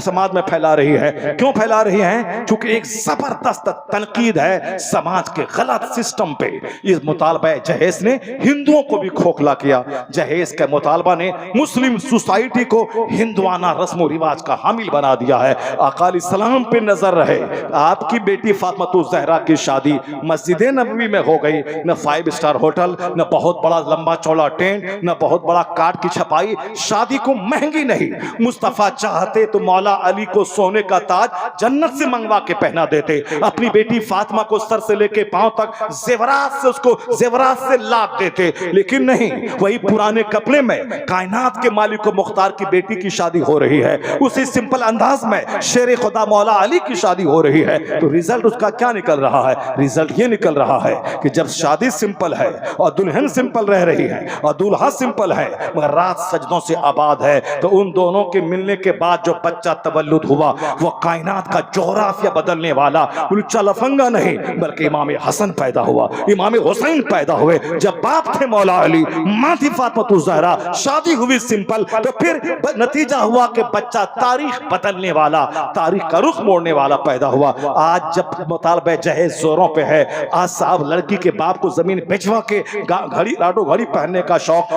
समाज में फैला रही है। क्यों फैला रही है? क्योंकि एक जबरदस्त तनकीद है समाज के गलत सिस्टम पे। इस मुतालबा जहेज ने हिंदुओं को भी खोखला किया। जहेज के मुतालबा ने मुस्लिम सोसाइटी को हिंदुआना रस्म रिवाज का हामिल बना दिया है। आका अलैहिस्सलाम पे नजर रहे। आपकी बेटी फातिमा ज़हरा की शादी मस्जिद नबवी में हो गई, न 5 स्टार होटल, न बहुत बड़ा लंबा चौड़ा टेंट, न बहुत बड़ा कार्ड की छपाई। शादी को महंगी नहीं, मुस्तफा चाहते तो मौला अली को सोने का ताज जन्नत से मंगवा के पहना देते। अपनी बेटी फातिमा को सर से लेके पांव तक जेवरात से, उसको जेवरात से लाद देते, लेकिन नहीं, वही पुराने कपड़े में कायनात के मालिक मुख्तार की बेटी की शादी हो रही है। उसी सिंपल अंदाज में शेर खुदा मौला अली की शादी हो रही है। तो रिजल्ट उसका क्या निकल रहा है? रिजल्ट ये निकल रहा है कि जब शादी सिंपल है और दुल्हन सिंपल रह रही है और दूल्हा सिंपल है मगर रात सजदों से आबाद है, तो उन दोनों के मिलने के बाद जो बच्चा तवल्लुद हुआ वो कायनात का जोग्राफिया बदलने वाला उल्चा लफंगा नहीं बल्कि इमाम हसन पैदा हुआ, इमाम हुसैन पैदा हुए। जब बाप थे मौला अली, माँ थी फातिमा ज़हरा, शादी हुई सिंपल, तो फिर नतीजा हुआ कि बच्चा तारीख बदलने वाला, तारीख का रुख मोड़ने वाला पैदा हुआ। आज जब मुतालबा जहेज जोरों पे है, आज साहब लड़की के बाप को जमीन बेचवा के घड़ी लाडो घड़ी पहनने का शौक,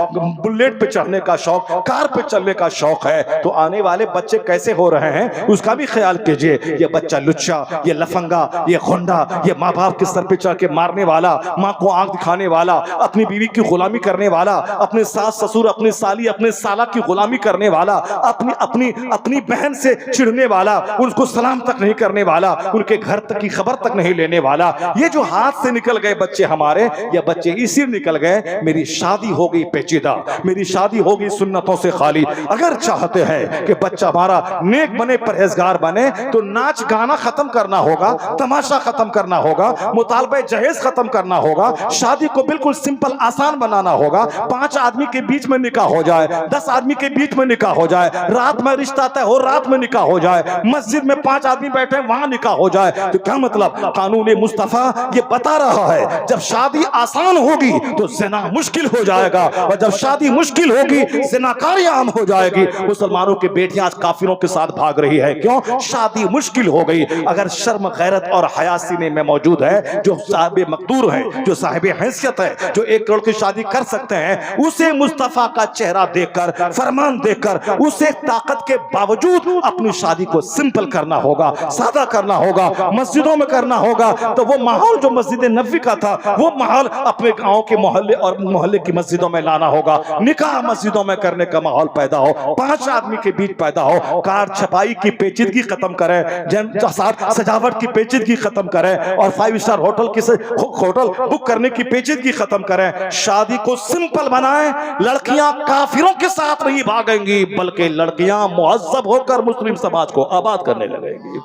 बुलेट पे चढ़ने का शौक, कार पे चलने का शौक है, तो आने वाले बच्चे कैसे हो रहे हैं उसका भी ख्याल कीजिए। ये बच्चा लुच्चा, ये लफंगा, ये गुंडा, ये माँ बाप के सर पे चढ़ के मारने वाला, माँ को आंख दिखाने वाला, अपनी बीवी की गुलामी करने वाला, अपने सास ससुर, अपने साली, अपने साला की गुलामी करने वाला, अपनी अपनी अपनी बहन से चिढ़ने वाला, उनको सलाम तक नहीं करने वाला, उनके घर तक की खबर तक नहीं लेने वाला। ये जो हाथ से निकल गए बच्चे हमारे, ये बच्चे इसी निकल गए मेरी शादी हो गई पेचीदा, मेरी शादी हो गई सुन्नतों से खाली। अगर चाहते हैं कि बच्चा हमारा नेक बने, परहेजगार बने, तो नाच गाना खत्म करना होगा, तमाशा खत्म करना होगा, मुतालबा जहेज खत्म करना होगा, शादी को बिल्कुल सिंपल आसान बनाना होगा। 5 आदमी के बीच में निकाह हो जाए, 10 आदमी के बीच में निकाह हो जाए, रात में रिश्ता तय हो, रात में निकाह हो जाए, मस्जिद में 5 आदमी बैठे वहां निकाह हो जाए। तो क्या मतलब? कानून मुस्तफा ये बता रहा है जब शादी आसान होगी तो ज़िना मुश्किल हो जाएगा, और जब शादी मुश्किल होगी ज़िनाकारी आम हो जाएगी। मुसलमानों की बेटियां आज काफिरों के साथ भाग रही है, क्यों? शादी मुश्किल हो गई। अगर शर्म गैरत और हया सीने में मौजूद है, जो साहिब मकदूर है, जो साहिब हैसियत है, जो 1 करोड़ की शादी कर सकते हैं, उसे मुस्तफा का चेहरा देखकर, फरमान देखकर, उसे ताकत के बावजूद अपनी शादी को सिंपल करना होगा, सादा करना होगा, मस्जिदों में करना होगा। तो वो माहौल जो मस्जिद नबवी का था, वो माहौल अपने गांव के मोहल्ले और मोहल्ले की मस्जिदों में लाना होगा। निकाह मस्जिदों में करने का माहौल पैदा हो, 5 आदमी के बीच पैदा हो, कार छपाई की पेचीदगी खत्म करें, सजावट की पेचीदगी खत्म करें, और 5 स्टार होटल की होटल बुक करने की पेचीदगी खत्म करें। शादी को सिंपल बनाएं। लड़कियां काफिरों के साथ नहीं भागेंगी, बल्कि लड़कियां मुअज्जब होकर मुस्लिम समाज को आबाद करने लगेंगी।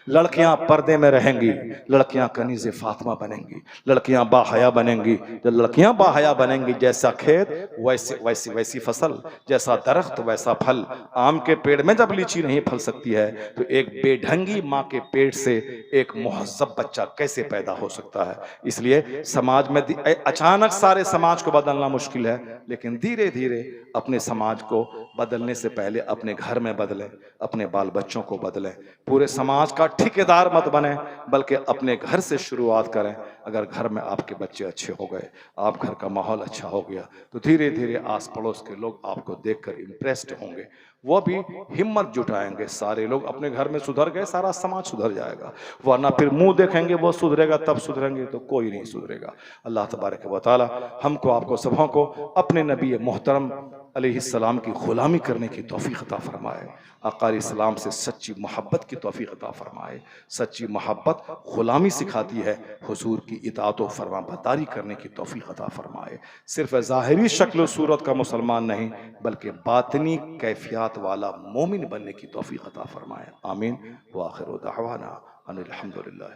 लड़कियां पर्दे में रहेंगी, लड़कियां कनीज़े फातिमा बनेंगी, लड़कियां बाहया बनेंगी। जब लड़कियां बाहया बनेंगी, जैसा खेत वैसी वैसी फसल, जैसा दरख्त वैसा फल। आम के पेड़ में जब लीची नहीं फल सकती है, तो एक बेढंगी माँ के पेट से एक मुहज्जब बच्चा कैसे पैदा हो सकता है? इसलिए समाज में अचानक सारे समाज को बदलना मुश्किल है, लेकिन धीरे धीरे अपने समाज को बदलने से पहले अपने घर में बदलें, अपने बाल बच्चों को बदलें। पूरे समाज का ठेकेदार मत बने, बल्कि अपने घर से शुरुआत करें। अगर घर में आपके बच्चे अच्छे हो गए, आप घर का माहौल अच्छा हो गया, तो धीरे धीरे आस पड़ोस के लोग आपको देखकर इम्प्रेस्ड होंगे, वो भी हिम्मत जुटाएंगे। सारे लोग अपने घर में सुधर गए, सारा समाज सुधर जाएगा। वरना फिर मुंह देखेंगे वो सुधरेगा तब सुधरेंगे, तो कोई नहीं सुधरेगा। अल्लाह तबारक व तआला हमको, आपको, सबों को अपने नबी मोहतरम अलैहिस्सलाम की गुलामी करने की तौफीक अता फरमाए। आका अलैहिस्सलाम से सच्ची मोहब्बत की तौफीक अता फरमाए। सच्ची मोहब्बत गुलामी सिखाती है, हुजूर की इताअत व फरमाबरदारी करने की तौफीक अता फरमाए। सिर्फ ज़ाहिरी शक्ल सूरत का मुसलमान नहीं, बल्कि बातिनी कैफियत वाला मोमिन बनने की तौफीक अता फरमाए। आमीन व आखिर दावाना अनिल हम्दुलिल्लाह।